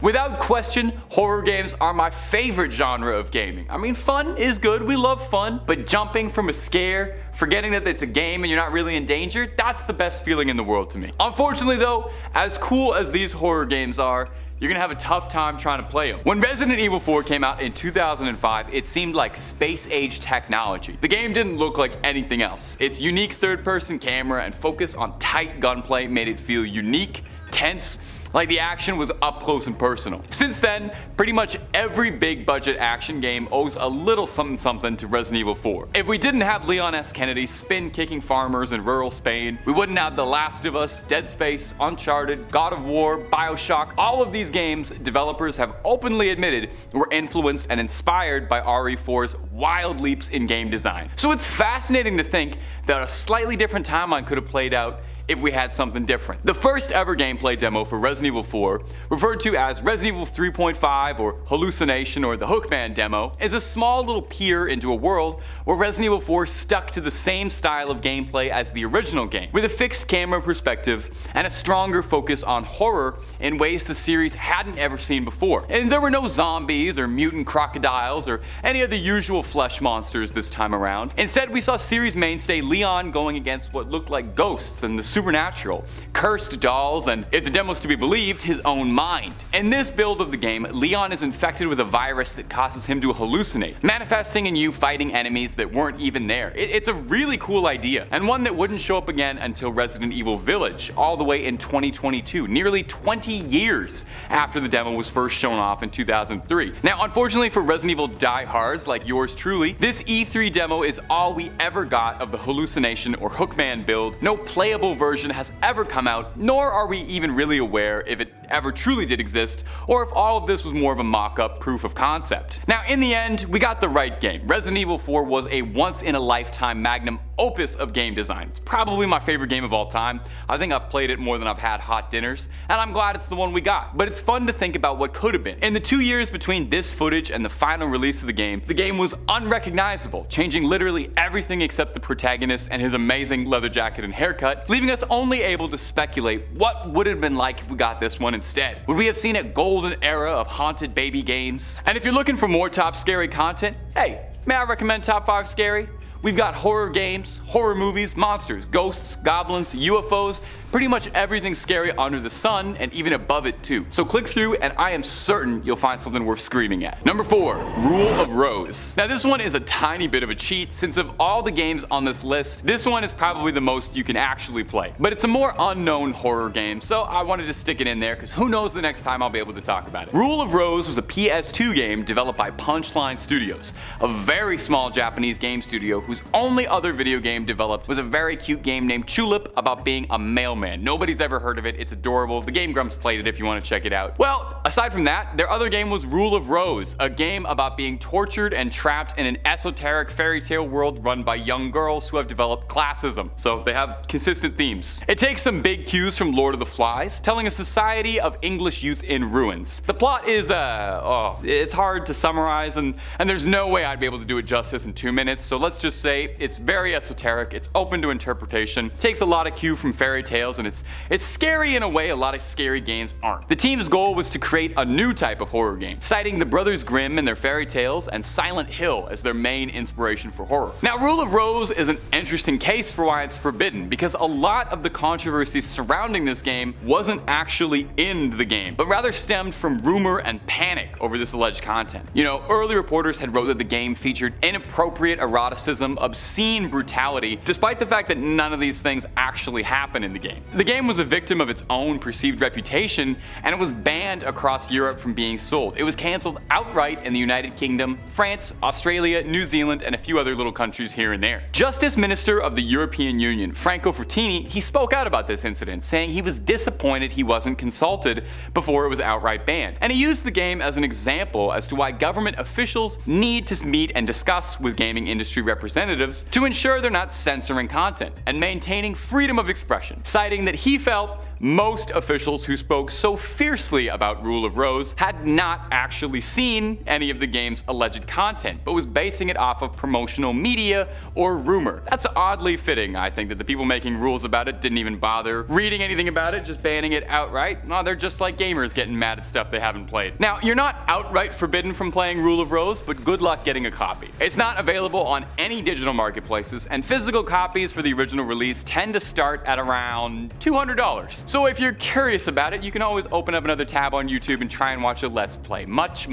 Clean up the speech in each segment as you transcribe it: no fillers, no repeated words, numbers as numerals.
Without question, horror games are my favorite genre of gaming. I mean, fun is good, we love fun, but jumping from a scare, forgetting that it's a game and you're not really in danger, that's the best feeling in the world to me. Unfortunately though, as cool as these horror games are, you're gonna have a tough time trying to play them. When Resident Evil 4 came out in 2005, it seemed like space-age technology. The game didn't look like anything else. Its unique third-person camera and focus on tight gunplay made it feel unique, tense, like the action was up close and personal. Since then, pretty much every big budget action game owes a little something to Resident Evil 4. If we didn't have Leon S. Kennedy spin-kicking farmers in rural Spain, we wouldn't have The Last of Us, Dead Space, Uncharted, God of War, Bioshock. All of these games, developers have openly admitted were influenced and inspired by RE4's wild leaps in game design. So it's fascinating to think that a slightly different timeline could have played out if we had something different. The first ever gameplay demo for Resident Evil 4, referred to as Resident Evil 3.5 or Hallucination or the Hookman demo, is a small little peer into a world where Resident Evil 4 stuck to the same style of gameplay as the original game, with a fixed camera perspective and a stronger focus on horror in ways the series hadn't ever seen before. And there were no zombies or mutant crocodiles or any of the usual flesh monsters this time around. Instead, we saw series mainstay Leon going against what looked like ghosts and the supernatural, cursed dolls, and, if the demo's to be believed, his own mind. In this build of the game, Leon is infected with a virus that causes him to hallucinate, manifesting in you fighting enemies that weren't even there. It's a really cool idea, and one that wouldn't show up again until Resident Evil Village, all the way in 2022, nearly 20 years after the demo was first shown off in 2003. Now, unfortunately for Resident Evil diehards like yours truly, this E3 demo is all we ever got of the Hallucination or Hookman build. No playable version has ever come out, nor are we even really aware if it ever truly did exist, or if all of this was more of a mock-up proof of concept. Now, in the end, we got the right game. Resident Evil 4 was a once-in-a-lifetime magnum opus of game design. It's probably my favorite game of all time. I think I've played it more than I've had hot dinners, and I'm glad it's the one we got. But it's fun to think about what could have been. In the 2 years between this footage and the final release of the game was unrecognizable, changing literally everything except the protagonist and his amazing leather jacket and haircut, leaving us only able to speculate what would have been like if we got this one instead. Would we have seen a golden era of haunted baby games? And if you're looking for more top scary content, hey, may I recommend Top 5 Scary? We've got horror games, horror movies, monsters, ghosts, goblins, UFOs, pretty much everything scary under the sun and even above it too. So click through and I am certain you'll find something worth screaming at. Number 4, Rule of Rose. Now this one is a tiny bit of a cheat since of all the games on this list, this one is probably the most you can actually play. But it's a more unknown horror game, so I wanted to stick it in there because who knows the next time I'll be able to talk about it. Rule of Rose was a PS2 game developed by Punchline Studios, a very small Japanese game studio whose only other video game developed was a very cute game named Tulip about being a mailman. Nobody's ever heard of it, it's adorable, the Game Grumps played it if you want to check it out. Well, aside from that, their other game was Rule of Rose, a game about being tortured and trapped in an esoteric fairy tale world run by young girls who have developed classism, so they have consistent themes. It takes some big cues from Lord of the Flies, telling a society of English youth in ruins. The plot is, it's hard to summarize and there's no way I'd be able to do it justice in 2 minutes, so let's just say it's very esoteric, it's open to interpretation, takes a lot of cue from fairy tales, and it's scary in a way a lot of scary games aren't. The team's goal was to create a new type of horror game, citing the Brothers Grimm and their fairy tales and Silent Hill as their main inspiration for horror. Now, Rule of Rose is an interesting case for why it's forbidden, because a lot of the controversy surrounding this game wasn't actually in the game, but rather stemmed from rumor and panic over this alleged content. You know, early reporters had wrote that the game featured inappropriate eroticism, obscene brutality, despite the fact that none of these things actually happen in the game. The game was a victim of its own perceived reputation, and it was banned across Europe from being sold. It was cancelled outright in the United Kingdom, France, Australia, New Zealand, and a few other little countries here and there. Justice Minister of the European Union, Franco Frattini, he spoke out about this incident, saying he was disappointed he wasn't consulted before it was outright banned. And he used the game as an example as to why government officials need to meet and discuss with gaming industry representatives to ensure they're not censoring content and maintaining freedom of expression, citing that he felt most officials who spoke so fiercely about Rule Rule of Rose, had not actually seen any of the game's alleged content, but was basing it off of promotional media or rumor. That's oddly fitting, I think, that the people making rules about it didn't even bother reading anything about it, just banning it outright. Well, they're just like gamers getting mad at stuff they haven't played. Now, you're not outright forbidden from playing Rule of Rose, but good luck getting a copy. It's not available on any digital marketplaces, and physical copies for the original release tend to start at around $200. So if you're curious about it, you can always open up another tab on YouTube and try and watch a Let's Play. Much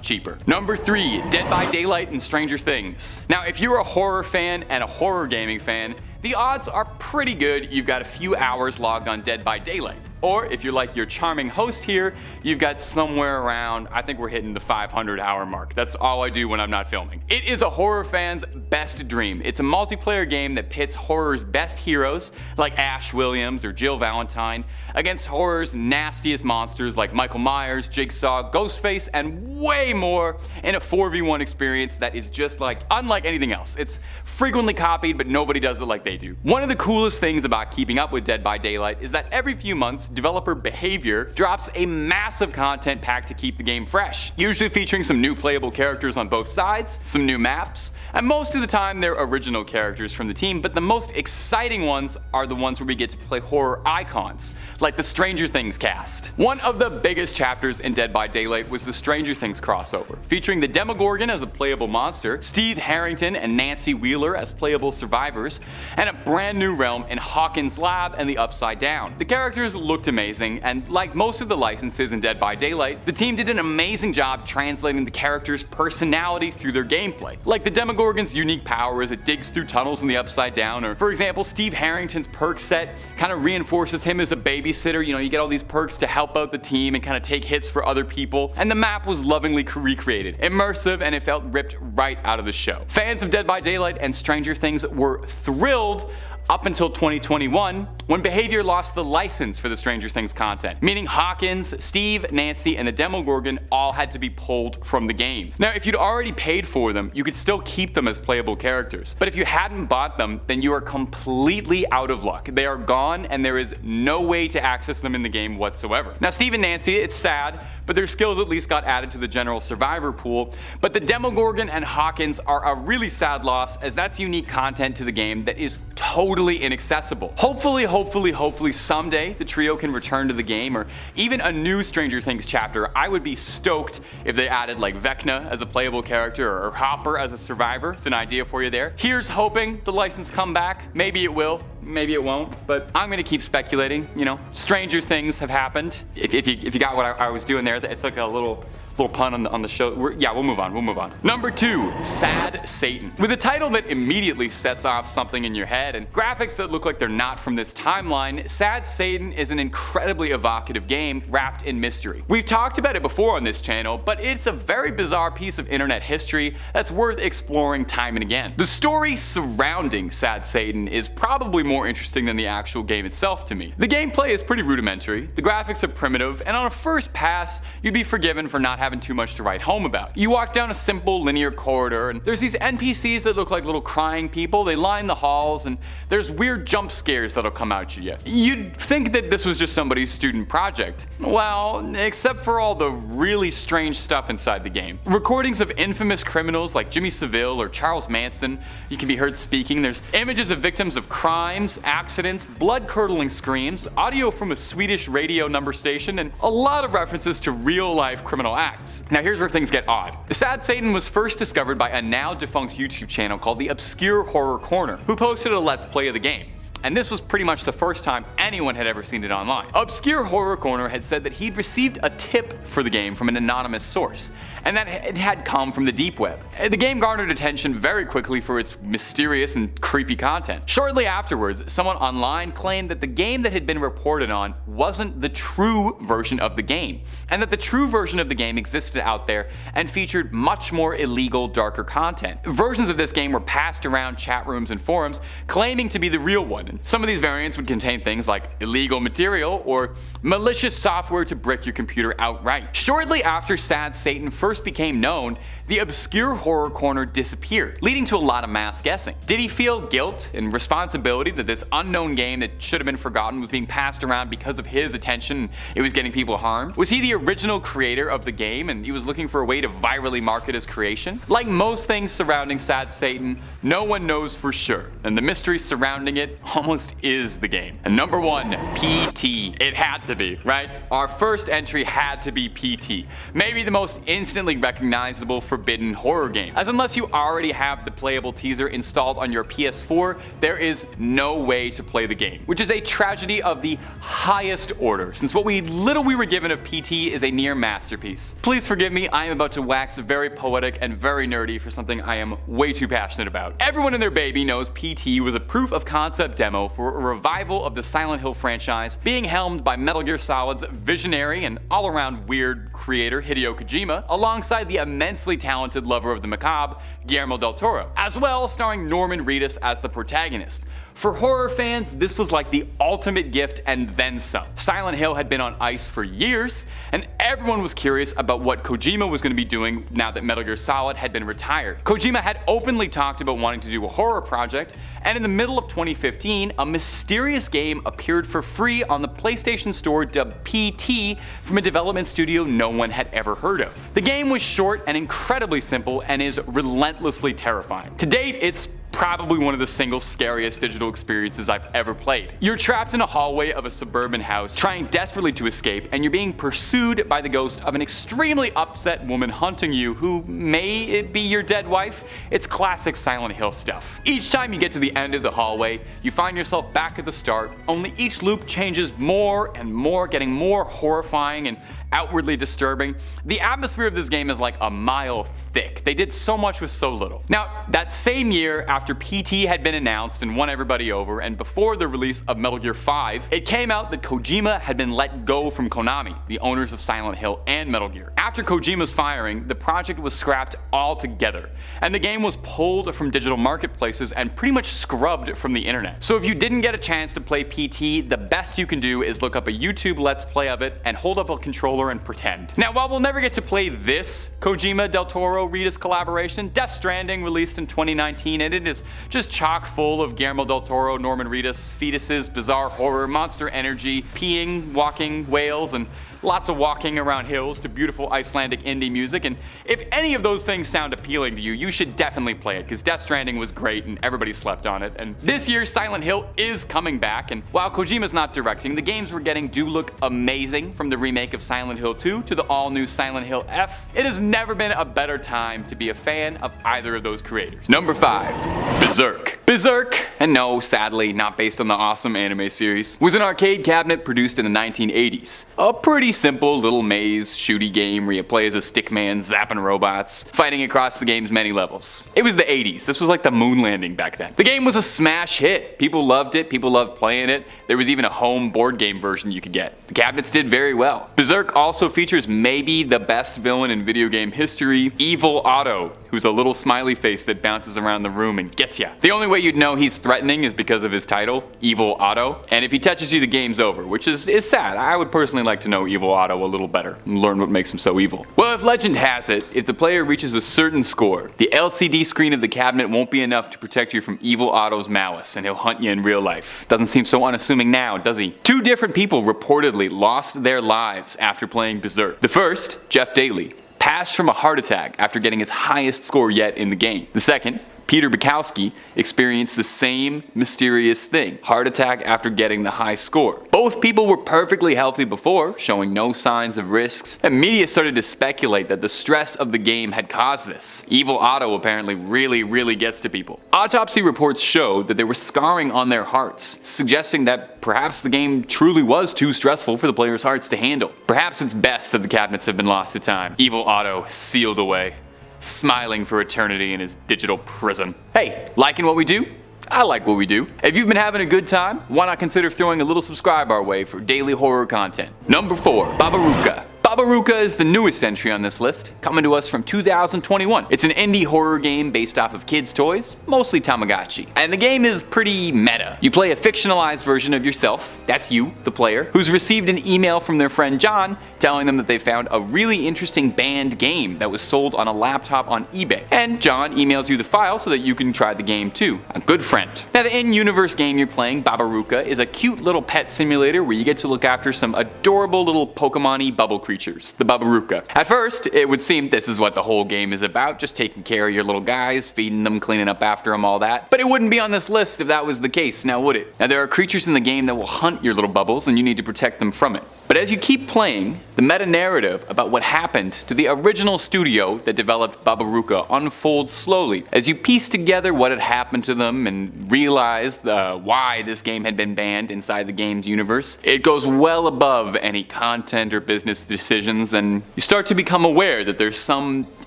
cheaper. Number 3, Dead by Daylight and Stranger Things. Now, if you're a horror fan and a horror gaming fan, the odds are pretty good you've got a few hours logged on Dead by Daylight. Or if you're like your charming host here, you've got somewhere around, I think we're hitting the 500-hour mark. That's all I do when I'm not filming. It is a horror fan's best dream. It's a multiplayer game that pits horror's best heroes, like Ash Williams or Jill Valentine, against horror's nastiest monsters like Michael Myers, Jigsaw, Ghostface, and way more in a 4v1 experience that is just unlike anything else. It's frequently copied, but nobody does it like they do. One of the coolest things about keeping up with Dead by Daylight is that every few months, developer Behavior drops a massive content pack to keep the game fresh, usually featuring some new playable characters on both sides, some new maps, and most of the time they're original characters from the team, but the most exciting ones are the ones where we get to play horror icons, like the Stranger Things cast. One of the biggest chapters in Dead by Daylight was the Stranger Things crossover, featuring the Demogorgon as a playable monster, Steve Harrington and Nancy Wheeler as playable survivors, and a brand new realm in Hawkins' Lab and the Upside Down. The characters looked amazing, and like most of the licenses in Dead by Daylight, the team did an amazing job translating the characters' personality through their gameplay. Like the Demogorgon's unique power as it digs through tunnels in the Upside Down, or for example, Steve Harrington's perk set kind of reinforces him as a babysitter. You get all these perks to help out the team and kind of take hits for other people, and the map was lovingly recreated, immersive, and it felt ripped right out of the show. Fans of Dead by Daylight and Stranger Things were thrilled up until 2021, when Behavior lost the license for the Stranger Things content, meaning Hawkins, Steve, Nancy, and the Demogorgon all had to be pulled from the game. Now, if you'd already paid for them, you could still keep them as playable characters, but if you hadn't bought them, then you are completely out of luck. They are gone, and there is no way to access them in the game whatsoever. Now, Steve and Nancy, it's sad, but their skills at least got added to the general survivor pool, but the Demogorgon and Hawkins are a really sad loss, as that's unique content to the game that is totally inaccessible. Hopefully someday the trio can return to the game, or even a new Stranger Things chapter. I would be stoked if they added like Vecna as a playable character or Hopper as a survivor. It's an idea for you there. Here's hoping the license come back. Maybe it will. Maybe it won't, but I'm gonna keep speculating. Stranger things have happened. If you got what I was doing there, it's like a little pun on the show. We'll move on. Number 2, Sad Satan. With a title that immediately sets off something in your head and graphics that look like they're not from this timeline, Sad Satan is an incredibly evocative game wrapped in mystery. We've talked about it before on this channel, but it's a very bizarre piece of internet history that's worth exploring time and again. The story surrounding Sad Satan is probably more interesting than the actual game itself to me. The gameplay is pretty rudimentary, the graphics are primitive, and on a first pass, you'd be forgiven for not having too much to write home about. You walk down a simple linear corridor, and there's these NPCs that look like little crying people. They line the halls, and there's weird jump scares that'll come out at you. You'd think that this was just somebody's student project. Well, except for all the really strange stuff inside the game. Recordings of infamous criminals like Jimmy Savile or Charles Manson, you can be heard speaking. There's images of victims of crimes, accidents, blood-curdling screams, audio from a Swedish radio number station, and a lot of references to real-life criminal acts. Now here's where things get odd. Sad Satan was first discovered by a now defunct YouTube channel called The Obscure Horror Corner, who posted a Let's Play of the game. And this was pretty much the first time anyone had ever seen it online. Obscure Horror Corner had said that he'd received a tip for the game from an anonymous source, and that it had come from the deep web. The game garnered attention very quickly for its mysterious and creepy content. Shortly afterwards, someone online claimed that the game that had been reported on wasn't the true version of the game, and that the true version of the game existed out there and featured much more illegal, darker content. Versions of this game were passed around chat rooms and forums claiming to be the real one. and some of these variants would contain things like illegal material or malicious software to brick your computer outright. Shortly after Sad Satan first became known, the obscure horror corner disappeared, leading to a lot of mass guessing. Did he feel guilt and responsibility that this unknown game that should have been forgotten was being passed around because of his attention and it was getting people harmed? Was he the original creator of the game and he was looking for a way to virally market his creation? Like most things surrounding Sad Satan, no one knows for sure, and the mystery surrounding it almost is the game. And number 1, PT. It had to be, right? Our first entry had to be PT. Maybe the most instantly recognizable forbidden horror game, as unless you already have the playable teaser installed on your PS4, there is no way to play the game, which is a tragedy of the highest order, since what little we were given of PT is a near masterpiece. Please forgive me, I am about to wax very poetic and very nerdy for something I am way too passionate about. Everyone and their baby knows PT was a proof of concept demo for a revival of the Silent Hill franchise, being helmed by Metal Gear Solid's visionary and all-around weird creator Hideo Kojima, alongside the immensely talented lover of the macabre, Guillermo del Toro, as well starring Norman Reedus as the protagonist. For horror fans, this was like the ultimate gift and then some. Silent Hill had been on ice for years, and everyone was curious about what Kojima was going to be doing now that Metal Gear Solid had been retired. Kojima had openly talked about wanting to do a horror project, and in the middle of 2015, a mysterious game appeared for free on the PlayStation Store dubbed PT from a development studio no one had ever heard of. The game was short and incredibly simple and is relentlessly terrifying. To date, it's probably one of the single scariest digital experiences I've ever played. You're trapped in a hallway of a suburban house, trying desperately to escape, and you're being pursued by the ghost of an extremely upset woman hunting you who may be your dead wife. It's classic Silent Hill stuff. Each time you get to the end of the hallway, you find yourself back at the start, only each loop changes more and more, getting more horrifying and outwardly disturbing. The atmosphere of this game is like a mile thick. They did so much with so little. Now, that same year, after PT had been announced and won everybody over, and before the release of Metal Gear 5, it came out that Kojima had been let go from Konami, the owners of Silent Hill and Metal Gear. After Kojima's firing, the project was scrapped altogether, and the game was pulled from digital marketplaces and pretty much scrubbed from the internet. So if you didn't get a chance to play PT, the best you can do is look up a YouTube Let's Play of it and hold up a controller and pretend. Now, while we'll never get to play this Kojima Del Toro Reedus collaboration, Death Stranding released in 2019, and it is just chock full of Guillermo Del Toro, Norman Reedus, fetuses, bizarre horror, monster energy, peeing, walking whales, and lots of walking around hills to beautiful Icelandic indie music. And if any of those things sound appealing to you, you should definitely play it, because Death Stranding was great and everybody slept on it. And this year, Silent Hill is coming back, and while Kojima's not directing, the games we're getting do look amazing, from the remake of Silent Hill 2 to the all-new Silent Hill F. It has never been a better time to be a fan of either of those creators. Number 5, Berzerk. Berzerk, and no, sadly, not based on the awesome anime series, was an arcade cabinet produced in the 1980s. A pretty simple little maze shooty game where you play as a stickman zapping robots, fighting across the game's many levels. It was the 80s. This was like the moon landing back then. The game was a smash hit. People loved it. People loved playing it. There was even a home board game version you could get. The cabinets did very well. Berzerk also features maybe the best villain in video game history, Evil Otto, who's a little smiley face that bounces around the room and gets ya. The only way you'd know he's threatening is because of his title, Evil Otto, and if he touches you, the game's over, which is sad. I would personally like to know Evil Otto a little better and learn what makes him so evil. Well, if legend has it, if the player reaches a certain score, the LCD screen of the cabinet won't be enough to protect you from Evil Otto's malice, and he'll hunt you in real life. Doesn't seem so unassuming now, does he? 2 different people reportedly lost their lives after playing Berzerk. The first, Jeff Daly, passed from a heart attack after getting his highest score yet in the game. The second, Peter Bukowski, experienced the same mysterious thing, heart attack after getting the high score. Both people were perfectly healthy before, showing no signs of risks, and media started to speculate that the stress of the game had caused this. Evil Otto apparently really gets to people. Autopsy reports showed that there was scarring on their hearts, suggesting that perhaps the game truly was too stressful for the players' hearts to handle. Perhaps it's best that the cabinets have been lost to time. Evil Otto sealed away, smiling for eternity in his digital prison. Hey, liking what we do? I like what we do. If you've been having a good time, why not consider throwing a little subscribe our way for daily horror content. Number 4, Babaruka. Babaruka is the newest entry on this list, coming to us from 2021. It's an indie horror game based off of kids' toys, mostly Tamagotchi. And the game is pretty meta. You play a fictionalized version of yourself, that's you, the player, who's received an email from their friend John telling them that they found a really interesting banned game that was sold on a laptop on eBay. And John emails you the file so that you can try the game too. A good friend. Now the in-universe game you're playing, Babaruka, is a cute little pet simulator where you get to look after some adorable little Pokemon-y bubble creatures, the Babaruka. At first, it would seem this is what the whole game is about, just taking care of your little guys, feeding them, cleaning up after them, all that. But it wouldn't be on this list if that was the case, now would it? Now there are creatures in the game that will hunt your little bubbles and you need to protect them from it. But as you keep playing, the meta-narrative about what happened to the original studio that developed Babaruka unfolds slowly as you piece together what had happened to them and realize why this game had been banned inside the game's universe. It goes well above any content or business decisions, and you start to become aware that there's some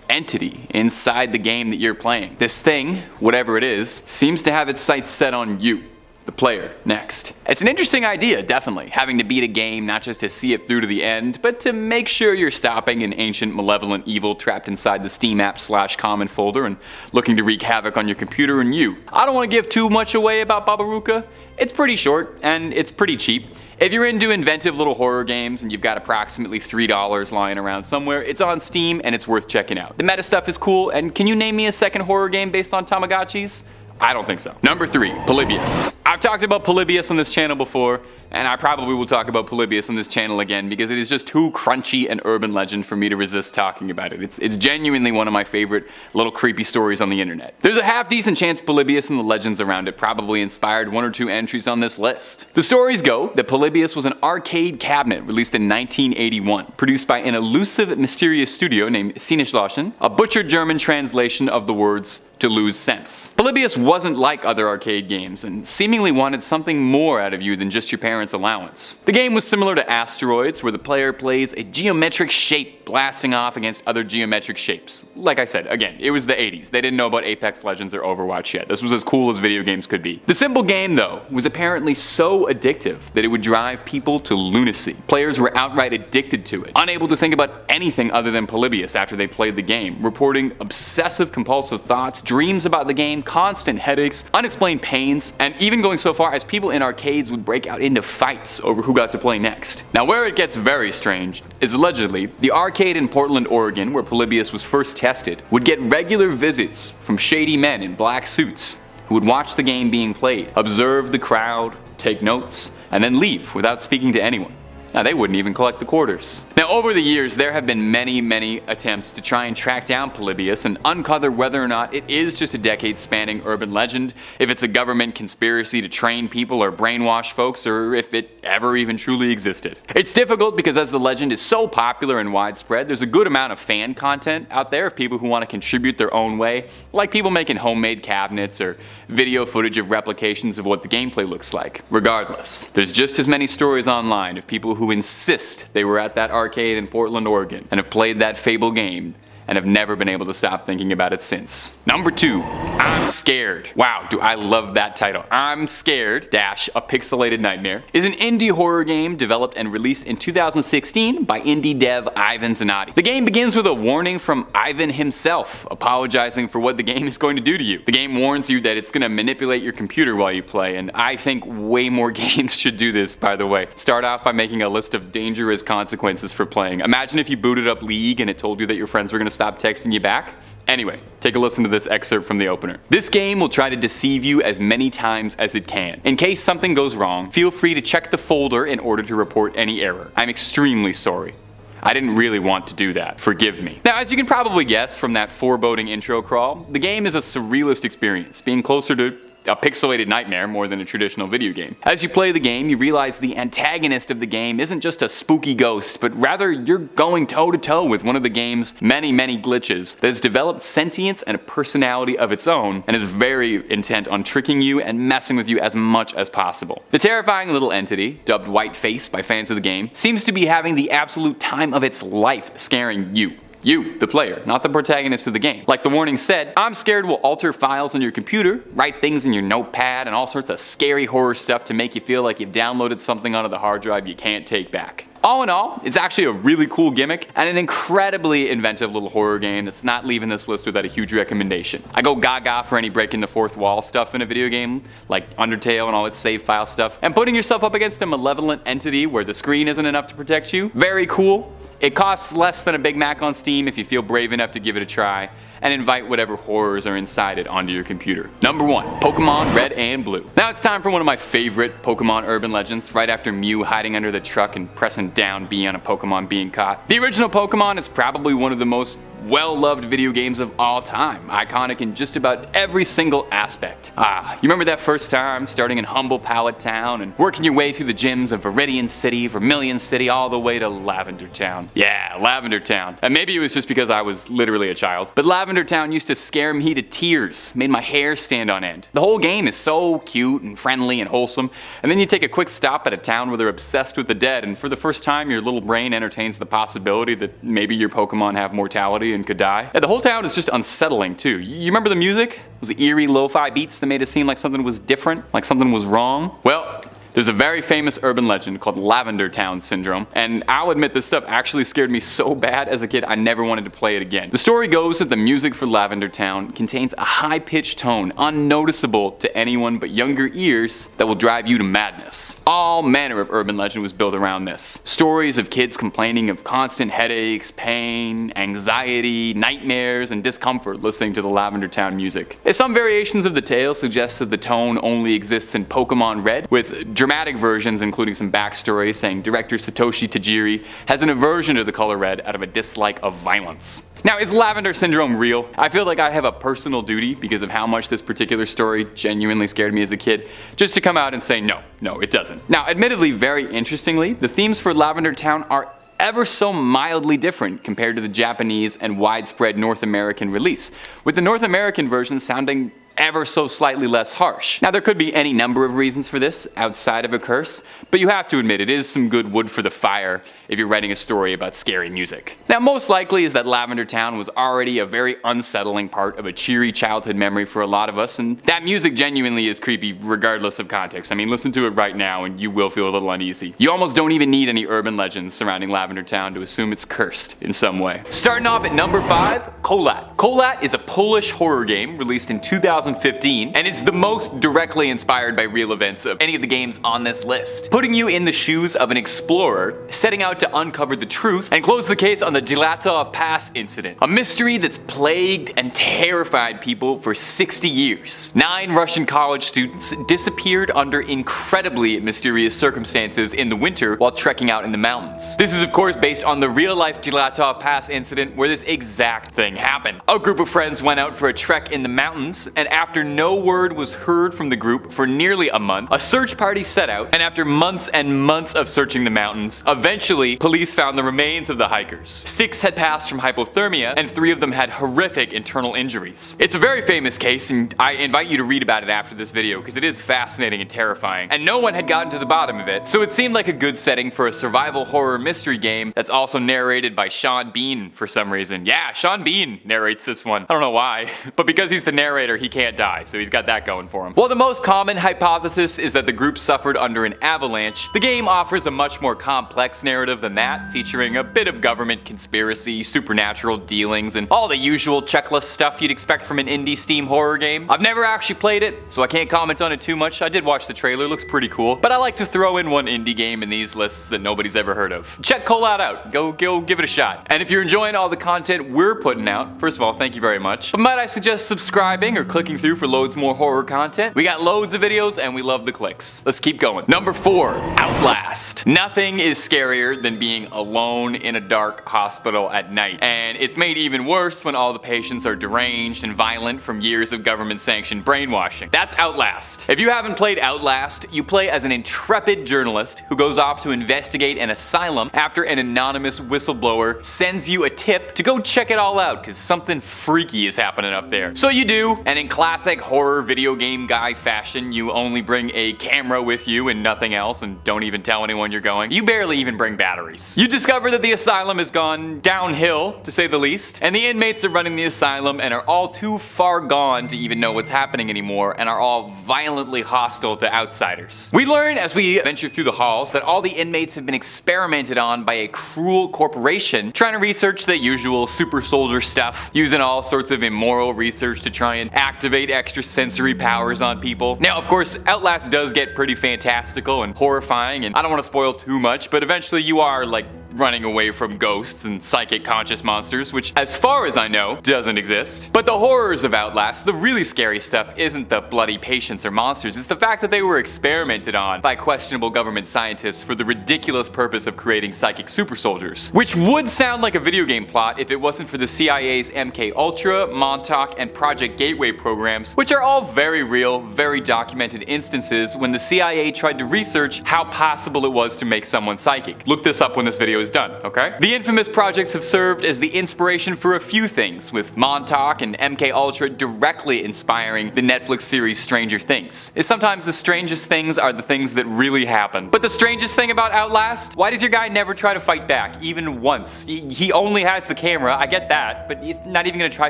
entity inside the game that you're playing. This thing, whatever it is, seems to have its sights set on you, the player, next. It's an interesting idea, definitely, having to beat a game not just to see it through to the end, but to make sure you're stopping an ancient malevolent evil trapped inside the Steam app/common folder and looking to wreak havoc on your computer and you. I don't want to give too much away about Babaruka. It's pretty short, and it's pretty cheap. If you're into inventive little horror games and you've got approximately $3 lying around somewhere, it's on Steam and it's worth checking out. The meta stuff is cool, and can you name me a second horror game based on Tamagotchis? I don't think so. Number 3, Polybius. I've talked about Polybius on this channel before, and I probably will talk about Polybius on this channel again because it is just too crunchy an urban legend for me to resist talking about it. It's genuinely one of my favorite little creepy stories on the internet. There's a half-decent chance Polybius and the legends around it probably inspired 1 or 2 entries on this list. The stories go that Polybius was an arcade cabinet released in 1981, produced by an elusive, mysterious studio named Sinneschlossen, a butchered German translation of the words to lose sense. Polybius wasn't like other arcade games and seemingly wanted something more out of you than just your parents' allowance. The game was similar to Asteroids, where the player plays a geometric shape blasting off against other geometric shapes. Like I said, again, it was the 80s. They didn't know about Apex Legends or Overwatch yet. This was as cool as video games could be. The simple game, though, was apparently so addictive that it would drive people to lunacy. Players were outright addicted to it, unable to think about anything other than Polybius after they played the game, reporting obsessive compulsive thoughts, dreams about the game, constant headaches, unexplained pains, and even going so far as people in arcades would break out into fights over who got to play next. Now where it gets very strange is allegedly the arcade in Portland, Oregon, where Polybius was first tested, would get regular visits from shady men in black suits who would watch the game being played, observe the crowd, take notes, and then leave without speaking to anyone. Now, they wouldn't even collect the quarters. Now, over the years, there have been many attempts to try and track down Polybius and uncover whether or not it is just a decade-spanning urban legend, if it's a government conspiracy to train people or brainwash folks, or if it ever even truly existed. It's difficult because as the legend is so popular and widespread, there's a good amount of fan content out there of people who want to contribute their own way, like people making homemade cabinets or video footage of replications of what the gameplay looks like. Regardless, there's just as many stories online of people who insist they were at that arcade in Portland, Oregon, and have played that fable game and have never been able to stop thinking about it since. Number 2, I'm Scared. Wow, do I love that title. I'm Scared, a Pixelated Nightmare, is an indie horror game developed and released in 2016 by indie dev Ivan Zanotti. The game begins with a warning from Ivan himself, apologizing for what the game is going to do to you. The game warns you that it's going to manipulate your computer while you play, and I think way more games should do this, by the way. Start off by making a list of dangerous consequences for playing. Imagine if you booted up League and it told you that your friends were going to stop texting you back. Anyway, take a listen to this excerpt from the opener. This game will try to deceive you as many times as it can. In case something goes wrong, feel free to check the folder in order to report any error. I'm extremely sorry. I didn't really want to do that. Forgive me. Now, as you can probably guess from that foreboding intro crawl, the game is a surrealist experience, being closer to a pixelated nightmare more than a traditional video game. As you play the game, you realize the antagonist of the game isn't just a spooky ghost, but rather you're going toe-to-toe with one of the game's many glitches that has developed sentience and a personality of its own, and is very intent on tricking you and messing with you as much as possible. The terrifying little entity, dubbed White Face by fans of the game, seems to be having the absolute time of its life scaring you. You, the player, not the protagonist of the game. Like the warning said, I'm Scared will alter files on your computer, write things in your notepad, and all sorts of scary horror stuff to make you feel like you've downloaded something onto the hard drive you can't take back. All in all, it's actually a really cool gimmick and an incredibly inventive little horror game that's not leaving this list without a huge recommendation. I go gaga for any breaking the fourth wall stuff in a video game, like Undertale and all its save file stuff, and putting yourself up against a malevolent entity where the screen isn't enough to protect you, very cool. It costs less than a Big Mac on Steam if you feel brave enough to give it a try, and invite whatever horrors are inside it onto your computer. Number 1, Pokemon Red and Blue. Now it's time for one of my favorite Pokemon urban legends, right after Mew hiding under the truck and pressing down B on a Pokemon being caught. The original Pokemon is probably one of the most well-loved video games of all time, iconic in just about every single aspect. You remember that first time starting in humble Pallet Town and working your way through the gyms of Viridian City, Vermilion City, all the way to Lavender Town. Yeah, Lavender Town. And maybe it was just because I was literally a child, but Lavender Town used to scare me to tears, made my hair stand on end. The whole game is so cute and friendly and wholesome, and then you take a quick stop at a town where they're obsessed with the dead, and for the first time your little brain entertains the possibility that maybe your Pokemon have mortality and could die. And the whole town is just unsettling too. You remember the music? Those eerie lo-fi beats that made it seem like something was different, like something was wrong? Well, there's a very famous urban legend called Lavender Town Syndrome, and I'll admit this stuff actually scared me so bad as a kid I never wanted to play it again. The story goes that the music for Lavender Town contains a high-pitched tone unnoticeable to anyone but younger ears that will drive you to madness. All manner of urban legend was built around this. Stories of kids complaining of constant headaches, pain, anxiety, nightmares, and discomfort listening to the Lavender Town music. Some variations of the tale suggest that the tone only exists in Pokemon Red, with dramatic versions including some backstory saying director Satoshi Tajiri has an aversion to the color red out of a dislike of violence. Now, is Lavender Syndrome real? I feel like I have a personal duty, because of how much this particular story genuinely scared me as a kid, just to come out and say no, it doesn't. Now, admittedly, very interestingly, the themes for Lavender Town are ever so mildly different compared to the Japanese and widespread North American release, with the North American version sounding ever so slightly less harsh. Now, there could be any number of reasons for this outside of a curse, but you have to admit it is some good wood for the fire if you're writing a story about scary music. Now, most likely is that Lavender Town was already a very unsettling part of a cheery childhood memory for a lot of us, and that music genuinely is creepy regardless of context. I mean, listen to it right now and you will feel a little uneasy. You almost don't even need any urban legends surrounding Lavender Town to assume it's cursed in some way. Starting off at number 5, Kolat. Kolat is a Polish horror game released in 2015, and is the most directly inspired by real events of any of the games on this list, putting you in the shoes of an explorer setting out to uncover the truth and close the case on the Dyatlov Pass incident, a mystery that's plagued and terrified people for 60 years. 9 Russian college students disappeared under incredibly mysterious circumstances in the winter while trekking out in the mountains. This is of course based on the real-life Dyatlov Pass incident where this exact thing happened. A group of friends went out for a trek in the mountains, and after no word was heard from the group for nearly a month, a search party set out, and after months and months of searching the mountains, eventually police found the remains of the hikers. 6 had passed from hypothermia, and 3 of them had horrific internal injuries. It's a very famous case, and I invite you to read about it after this video because it is fascinating and terrifying, and no one had gotten to the bottom of it, so it seemed like a good setting for a survival horror mystery game that's also narrated by Sean Bean for some reason. Yeah, Sean Bean narrates this one. I don't know why, but because he's the narrator, he can't die, so he's got that going for him. While the most common hypothesis is that the group suffered under an avalanche, the game offers a much more complex narrative than that, featuring a bit of government conspiracy, supernatural dealings, and all the usual checklist stuff you'd expect from an indie Steam horror game. I've never actually played it, so I can't comment on it too much. I did watch the trailer, looks pretty cool, but I like to throw in one indie game in these lists that nobody's ever heard of. Check Kolat out, go give it a shot. And if you're enjoying all the content we're putting out, first of all, thank you very much, but might I suggest subscribing or clicking through for loads more horror content? We got loads of videos and we love the clicks. Let's keep going. Number 4, Outlast. Nothing is scarier than being alone in a dark hospital at night, and it's made even worse when all the patients are deranged and violent from years of government-sanctioned brainwashing. That's Outlast. If you haven't played Outlast, you play as an intrepid journalist who goes off to investigate an asylum after an anonymous whistleblower sends you a tip to go check it all out because something freaky is happening up there. So you do, and in classic horror video game guy fashion, you only bring a camera with you and nothing else, and don't even tell anyone you're going. You barely even bring batteries. You discover that the asylum has gone downhill, to say the least, and the inmates are running the asylum and are all too far gone to even know what's happening anymore, and are all violently hostile to outsiders. We learn as we venture through the halls that all the inmates have been experimented on by a cruel corporation trying to research the usual super soldier stuff, using all sorts of immoral research to try and activate extra sensory powers on people. Now, of course, Outlast does get pretty fantastical and horrifying, and I don't want to spoil too much, but eventually you are like running away from ghosts and psychic conscious monsters, which, as far as I know, doesn't exist. But the horrors of Outlast, the really scary stuff, isn't the bloody patients or monsters, it's the fact that they were experimented on by questionable government scientists for the ridiculous purpose of creating psychic super soldiers. Which would sound like a video game plot if it wasn't for the CIA's MKUltra, Montauk, and Project Gateway programs, which are all very real, very documented instances when the CIA tried to research how possible it was to make someone psychic. Look this up when this video is done, okay? The infamous projects have served as the inspiration for a few things, with Montauk and MKUltra directly inspiring the Netflix series Stranger Things. Sometimes the strangest things are the things that really happen. But the strangest thing about Outlast? Why does your guy never try to fight back, even once? He only has the camera, I get that, but he's not even gonna try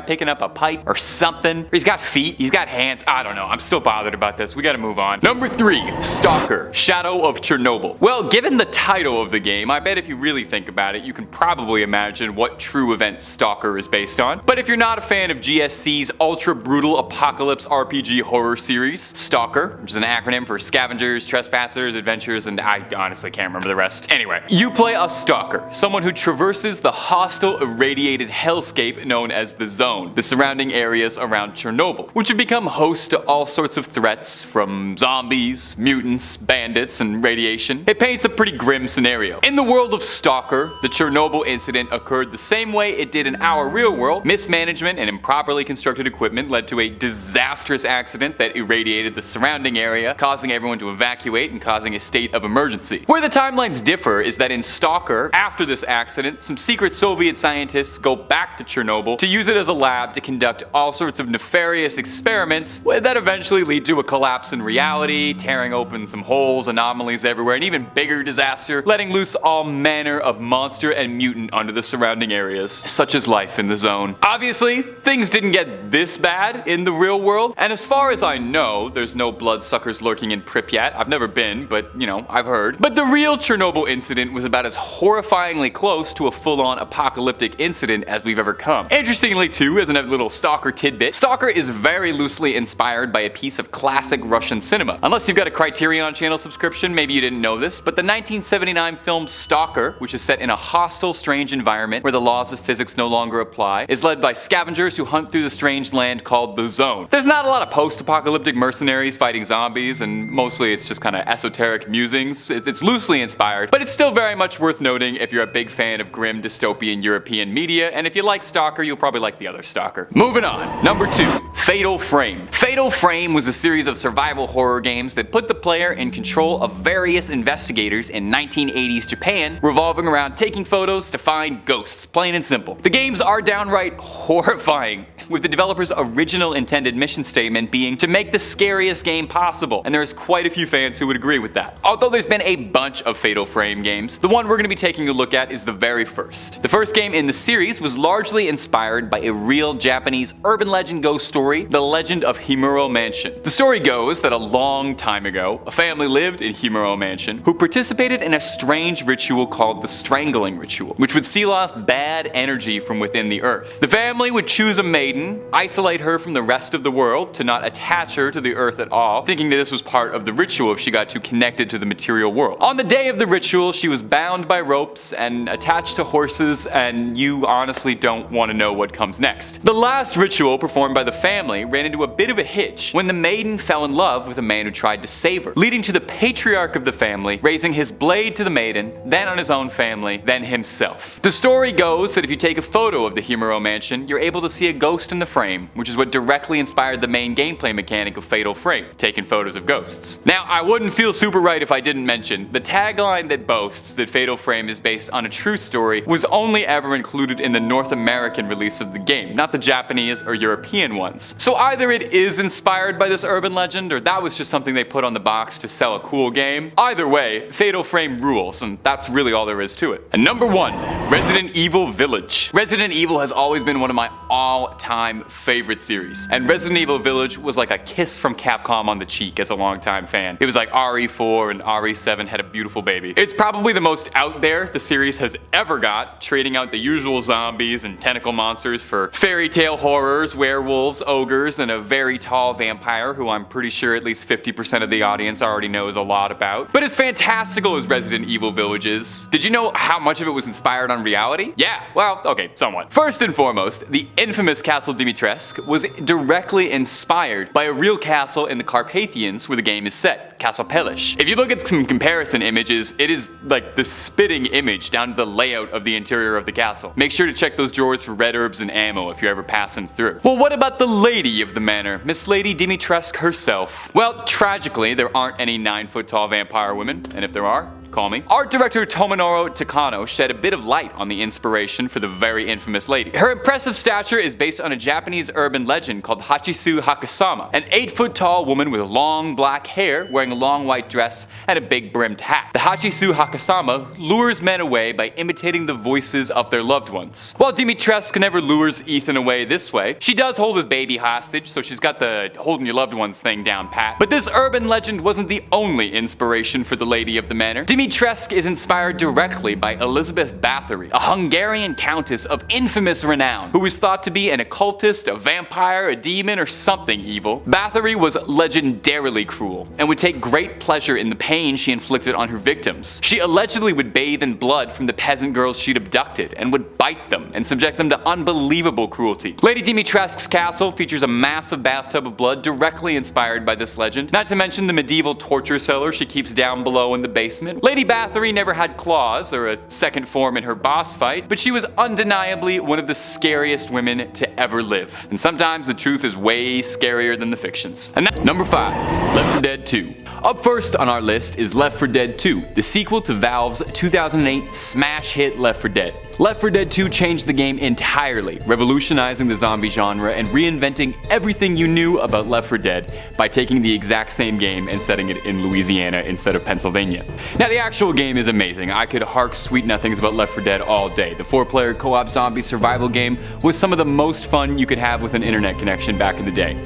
picking up a pipe or something. Or he's got feet, he's got hands, I don't know, I'm still bothered about this, we gotta move on. Number 3, Stalker, Shadow of Chernobyl. Well, given the title of the game, I bet if you really think about it, you can probably imagine what true event Stalker is based on. But if you're not a fan of GSC's ultra brutal apocalypse RPG horror series, Stalker, which is an acronym for Scavengers, Trespassers, Adventures, and I honestly can't remember the rest. Anyway, you play a stalker, someone who traverses the hostile irradiated hellscape known as the Zone, the surrounding areas around Chernobyl, which have become host to all sorts of threats from zombies, mutants, bandits, and radiation. It paints a pretty grim scenario. In the world of Stalker, the Chernobyl incident occurred the same way it did in our real world. Mismanagement and improperly constructed equipment led to a disastrous accident that irradiated the surrounding area, causing everyone to evacuate and causing a state of emergency. Where the timelines differ is that in Stalker, after this accident, some secret Soviet scientists go back to Chernobyl to use it as a lab to conduct all sorts of nefarious experiments that eventually lead to a collapse in reality, tearing open some holes, anomalies everywhere, an even bigger disaster, letting loose all manner of monster and mutant onto the surrounding areas. Such is life in the Zone. Obviously, things didn't get this bad in the real world, and as far as I know, there's no bloodsuckers lurking in Pripyat. I've never been, but you know, I've heard. But the real Chernobyl incident was about as horrifyingly close to a full-on apocalyptic incident as we've ever come. Interestingly too, as another little Stalker tidbit, Stalker is very loosely inspired by a piece of classic Russian cinema. Unless you've got a Criterion Channel subscription, maybe you didn't know this, but the 1979 film Stalker, which is set in a hostile, strange environment where the laws of physics no longer apply, is led by scavengers who hunt through the strange land called the Zone. There's not a lot of post-apocalyptic mercenaries fighting zombies, and mostly it's just kind of esoteric musings. It's loosely inspired, but it's still very much worth noting if you're a big fan of grim dystopian European media, and if you like Stalker, you'll probably like the other Stalker. Moving on. Number 2, Fatal Frame. Fatal Frame was a series of survival horror games that put the player in control of various investigators in 1980s Japan, revolving around taking photos to find ghosts, plain and simple. The games are downright horrifying, with the developer's original intended mission statement being to make the scariest game possible, and there's quite a few fans who would agree with that. Although there's been a bunch of Fatal Frame games, the one we're going to be taking a look at is the very first. The first game in the series was largely inspired by a real Japanese urban legend ghost story, The Legend of Himuro Mansion. The story goes that a long time ago, a family lived in Himuro Mansion who participated in a strange ritual called the Strangling Ritual, which would seal off bad energy from within the earth. The family would choose a maiden, isolate her from the rest of the world to not attach her to the earth at all, thinking that this was part of the ritual if she got too connected to the material world. On the day of the ritual, she was bound by ropes and attached to horses, and you honestly don't want to know what comes next. The last ritual performed by the family ran into a bit of a hitch when the maiden fell in love with a man who tried to save her, leading to the patriarch of the family raising his blade to the maiden, then on his own family than himself. The story goes that if you take a photo of the Himuro mansion, you're able to see a ghost in the frame, which is what directly inspired the main gameplay mechanic of Fatal Frame, taking photos of ghosts. Now, I wouldn't feel super right if I didn't mention the tagline that boasts that Fatal Frame is based on a true story was only ever included in the North American release of the game, not the Japanese or European ones. So either it is inspired by this urban legend, or that was just something they put on the box to sell a cool game. Either way, Fatal Frame rules, and that's really all there is to it. And number 1, Resident Evil Village. Resident Evil has always been one of my all-time favorite series, and Resident Evil Village was like a kiss from Capcom on the cheek as a longtime fan. It was like RE4 and RE7 had a beautiful baby. It's probably the most out there the series has ever got, trading out the usual zombies and tentacle monsters for fairy tale horrors, werewolves, ogres, and a very tall vampire who I'm pretty sure at least 50% of the audience already knows a lot about. But as fantastical as Resident Evil Village is, did you know how much of it was inspired on reality? Yeah, well, okay, somewhat. First and foremost, the infamous Castle Dimitrescu was directly inspired by a real castle in the Carpathians where the game is set, Castle Pelish. If you look at some comparison images, it is like the spitting image down to the layout of the interior of the castle. Make sure to check those drawers for red herbs and ammo if you're ever passing through. Well, what about the lady of the manor, Miss Lady Dimitrescu herself? Well, tragically, there aren't any 9-foot-tall vampire women, and if there are, call me. Art director Tomonoro Takano shed a bit of light on the inspiration for the very infamous lady. Her impressive stature is based on a Japanese urban legend called Hachisu Hakasama, an 8-foot-tall woman with long black hair wearing a long white dress and a big brimmed hat. The Hachisu Hakasama lures men away by imitating the voices of their loved ones. While Dimitrescu never lures Ethan away this way, she does hold his baby hostage, so she's got the holding your loved ones thing down pat. But this urban legend wasn't the only inspiration for the lady of the manor. Dimitrescu is inspired directly by Elizabeth Bathory, a Hungarian countess of infamous renown, who was thought to be an occultist, a vampire, a demon, or something evil. Bathory was legendarily cruel, and would take great pleasure in the pain she inflicted on her victims. She allegedly would bathe in blood from the peasant girls she'd abducted, and would bite them and subject them to unbelievable cruelty. Lady Dimitrescu's castle features a massive bathtub of blood directly inspired by this legend, not to mention the medieval torture cellar she keeps down below in the basement. Lady Bathory never had claws or a second form in her boss fight, but she was undeniably one of the scariest women to ever live. And sometimes the truth is way scarier than the fictions. And number 5, Left 4 Dead 2. Up first on our list is Left 4 Dead 2, the sequel to Valve's 2008 smash hit Left 4 Dead. Left 4 Dead 2 changed the game entirely, revolutionizing the zombie genre and reinventing everything you knew about Left 4 Dead by taking the exact same game and setting it in Louisiana instead of Pennsylvania. Now the actual game is amazing. I could hark sweet nothings about Left 4 Dead all day. The 4-player co-op zombie survival game was some of the most fun you could have with an internet connection back in the day.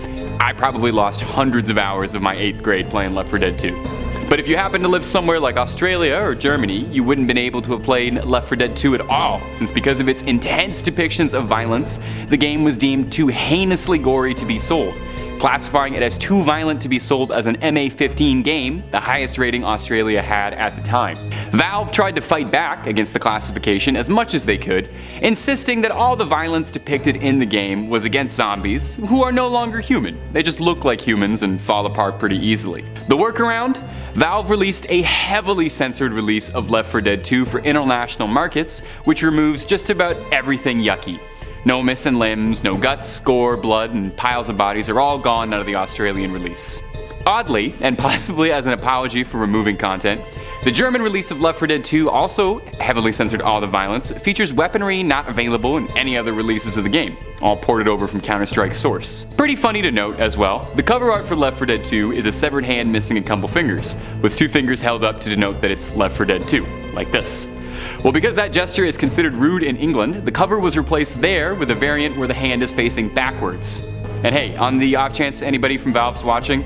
I probably lost hundreds of hours of my 8th grade playing Left 4 Dead 2. But if you happen to live somewhere like Australia or Germany, you wouldn't been able to have played Left 4 Dead 2 at all, since because of its intense depictions of violence, the game was deemed too heinously gory to be sold, classifying it as too violent to be sold as an MA-15 game, the highest rating Australia had at the time. Valve tried to fight back against the classification as much as they could, insisting that all the violence depicted in the game was against zombies, who are no longer human. They just look like humans and fall apart pretty easily. The workaround? Valve released a heavily censored release of Left 4 Dead 2 for international markets, which removes just about everything yucky. No missing limbs, no guts, gore, blood, and piles of bodies are all gone out of the Australian release. Oddly, and possibly as an apology for removing content, the German release of Left 4 Dead 2 also heavily censored all the violence, features weaponry not available in any other releases of the game, all ported over from Counter-Strike's source. Pretty funny to note as well, the cover art for Left 4 Dead 2 is a severed hand missing a couple fingers, with 2 fingers held up to denote that it's Left 4 Dead 2, like this. Well, because that gesture is considered rude in England, the cover was replaced there with a variant where the hand is facing backwards. And hey, on the off chance anybody from Valve's watching,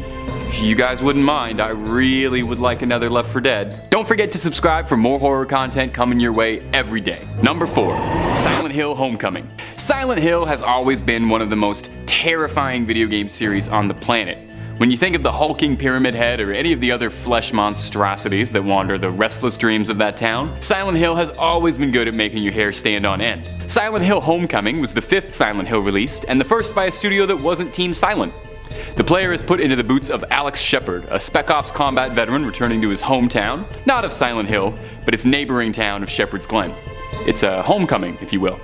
if you guys wouldn't mind, I really would like another Left 4 Dead. Don't forget to subscribe for more horror content coming your way every day. Number 4, Silent Hill Homecoming. Silent Hill has always been one of the most terrifying video game series on the planet. When you think of the hulking Pyramid Head or any of the other flesh monstrosities that wander the restless dreams of that town, Silent Hill has always been good at making your hair stand on end. Silent Hill Homecoming was the 5th Silent Hill released, and the first by a studio that wasn't Team Silent. The player is put into the boots of Alex Shepard, a Spec Ops combat veteran returning to his hometown, not of Silent Hill, but its neighboring town of Shepherd's Glen. It's a homecoming, if you will.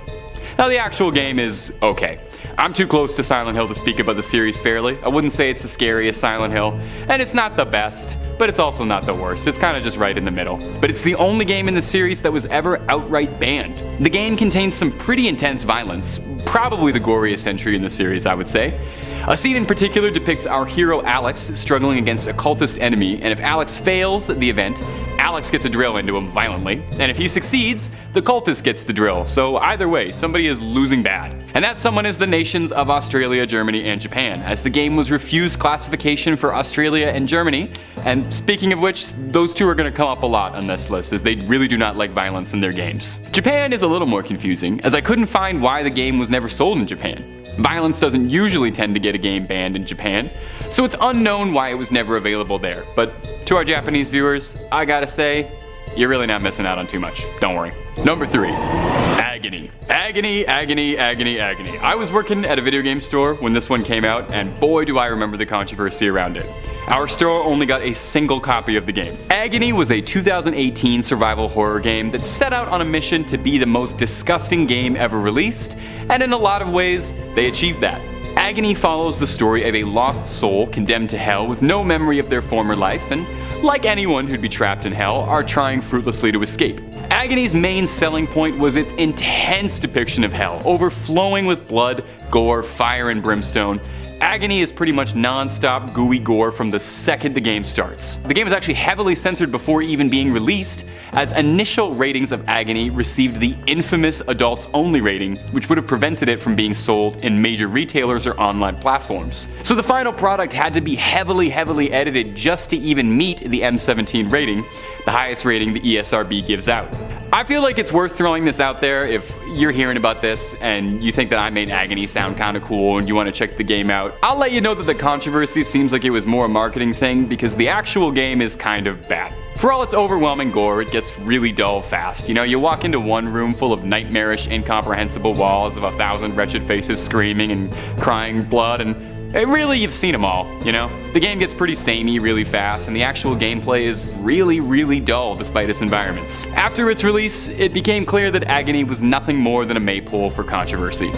Now the actual game is okay. I'm too close to Silent Hill to speak about the series fairly. I wouldn't say it's the scariest Silent Hill, and it's not the best, but it's also not the worst. It's kind of just right in the middle. But it's the only game in the series that was ever outright banned. The game contains some pretty intense violence, probably the goriest entry in the series, I would say. A scene in particular depicts our hero Alex struggling against a cultist enemy, and if Alex fails the event, Alex gets a drill into him violently, and if he succeeds, the cultist gets the drill, so either way, somebody is losing bad. And that someone is the nations of Australia, Germany, and Japan, as the game was refused classification for Australia and Germany, and speaking of which, those two are going to come up a lot on this list, as they really do not like violence in their games. Japan is a little more confusing, as I couldn't find why the game was never sold in Japan. Violence doesn't usually tend to get a game banned in Japan, so it's unknown why it was never available there. But to our Japanese viewers, I gotta say, you're really not missing out on too much. Don't worry. Number 3. Agony. Agony, agony, agony, agony. I was working at a video game store when this one came out, and boy do I remember the controversy around it. Our store only got a single copy of the game. Agony was a 2018 survival horror game that set out on a mission to be the most disgusting game ever released, and in a lot of ways, they achieved that. Agony follows the story of a lost soul condemned to hell with no memory of their former life, and like anyone who'd be trapped in hell, are trying fruitlessly to escape. Agony's main selling point was its intense depiction of hell, overflowing with blood, gore, fire, and brimstone. Agony is pretty much non-stop gooey gore from the second the game starts. The game was actually heavily censored before even being released, as initial ratings of Agony received the infamous adults only rating, which would have prevented it from being sold in major retailers or online platforms. So the final product had to be heavily edited just to even meet the M17 rating, the highest rating the ESRB gives out. I feel like it's worth throwing this out there if you're hearing about this and you think that I made Agony sound kinda cool and you want to check the game out. I'll let you know that the controversy seems like it was more a marketing thing because the actual game is kind of bad. For all its overwhelming gore, it gets really dull fast. You know, you walk into one room full of nightmarish, incomprehensible walls of 1,000 wretched faces screaming and crying blood, and really, you've seen them all, you know? The game gets pretty samey really fast, and the actual gameplay is really dull despite its environments. After its release, it became clear that Agony was nothing more than a maypole for controversy.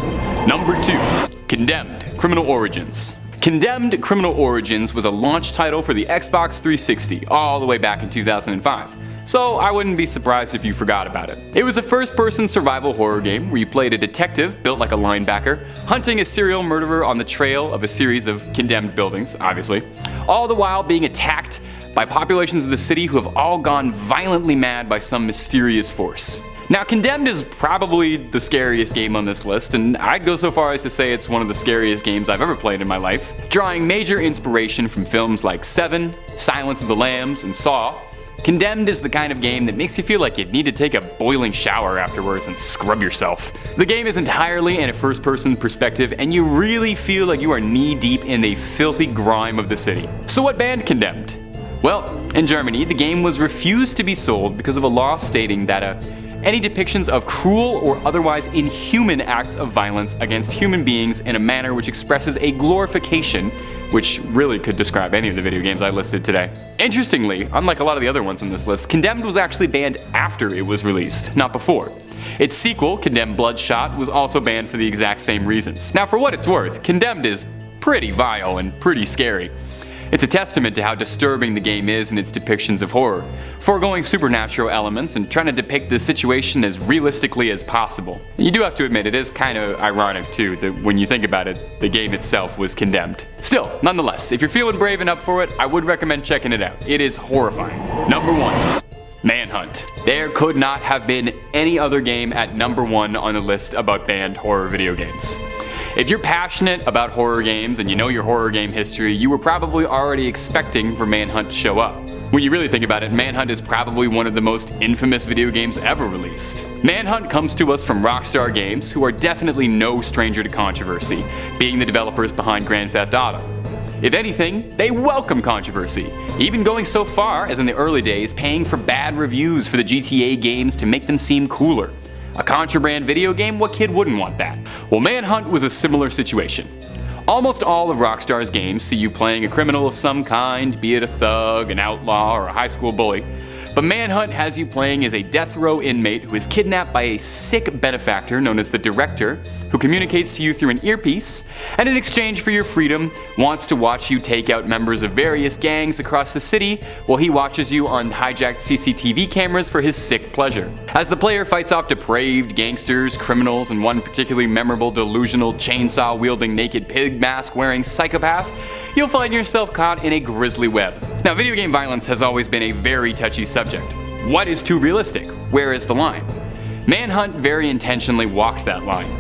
Number 2. Condemned: Criminal Origins. Condemned: Criminal Origins was a launch title for the Xbox 360 all the way back in 2005. So I wouldn't be surprised if you forgot about it. It was a first-person survival horror game where you played a detective built like a linebacker, hunting a serial murderer on the trail of a series of condemned buildings, obviously, all the while being attacked by populations of the city who have all gone violently mad by some mysterious force. Now, Condemned is probably the scariest game on this list, and I'd go so far as to say it's one of the scariest games I've ever played in my life. Drawing major inspiration from films like Seven, Silence of the Lambs, and Saw, Condemned is the kind of game that makes you feel like you'd need to take a boiling shower afterwards and scrub yourself. The game is entirely in a first-person perspective, and you really feel like you are knee-deep in the filthy grime of the city. So what banned Condemned? Well, in Germany, the game was refused to be sold because of a law stating that any depictions of cruel or otherwise inhuman acts of violence against human beings in a manner which expresses a glorification, which really could describe any of the video games I listed today. Interestingly, unlike a lot of the other ones on this list, Condemned was actually banned after it was released, not before. Its sequel, Condemned Bloodshot, was also banned for the exact same reasons. Now, for what it's worth, Condemned is pretty vile and pretty scary. It's a testament to how disturbing the game is in its depictions of horror, foregoing supernatural elements and trying to depict the situation as realistically as possible. You do have to admit, it is kind of ironic too that when you think about it, the game itself was condemned. Still, nonetheless, if you're feeling brave and up for it, I would recommend checking it out. It is horrifying. Number 1. Manhunt. There could not have been any other game at number 1 on the list about banned horror video games. If you're passionate about horror games and you know your horror game history, you were probably already expecting for Manhunt to show up. When you really think about it, Manhunt is probably one of the most infamous video games ever released. Manhunt comes to us from Rockstar Games, who are definitely no stranger to controversy, being the developers behind Grand Theft Auto. If anything, they welcome controversy, even going so far as in the early days paying for bad reviews for the GTA games to make them seem cooler. A contraband video game, what kid wouldn't want that? Well, Manhunt was a similar situation. Almost all of Rockstar's games see you playing a criminal of some kind, be it a thug, an outlaw, or a high school bully. But Manhunt has you playing as a death row inmate who is kidnapped by a sick benefactor known as the Director, who communicates to you through an earpiece, and in exchange for your freedom, wants to watch you take out members of various gangs across the city while he watches you on hijacked CCTV cameras for his sick pleasure. As the player fights off depraved gangsters, criminals, and one particularly memorable delusional chainsaw-wielding naked pig mask-wearing psychopath, you'll find yourself caught in a grisly web. Now, video game violence has always been a very touchy subject. What is too realistic? Where is the line? Manhunt very intentionally walked that line.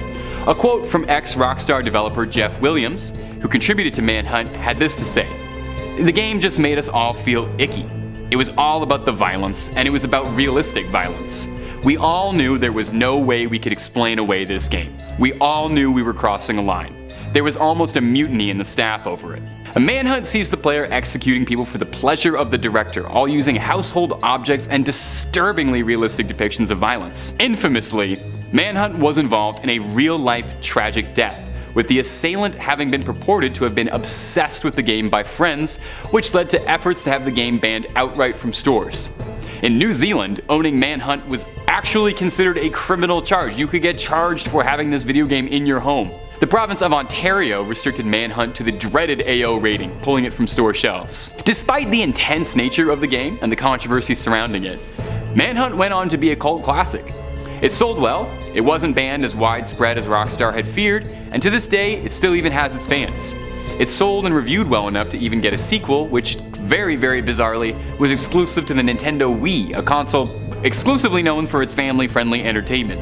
A quote from ex-Rockstar developer Jeff Williams, who contributed to Manhunt, had this to say: "The game just made us all feel icky. It was all about the violence, and it was about realistic violence. We all knew there was no way we could explain away this game. We all knew we were crossing a line. There was almost a mutiny in the staff over it." A Manhunt sees the player executing people for the pleasure of the Director, all using household objects and disturbingly realistic depictions of violence. Infamously, Manhunt was involved in a real-life tragic death, with the assailant having been purported to have been obsessed with the game by friends, which led to efforts to have the game banned outright from stores. In New Zealand, owning Manhunt was actually considered a criminal charge. You could get charged for having this video game in your home. The province of Ontario restricted Manhunt to the dreaded AO rating, pulling it from store shelves. Despite the intense nature of the game and the controversy surrounding it, Manhunt went on to be a cult classic. It sold well, it wasn't banned as widespread as Rockstar had feared, and to this day, it still even has its fans. It sold and reviewed well enough to even get a sequel, which very bizarrely was exclusive to the Nintendo Wii, a console exclusively known for its family-friendly entertainment.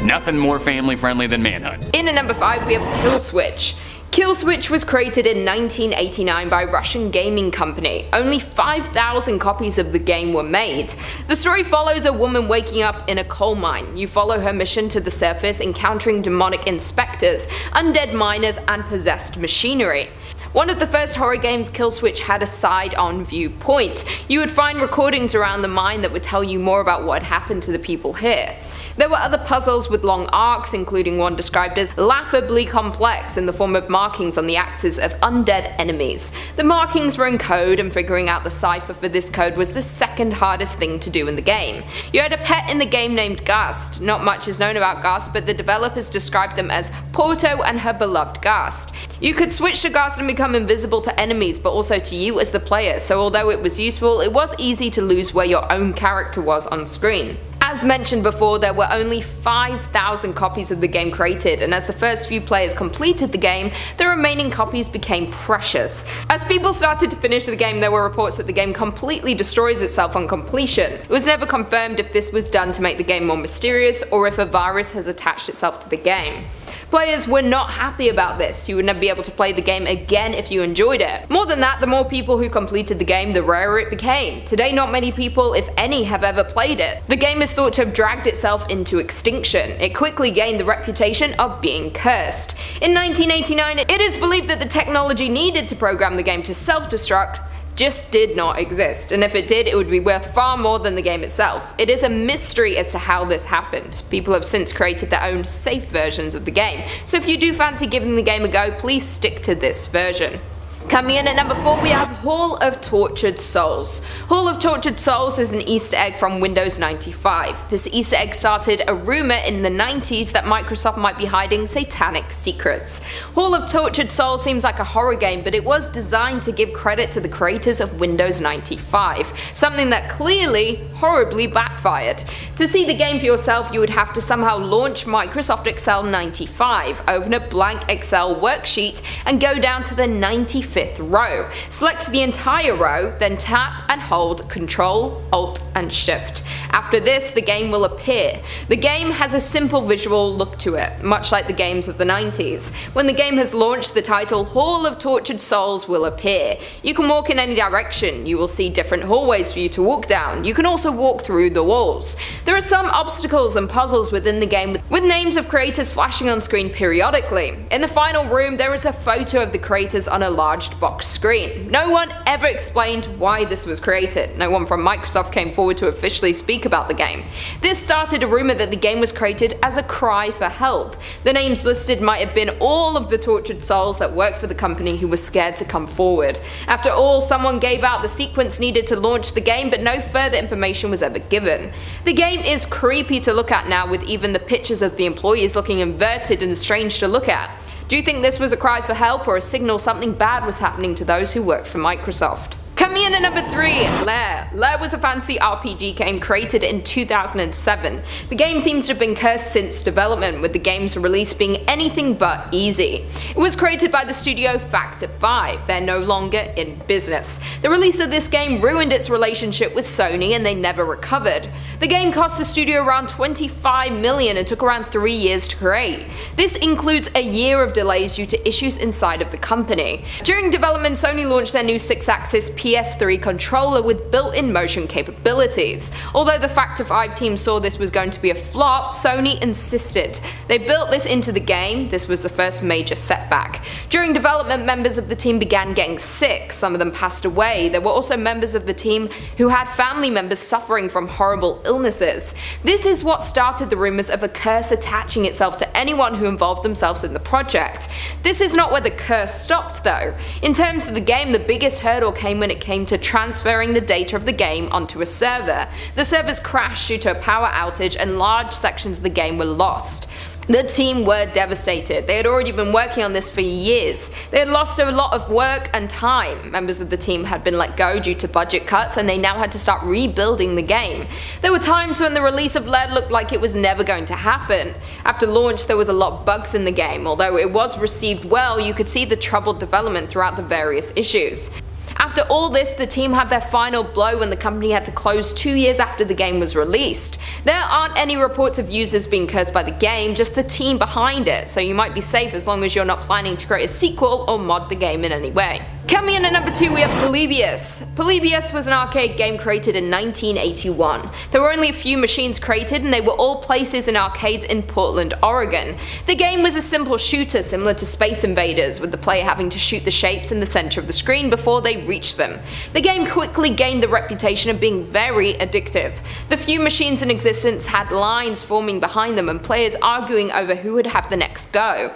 Nothing more family-friendly than Manhunt. In at number 5 we have Kill Switch. Kill Switch was created in 1989 by a Russian gaming company. Only 5,000 copies of the game were made. The story follows a woman waking up in a coal mine. You follow her mission to the surface, encountering demonic inspectors, undead miners, and possessed machinery. One of the first horror games, Kill Switch had a side-on viewpoint. You would find recordings around the mine that would tell you more about what happened to the people here. There were other puzzles with long arcs, including one described as laughably complex in the form of markings on the axes of undead enemies. The markings were in code, and figuring out the cipher for this code was the second hardest thing to do in the game. You had a pet in the game named Gust. Not much is known about Gust, but the developers described them as Porto and her beloved Gust. You could switch to Gust and become invisible to enemies, but also to you as the player, so although it was useful, it was easy to lose where your own character was on screen. As mentioned before, there were only 5,000 copies of the game created, and as the first few players completed the game, the remaining copies became precious. As people started to finish the game, there were reports that the game completely destroys itself on completion. It was never confirmed if this was done to make the game more mysterious or if a virus has attached itself to the game. Players were not happy about this. You would never be able to play the game again if you enjoyed it. More than that, the more people who completed the game, the rarer it became. Today, not many people, if any, have ever played it. The game is thought to have dragged itself into extinction. It quickly gained the reputation of being cursed. In 1989, it is believed that the technology needed to program the game to self-destruct just did not exist, and if it did, it would be worth far more than the game itself. It is a mystery as to how this happened. People have since created their own safe versions of the game, so if you do fancy giving the game a go, please stick to this version. Coming in at number 4 we have Hall of Tortured Souls. Hall of Tortured Souls is an Easter egg from Windows 95. This Easter egg started a rumor in the 90s that Microsoft might be hiding satanic secrets. Hall of Tortured Souls seems like a horror game, but it was designed to give credit to the creators of Windows 95, something that clearly horribly backfired. To see the game for yourself, you would have to somehow launch Microsoft Excel 95, open a blank Excel worksheet, and go down to the 95th row. Select the entire row, then tap and hold Ctrl, Alt, and Shift. After this, the game will appear. The game has a simple visual look to it, much like the games of the 90s. When the game has launched, the title Hall of Tortured Souls will appear. You can walk in any direction. You will see different hallways for you to walk down. You can also walk through the walls. There are some obstacles and puzzles within the game with names of creators flashing on screen periodically. In the final room, there is a photo of the creators on a large enlarged box screen. No one ever explained why this was created. No one from Microsoft came forward to officially speak about the game. This started a rumor that the game was created as a cry for help. The names listed might have been all of the tortured souls that worked for the company who were scared to come forward. After all, someone gave out the sequence needed to launch the game, but no further information was ever given. The game is creepy to look at now, with even the pictures of the employees looking inverted and strange to look at. Do you think this was a cry for help or a signal something bad was happening to those who worked for Microsoft? Coming in at number 3, Lair. Lair was a fantasy RPG game created in 2007. The game seems to have been cursed since development, with the game's release being anything but easy. It was created by the studio Factor 5. They're no longer in business. The release of this game ruined its relationship with Sony and they never recovered. The game cost the studio around $25 million and took around 3 years to create. This includes a year of delays due to issues inside of the company. During development, Sony launched their new 6-axis PS3 controller with built-in motion capabilities. Although the Factor 5 team saw this was going to be a flop, Sony insisted. They built this into the game. This was the first major setback. During development, members of the team began getting sick. Some of them passed away. There were also members of the team who had family members suffering from horrible illnesses. This is what started the rumors of a curse attaching itself to anyone who involved themselves in the project. This is not where the curse stopped though. In terms of the game, the biggest hurdle came when it came to transferring the data of the game onto a server. The servers crashed due to a power outage and large sections of the game were lost. The team were devastated. They had already been working on this for years. They had lost a lot of work and time. Members of the team had been let go due to budget cuts and they now had to start rebuilding the game. There were times when the release of Lair looked like it was never going to happen. After launch, there was a lot of bugs in the game. Although it was received well, you could see the troubled development throughout the various issues. After all this, the team had their final blow when the company had to close 2 years after the game was released. There aren't any reports of users being cursed by the game, just the team behind it, so you might be safe as long as you're not planning to create a sequel or mod the game in any way. Coming in at number 2, we have Polybius. Polybius was an arcade game created in 1981. There were only a few machines created and they were all places in arcades in Portland, Oregon. The game was a simple shooter similar to Space Invaders, with the player having to shoot the shapes in the center of the screen before they reach them. The game quickly gained the reputation of being very addictive. The few machines in existence had lines forming behind them and players arguing over who would have the next go.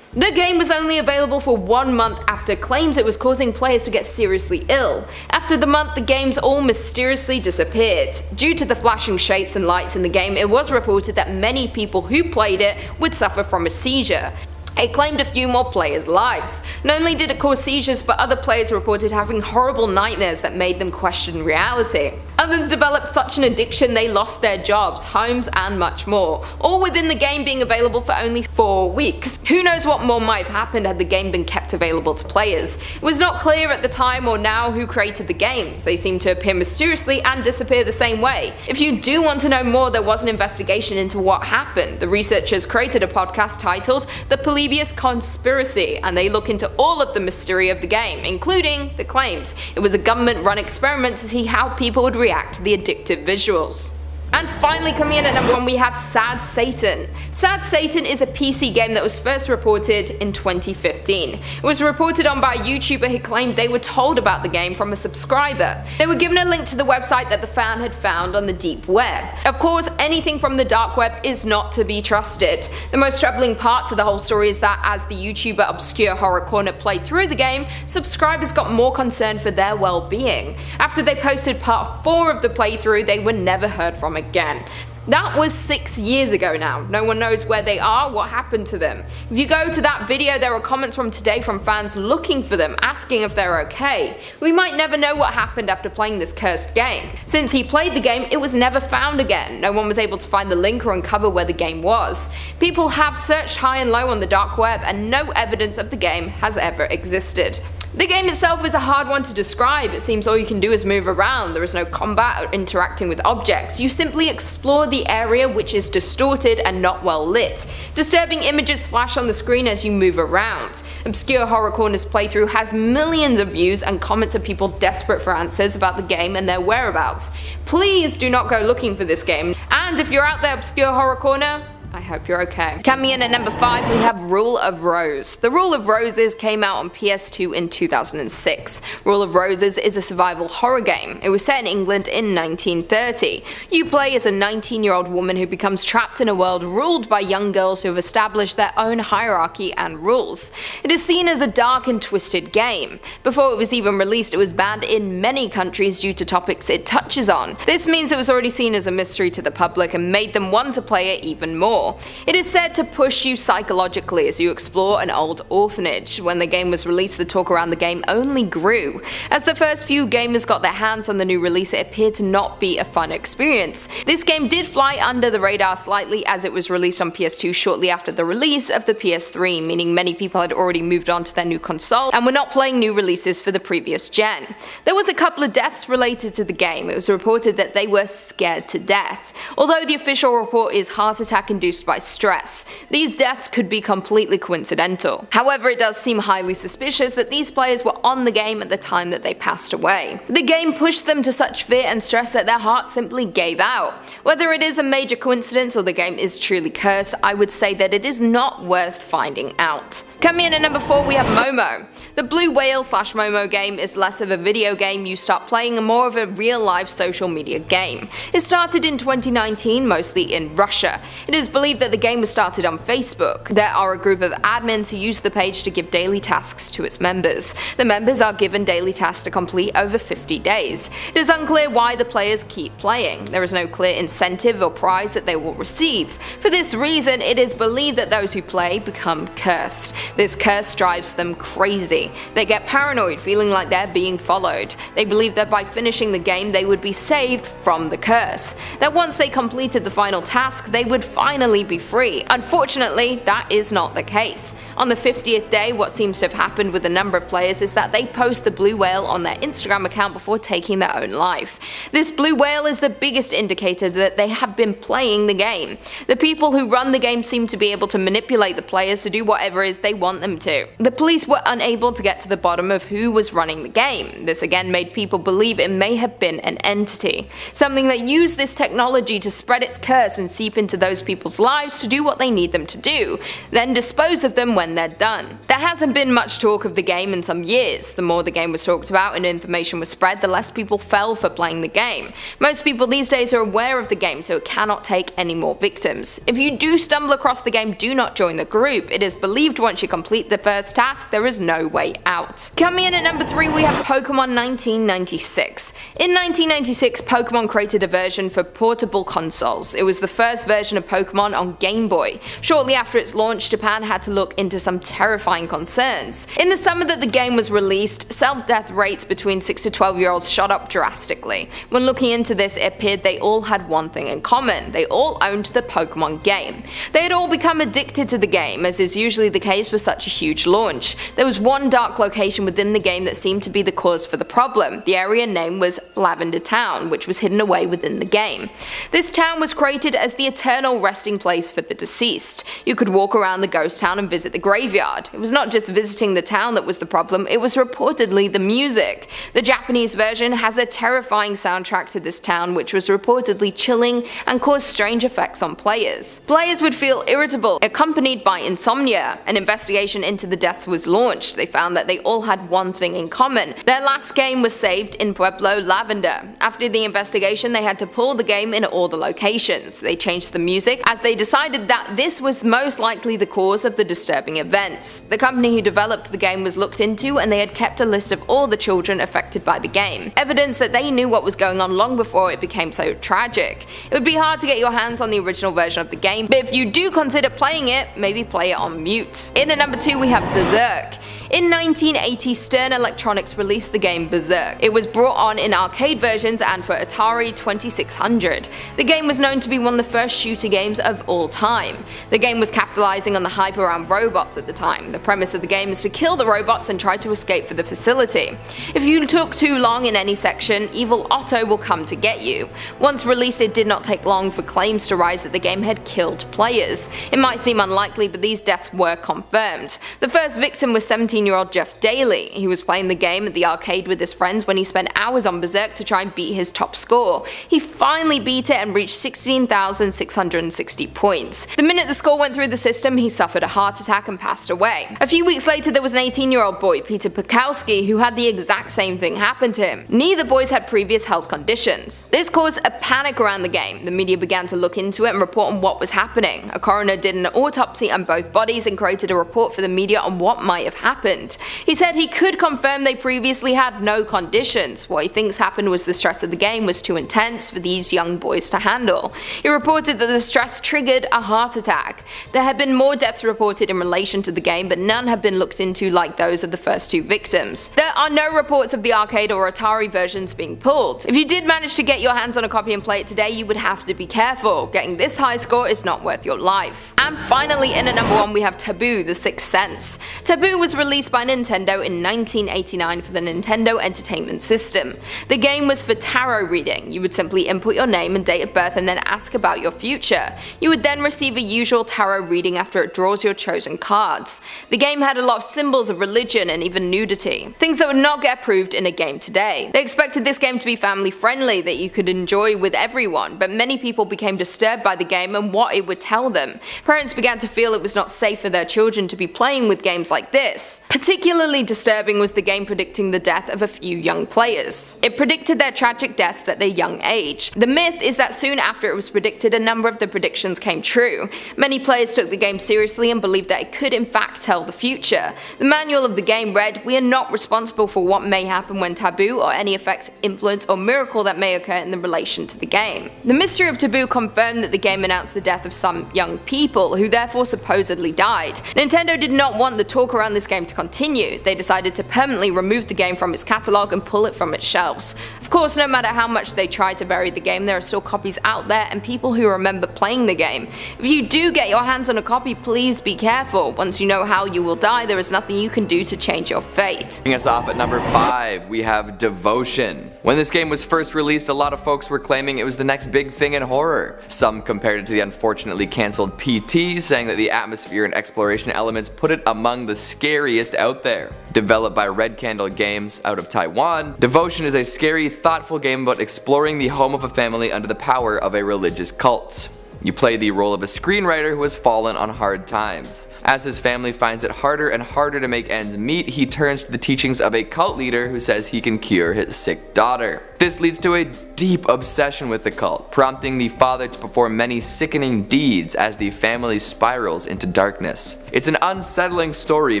The game was only available for 1 month after claims it was causing players to get seriously ill. After the month, the games all mysteriously disappeared. Due to the flashing shapes and lights in the game, it was reported that many people who played it would suffer from a seizure. It claimed a few more players' lives. Not only did it cause seizures, but other players reported having horrible nightmares that made them question reality. Others developed such an addiction they lost their jobs, homes, and much more, all within the game being available for only 4 weeks. Who knows what more might have happened had the game been kept available to players. It was not clear at the time or now who created the games. They seem to appear mysteriously and disappear the same way. If you do want to know more, there was an investigation into what happened. The researchers created a podcast titled The Polybius Conspiracy, and they look into all of the mystery of the game, including the claims it was a government-run experiment to see how people would react to the addictive visuals. And finally, coming in at number 1, we have Sad Satan. Sad Satan is a PC game that was first reported in 2015. It was reported on by a YouTuber who claimed they were told about the game from a subscriber. They were given a link to the website that the fan had found on the deep web. Of course, anything from the dark web is not to be trusted. The most troubling part to the whole story is that as the YouTuber Obscure Horror Corner played through the game, subscribers got more concerned for their well-being. After they posted part 4 of the playthrough, they were never heard from again. That was 6 years ago now. No one knows where they are, what happened to them. If you go to that video, there are comments from today from fans looking for them, asking if they're okay. We might never know what happened after playing this cursed game. Since he played the game, it was never found again. No one was able to find the link or uncover where the game was. People have searched high and low on the dark web and no evidence of the game has ever existed. The game itself is a hard one to describe. It seems all you can do is move around. There is no combat or interacting with objects. You simply explore the area, which is distorted and not well lit. Disturbing images flash on the screen as you move around. Obscure Horror Corner's playthrough has millions of views and comments of people desperate for answers about the game and their whereabouts. Please do not go looking for this game. And if you're out there, Obscure Horror Corner, I hope you're okay. Coming in at number 5, we have Rule of Rose. The Rule of Roses came out on PS2 in 2006. Rule of Roses is a survival horror game. It was set in England in 1930. You play as a 19-year-old woman who becomes trapped in a world ruled by young girls who have established their own hierarchy and rules. It is seen as a dark and twisted game. Before it was even released, it was banned in many countries due to topics it touches on. This means it was already seen as a mystery to the public and made them want to play it even more. It is said to push you psychologically as you explore an old orphanage. When the game was released, the talk around the game only grew. As the first few gamers got their hands on the new release, it appeared to not be a fun experience. This game did fly under the radar slightly as it was released on PS2 shortly after the release of the PS3, meaning many people had already moved on to their new console and were not playing new releases for the previous gen. There was a couple of deaths related to the game. It was reported that they were scared to death. Although the official report is heart attack induced by stress, these deaths could be completely coincidental. However, it does seem highly suspicious that these players were on the game at the time that they passed away. The game pushed them to such fear and stress that their heart simply gave out. Whether it is a major coincidence or the game is truly cursed, I would say that it is not worth finding out. Coming in at number 4, we have Momo. The Blue Whale / Momo game is less of a video game you start playing and more of a real-life social media game. It started in 2019, mostly in Russia. It is believed that the game was started on Facebook. There are a group of admins who use the page to give daily tasks to its members. The members are given daily tasks to complete over 50 days. It is unclear why the players keep playing. There is no clear incentive or prize that they will receive. For this reason, it is believed that those who play become cursed. This curse drives them crazy. They get paranoid, feeling like they're being followed. They believe that by finishing the game they would be saved from the curse. That once they completed the final task, they would finally be free. Unfortunately, that is not the case. On the 50th day, what seems to have happened with a number of players is that they post the blue whale on their Instagram account before taking their own life. This blue whale is the biggest indicator that they have been playing the game. The people who run the game seem to be able to manipulate the players to do whatever it is they want them to. The police were unable to get to the bottom of who was running the game. This again made people believe it may have been an entity, something that used this technology to spread its curse and seep into those people's lives to do what they need them to do, then dispose of them when they're done. There hasn't been much talk of the game in some years. The more the game was talked about and information was spread, the less people fell for playing the game. Most people these days are aware of the game, so it cannot take any more victims. If you do stumble across the game, do not join the group. It is believed once you complete the first task, there is no way out. Coming in at number 3, we have Pokmon 1996. In 1996, Pokmon created a version for portable consoles. It was the first version of Pokmon on Game Boy. Shortly after its launch, Japan had to look into some terrifying concerns. In the summer that the game was released, self-death rates between 6 to 12-year-olds shot up drastically. When looking into this, it appeared they all had one thing in common: they all owned the Pokemon game. They had all become addicted to the game, as is usually the case with such a huge launch. There was one dark location within the game that seemed to be the cause for the problem. The area name was Lavender Town, which was hidden away within the game. This town was created as the eternal resting place for the deceased. You could walk around the ghost town and visit the graveyard. It was not just visiting the town that was the problem, it was reportedly the music. The Japanese version has a terrifying soundtrack to this town, which was reportedly chilling and caused strange effects on players. Players would feel irritable, accompanied by insomnia. An investigation into the deaths was launched. They found that they all had one thing in common: their last game was saved in Pueblo Lavender. After the investigation, they had to pull the game in all the locations. They changed the music as they decided that this was most likely the cause of the disturbing events. The company who developed the game was looked into, and they had kept a list of all the children affected by the game, evidence that they knew what was going on long before it became so tragic. It would be hard to get your hands on the original version of the game, but if you do consider playing it, maybe play it on mute. In at number 2, we have Berzerk. In 1980, Stern Electronics released the game Berzerk. It was brought on in arcade versions and for Atari 2600. The game was known to be one of the first shooter games of all time. The game was capitalizing on the hype around robots at the time. The premise of the game is to kill the robots and try to escape for the facility. If you took too long in any section, Evil Otto will come to get you. Once released, it did not take long for claims to rise that the game had killed players. It might seem unlikely, but these deaths were confirmed. The first victim was 17-year-old Jeff Daly. He was playing the game at the arcade with his friends when he spent hours on Berzerk to try and beat his top score. He finally beat it and reached 16,666 60 points. The minute the score went through the system, he suffered a heart attack and passed away. A few weeks later, there was an 18-year-old boy, Peter Pukowski, who had the exact same thing happen to him. Neither boys had previous health conditions. This caused a panic around the game. The media began to look into it and report on what was happening. A coroner did an autopsy on both bodies and created a report for the media on what might have happened. He said he could confirm they previously had no conditions. What he thinks happened was the stress of the game was too intense for these young boys to handle. He reported that the stress triggered a heart attack. There have been more deaths reported in relation to the game, but none have been looked into like those of the first two victims. There are no reports of the arcade or Atari versions being pulled. If you did manage to get your hands on a copy and play it today, you would have to be careful. Getting this high score is not worth your life. And finally, in at number 1 we have Taboo, The Sixth Sense. Taboo was released by Nintendo in 1989 for the Nintendo Entertainment System. The game was for tarot reading. You would simply input your name and date of birth and then ask about your future. You would then receive a usual tarot reading after it draws your chosen cards. The game had a lot of symbols of religion and even nudity, things that would not get approved in a game today. They expected this game to be family friendly, that you could enjoy with everyone, but many people became disturbed by the game and what it would tell them. Parents began to feel it was not safe for their children to be playing with games like this. Particularly disturbing was the game predicting the death of a few young players. It predicted their tragic deaths at their young age. The myth is that soon after it was predicted, a number of the predictions came true. Many players took the game seriously and believed that it could in fact tell the future. The manual of the game read, "We are not responsible for what may happen when Taboo or any effect, influence or miracle that may occur in the relation to the game." The mystery of Taboo confirmed that the game announced the death of some young people, who therefore supposedly died. Nintendo did not want the talk around this game to continue. They decided to permanently remove the game from its catalogue and pull it from its shelves. Of course, no matter how much they tried to bury the game, there are still copies out there and people who remember playing the game. If you do get your hands on a copy, please be careful. Once you know how you will die, there is nothing you can do to change your fate. Bringing us off at number 5, we have Devotion. When this game was first released, a lot of folks were claiming it was the next big thing in horror. Some compared it to the unfortunately cancelled PT, saying that the atmosphere and exploration elements put it among the scariest out there. Developed by Red Candle Games out of Taiwan, Devotion is a scary, thoughtful game about exploring the home of a family under the power of a religious cult. You play the role of a screenwriter who has fallen on hard times. As his family finds it harder and harder to make ends meet, he turns to the teachings of a cult leader who says he can cure his sick daughter. This leads to a deep obsession with the cult, prompting the father to perform many sickening deeds as the family spirals into darkness. It's an unsettling story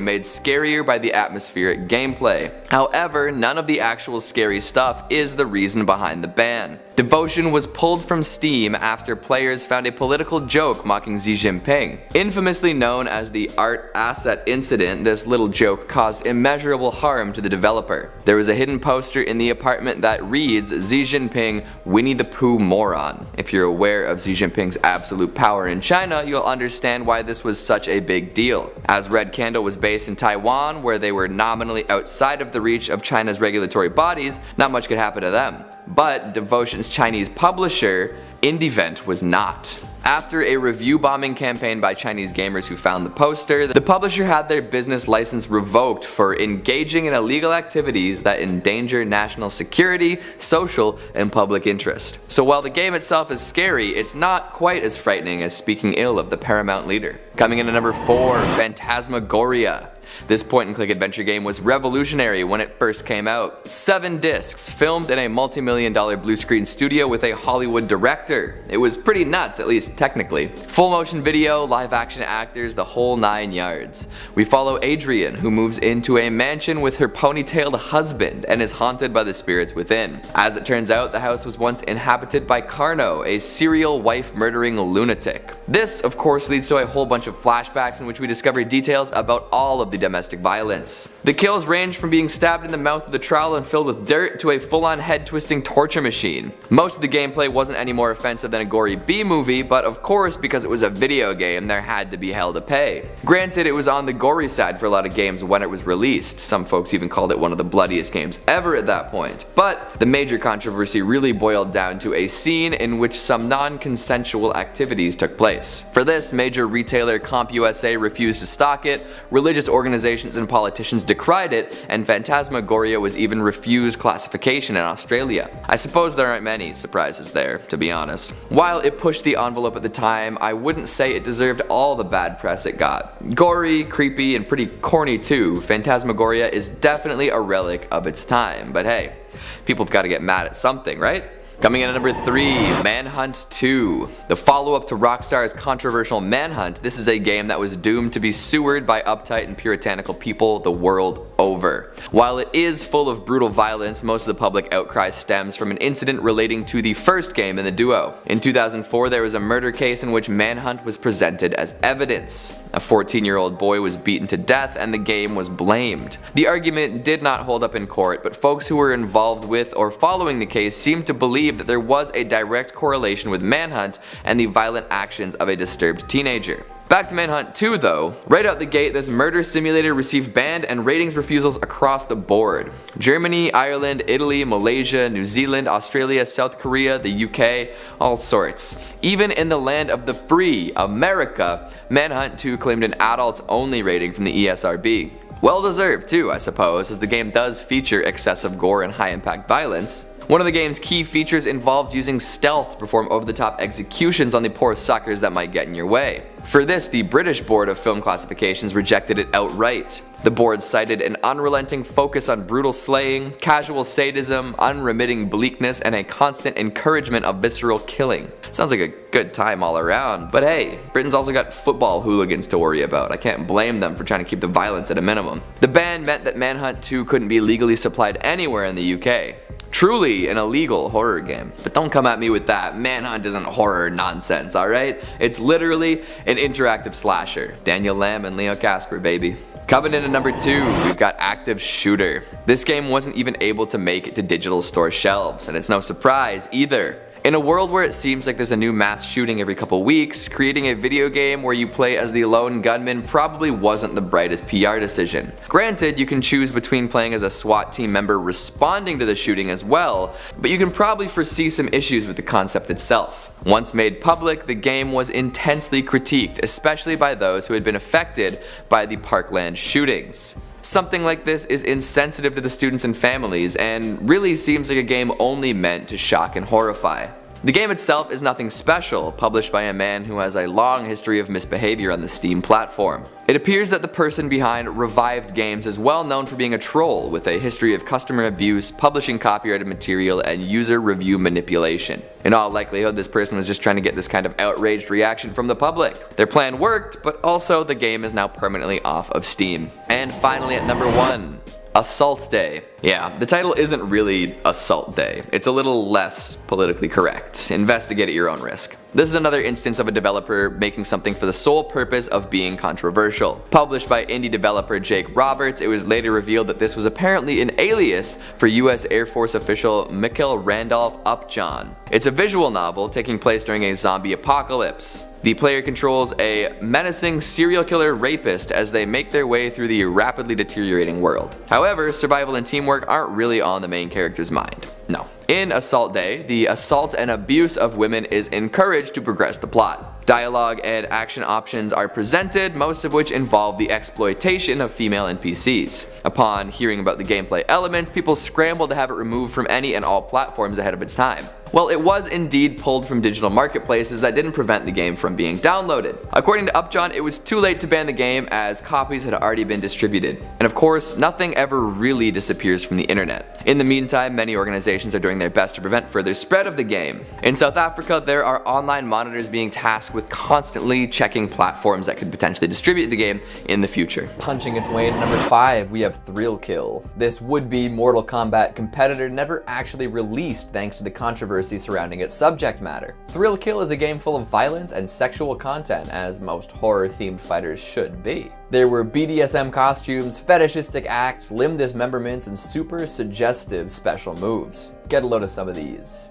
made scarier by the atmospheric gameplay. However, none of the actual scary stuff is the reason behind the ban. Devotion was pulled from Steam after players found a political joke mocking Xi Jinping. Infamously known as the Art Asset Incident, this little joke caused immeasurable harm to the developer. There was a hidden poster in the apartment that reads, "Xi Jinping, Winnie the Pooh moron." If you're aware of Xi Jinping's absolute power in China, you'll understand why this was such a big deal. As Red Candle was based in Taiwan, where they were nominally outside of the reach of China's regulatory bodies, not much could happen to them. But Devotion's Chinese publisher, IndieVent, was not. After a review bombing campaign by Chinese gamers who found the poster, the publisher had their business license revoked for engaging in illegal activities that endanger national security, social, and public interest. So while the game itself is scary, it's not quite as frightening as speaking ill of the Paramount leader. Coming in at number 4, Phantasmagoria. This point-and-click adventure game was revolutionary when it first came out. 7 discs, filmed in a multi-million-dollar blue-screen studio with a Hollywood director. It was pretty nuts, at least technically. Full motion video, live-action actors, the whole 9 yards. We follow Adrian, who moves into a mansion with her ponytailed husband and is haunted by the spirits within. As it turns out, the house was once inhabited by Carno, a serial wife-murdering lunatic. This, of course, leads to a whole bunch of flashbacks in which we discover details about all of the domestic violence. The kills range from being stabbed in the mouth with a trowel and filled with dirt to a full-on head-twisting torture machine. Most of the gameplay wasn't any more offensive than a gory B-movie, but of course, because it was a video game, there had to be hell to pay. Granted, it was on the gory side for a lot of games when it was released. Some folks even called it one of the bloodiest games ever at that point. But the major controversy really boiled down to a scene in which some non-consensual activities took place. For this, major retailer CompUSA refused to stock it, religious organizations organizations and politicians decried it, and Phantasmagoria was even refused classification in Australia. I suppose there aren't many surprises there, to be honest. While it pushed the envelope at the time, I wouldn't say it deserved all the bad press it got. Gory, creepy, and pretty corny too, Phantasmagoria is definitely a relic of its time, but hey, people have got to get mad at something, right? Coming in at number 3, Manhunt 2. The follow-up to Rockstar's controversial Manhunt, this is a game that was doomed to be sewered by uptight and puritanical people the world over. While it is full of brutal violence, most of the public outcry stems from an incident relating to the first game in the duo. In 2004, there was a murder case in which Manhunt was presented as evidence. A 14-year-old boy was beaten to death and the game was blamed. The argument did not hold up in court, but folks who were involved with or following the case seemed to believe that there was a direct correlation with Manhunt and the violent actions of a disturbed teenager. Back to Manhunt 2 though, right out the gate this murder simulator received banned and ratings refusals across the board. Germany, Ireland, Italy, Malaysia, New Zealand, Australia, South Korea, the UK, all sorts. Even in the land of the free, America, Manhunt 2 claimed an adults only rating from the ESRB. Well deserved too, I suppose, as the game does feature excessive gore and high impact violence. One of the game's key features involves using stealth to perform over-the-top executions on the poor suckers that might get in your way. For this, the British Board of Film Classifications rejected it outright. The board cited an unrelenting focus on brutal slaying, casual sadism, unremitting bleakness, and a constant encouragement of visceral killing. Sounds like a good time all around, but hey, Britain's also got football hooligans to worry about. I can't blame them for trying to keep the violence at a minimum. The ban meant that Manhunt 2 couldn't be legally supplied anywhere in the UK. Truly an illegal horror game. But don't come at me with that Manhunt isn't horror nonsense, alright? It's literally an interactive slasher. Daniel Lamb and Leo Casper, baby. Coming in at number 2, we've got Active Shooter. This game wasn't even able to make it to digital store shelves, and it's no surprise either. In a world where it seems like there's a new mass shooting every couple weeks, creating a video game where you play as the lone gunman probably wasn't the brightest PR decision. Granted, you can choose between playing as a SWAT team member responding to the shooting as well, but you can probably foresee some issues with the concept itself. Once made public, the game was intensely critiqued, especially by those who had been affected by the Parkland shootings. Something like this is insensitive to the students and families, and really seems like a game only meant to shock and horrify. The game itself is nothing special, published by a man who has a long history of misbehavior on the Steam platform. It appears that the person behind Revived Games is well known for being a troll, with a history of customer abuse, publishing copyrighted material, and user review manipulation. In all likelihood, this person was just trying to get this kind of outraged reaction from the public. Their plan worked, but also the game is now permanently off of Steam. And finally at number 1, Assault Day. Yeah, the title isn't really Assault Day. It's a little less politically correct. Investigate at your own risk. This is another instance of a developer making something for the sole purpose of being controversial. Published by indie developer Jake Roberts, it was later revealed that this was apparently an alias for US Air Force official Mikhail Randolph Upjohn. It's a visual novel taking place during a zombie apocalypse. The player controls a menacing serial killer rapist as they make their way through the rapidly deteriorating world. However, survival and teamwork aren't really on the main character's mind. No. In Assault Day, the assault and abuse of women is encouraged to progress the plot. Dialogue and action options are presented, most of which involve the exploitation of female NPCs. Upon hearing about the gameplay elements, people scrambled to have it removed from any and all platforms ahead of its time. Well, it was indeed pulled from digital marketplaces that didn't prevent the game from being downloaded. According to Upjohn, it was too late to ban the game as copies had already been distributed. And of course, nothing ever really disappears from the internet. In the meantime, many organizations are doing their best to prevent further spread of the game. In South Africa, there are online monitors being tasked with constantly checking platforms that could potentially distribute the game in the future. Punching its way to number 5, we have Thrill Kill. This would-be Mortal Kombat competitor never actually released thanks to the controversy surrounding its subject matter. Thrill Kill is a game full of violence and sexual content, as most horror-themed fighters should be. There were BDSM costumes, fetishistic acts, limb dismemberments, and super suggestive special moves. Get a load of some of these.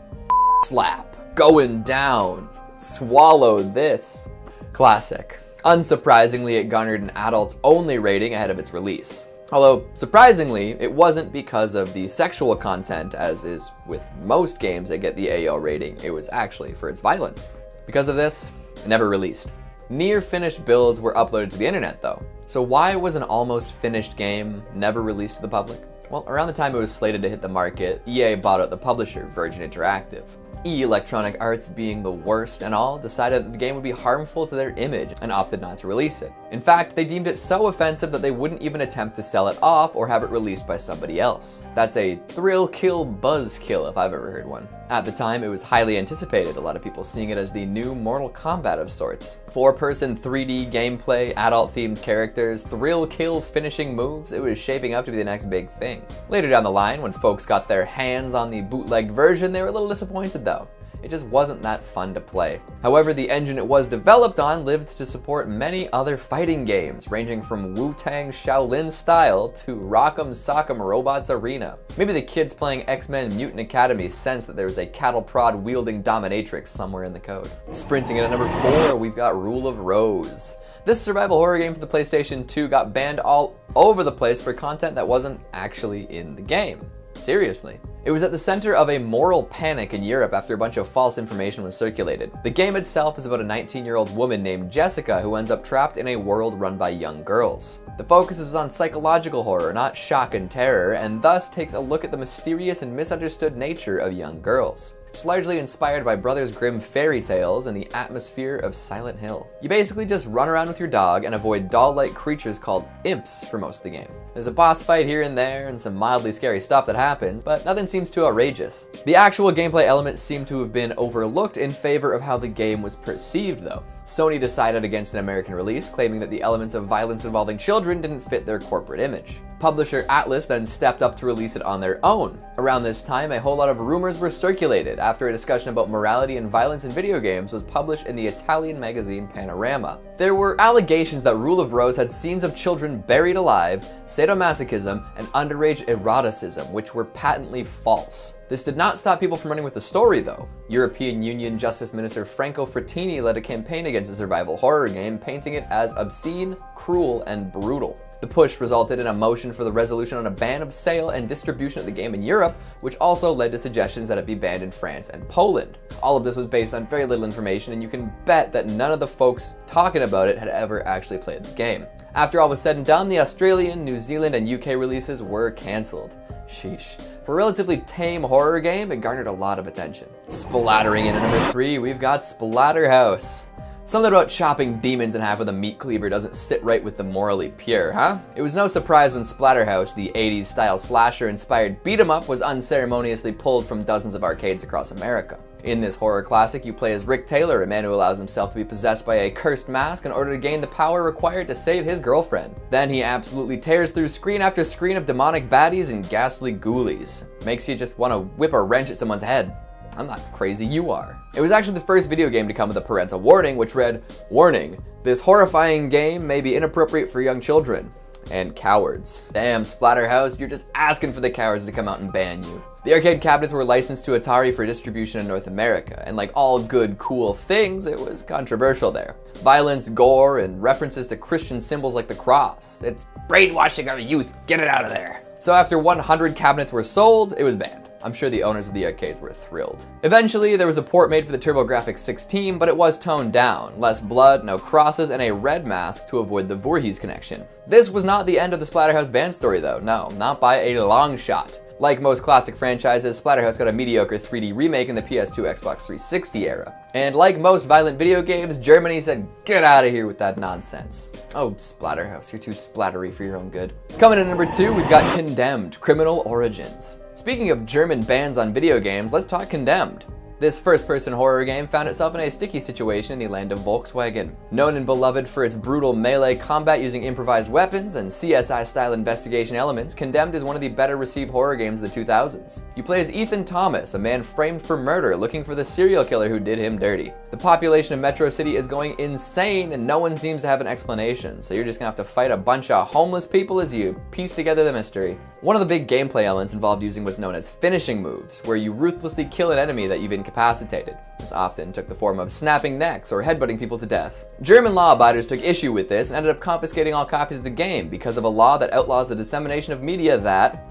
Slap. Going down. Swallow this. Classic. Unsurprisingly, it garnered an adults-only rating ahead of its release. Although, surprisingly, it wasn't because of the sexual content, as is with most games that get the AO rating. It was actually for its violence. Because of this, it never released. Near finished builds were uploaded to the internet though. So why was an almost finished game never released to the public? Well, around the time it was slated to hit the market, EA bought out the publisher, Virgin Interactive. Electronic Arts, being the worst and all, decided that the game would be harmful to their image and opted not to release it. In fact, they deemed it so offensive that they wouldn't even attempt to sell it off or have it released by somebody else. That's a thrill kill buzz kill if I've ever heard one. At the time, it was highly anticipated, a lot of people seeing it as the new Mortal Kombat of sorts. 4-person 3D gameplay, adult-themed characters, thrill kill finishing moves, it was shaping up to be the next big thing. Later down the line, when folks got their hands on the bootlegged version, they were a little disappointed though. It just wasn't that fun to play. However, the engine it was developed on lived to support many other fighting games, ranging from Wu-Tang Shaolin Style to Rock'em Sock'em Robots Arena. Maybe the kids playing X-Men Mutant Academy sensed that there was a cattle prod wielding dominatrix somewhere in the code. Sprinting in at number 4, we've got Rule of Rose. This survival horror game for the PlayStation 2 got banned all over the place for content that wasn't actually in the game. Seriously. It was at the center of a moral panic in Europe after a bunch of false information was circulated. The game itself is about a 19-year-old woman named Jessica who ends up trapped in a world run by young girls. The focus is on psychological horror, not shock and terror, and thus takes a look at the mysterious and misunderstood nature of young girls. It's largely inspired by Brothers Grimm fairy tales and the atmosphere of Silent Hill. You basically just run around with your dog and avoid doll-like creatures called imps for most of the game. There's a boss fight here and there and some mildly scary stuff that happens, but nothing seems too outrageous. The actual gameplay elements seem to have been overlooked in favor of how the game was perceived though. Sony decided against an American release, claiming that the elements of violence involving children didn't fit their corporate image. Publisher Atlas then stepped up to release it on their own. Around this time, a whole lot of rumors were circulated after a discussion about morality and violence in video games was published in the Italian magazine Panorama. There were allegations that Rule of Rose had scenes of children buried alive, sadomasochism, and underage eroticism, which were patently false. This did not stop people from running with the story though. European Union Justice Minister Franco Frattini led a campaign against the survival horror game, painting it as obscene, cruel, and brutal. The push resulted in a motion for the resolution on a ban of sale and distribution of the game in Europe, which also led to suggestions that it be banned in France and Poland. All of this was based on very little information, and you can bet that none of the folks talking about it had ever actually played the game. After all was said and done, the Australian, New Zealand, and UK releases were cancelled. Sheesh. For a relatively tame horror game, it garnered a lot of attention. Splattering in at number 3, we've got Splatterhouse. Something about chopping demons in half with a meat cleaver doesn't sit right with the morally pure, huh? It was no surprise when Splatterhouse, the 80s style slasher-inspired beat-em-up, was unceremoniously pulled from dozens of arcades across America. In this horror classic, you play as Rick Taylor, a man who allows himself to be possessed by a cursed mask in order to gain the power required to save his girlfriend. Then he absolutely tears through screen after screen of demonic baddies and ghastly ghoulies. Makes you just want to whip a wrench at someone's head. I'm not crazy, you are. It was actually the first video game to come with a parental warning, which read, "Warning, this horrifying game may be inappropriate for young children and cowards." Damn, Splatterhouse, you're just asking for the cowards to come out and ban you. The arcade cabinets were licensed to Atari for distribution in North America, and like all good, cool things, it was controversial there. Violence, gore, and references to Christian symbols like the cross. It's brainwashing our youth, get it out of there. So after 100 cabinets were sold, it was banned. I'm sure the owners of the arcades were thrilled. Eventually, there was a port made for the TurboGrafx 16, but it was toned down. Less blood, no crosses, and a red mask to avoid the Voorhees connection. This was not the end of the Splatterhouse ban story though, no, not by a long shot. Like most classic franchises, Splatterhouse got a mediocre 3D remake in the PS2 Xbox 360 era. And like most violent video games, Germany said, get out of here with that nonsense. Oh, Splatterhouse, you're too splattery for your own good. Coming in at number 2, we've got Condemned, Criminal Origins. Speaking of German bans on video games, let's talk Condemned. This first-person horror game found itself in a sticky situation in the land of Volkswagen. Known and beloved for its brutal melee combat using improvised weapons and CSI-style investigation elements, Condemned is one of the better-received horror games of the 2000s. You play as Ethan Thomas, a man framed for murder, looking for the serial killer who did him dirty. The population of Metro City is going insane and no one seems to have an explanation, so you're just gonna have to fight a bunch of homeless people as you piece together the mystery. One of the big gameplay elements involved using what's known as finishing moves, where you ruthlessly kill an enemy that you've incapacitated. This often took the form of snapping necks or headbutting people to death. German law abiders took issue with this and ended up confiscating all copies of the game because of a law that outlaws the dissemination of media that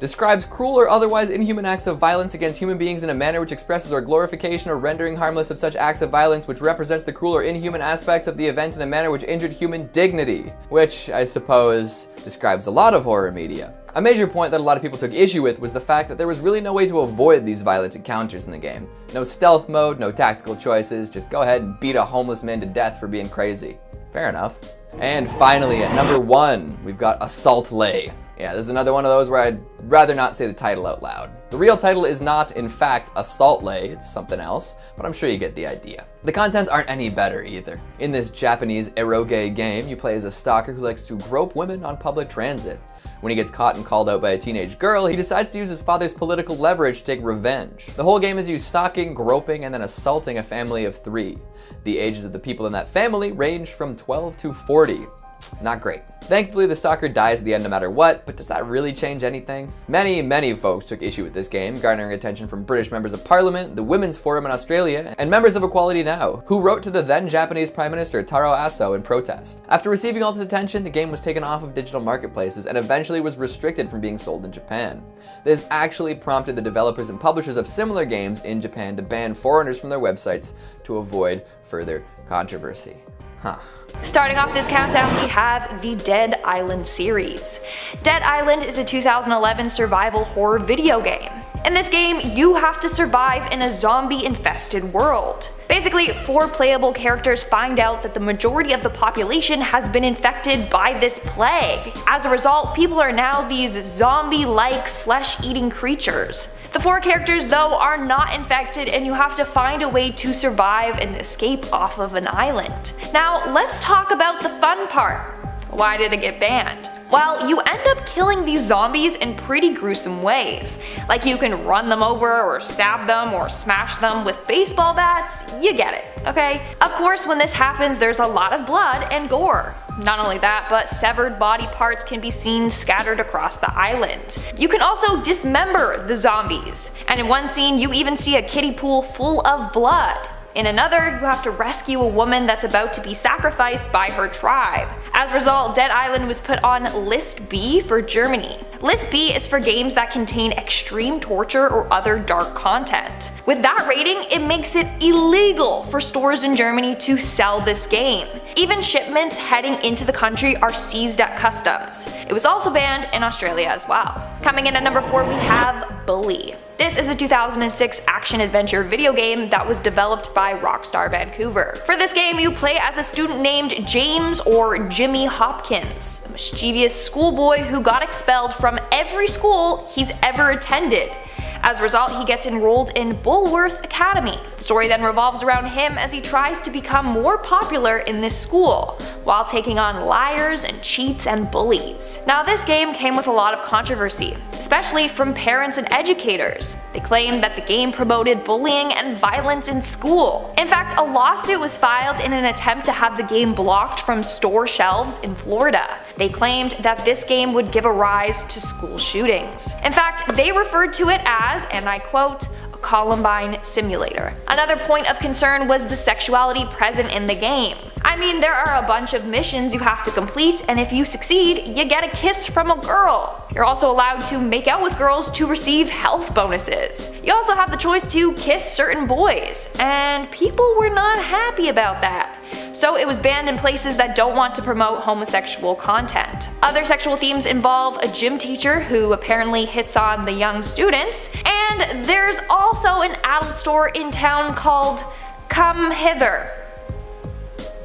describes cruel or otherwise inhuman acts of violence against human beings in a manner which expresses or glorification or rendering harmless of such acts of violence which represents the cruel or inhuman aspects of the event in a manner which injured human dignity, which I suppose describes a lot of horror media. A major point that a lot of people took issue with was the fact that there was really no way to avoid these violent encounters in the game. No stealth mode, no tactical choices, just go ahead and beat a homeless man to death for being crazy. Fair enough. And finally, at number 1, we've got Assault Lair. Yeah, this is another one of those where I'd rather not say the title out loud. The real title is not, in fact, Assault Lair, it's something else, but I'm sure you get the idea. The contents aren't any better either. In this Japanese eroge game, you play as a stalker who likes to grope women on public transit. When he gets caught and called out by a teenage girl, he decides to use his father's political leverage to take revenge. The whole game is you stalking, groping, and then assaulting a family of 3. The ages of the people in that family range from 12 to 40. Not great. Thankfully, the stalker dies at the end no matter what, but does that really change anything? Many folks took issue with this game, garnering attention from British members of Parliament, the Women's Forum in Australia, and members of Equality Now, who wrote to the then Japanese Prime Minister Taro Aso in protest. After receiving all this attention, the game was taken off of digital marketplaces and eventually was restricted from being sold in Japan. This actually prompted the developers and publishers of similar games in Japan to ban foreigners from their websites to avoid further controversy. Starting off this countdown, we have the Dead Island series. Dead Island is a 2011 survival horror video game. In this game, you have to survive in a zombie-infested world. Basically, 4 playable characters find out that the majority of the population has been infected by this plague. As a result, people are now these zombie-like flesh-eating creatures. The 4 characters, though, are not infected, and you have to find a way to survive and escape off of an island. Now, let's talk about the fun part. Why did it get banned? Well, you end up killing these zombies in pretty gruesome ways. Like you can run them over or stab them or smash them with baseball bats, you get it, okay? Of course, when this happens, there's a lot of blood and gore. Not only that, but severed body parts can be seen scattered across the island. You can also dismember the zombies, and in one scene you even see a kiddie pool full of blood. In another, you have to rescue a woman that's about to be sacrificed by her tribe. As a result, Dead Island was put on List B for Germany. List B is for games that contain extreme torture or other dark content. With that rating, it makes it illegal for stores in Germany to sell this game. Even shipments heading into the country are seized at customs. It was also banned in Australia as well. Coming in at number 4, we have Bully. This is a 2006 action-adventure video game that was developed by Rockstar Vancouver. For this game, you play as a student named James or Jimmy Hopkins, a mischievous schoolboy who got expelled from every school he's ever attended. As a result, he gets enrolled in Bulworth Academy. The story then revolves around him as he tries to become more popular in this school, while taking on liars and cheats and bullies. Now, this game came with a lot of controversy, especially from parents and educators. They claimed that the game promoted bullying and violence in school. In fact, a lawsuit was filed in an attempt to have the game blocked from store shelves in Florida. They claimed that this game would give a rise to school shootings. In fact, they referred to it as, and I quote, a Columbine simulator. Another point of concern was the sexuality present in the game. I mean, there are a bunch of missions you have to complete, and if you succeed, you get a kiss from a girl. You're also allowed to make out with girls to receive health bonuses. You also have the choice to kiss certain boys, and people were not happy about that. So it was banned in places that don't want to promote homosexual content. Other sexual themes involve a gym teacher who apparently hits on the young students, and there's also an adult store in town called Come Hither.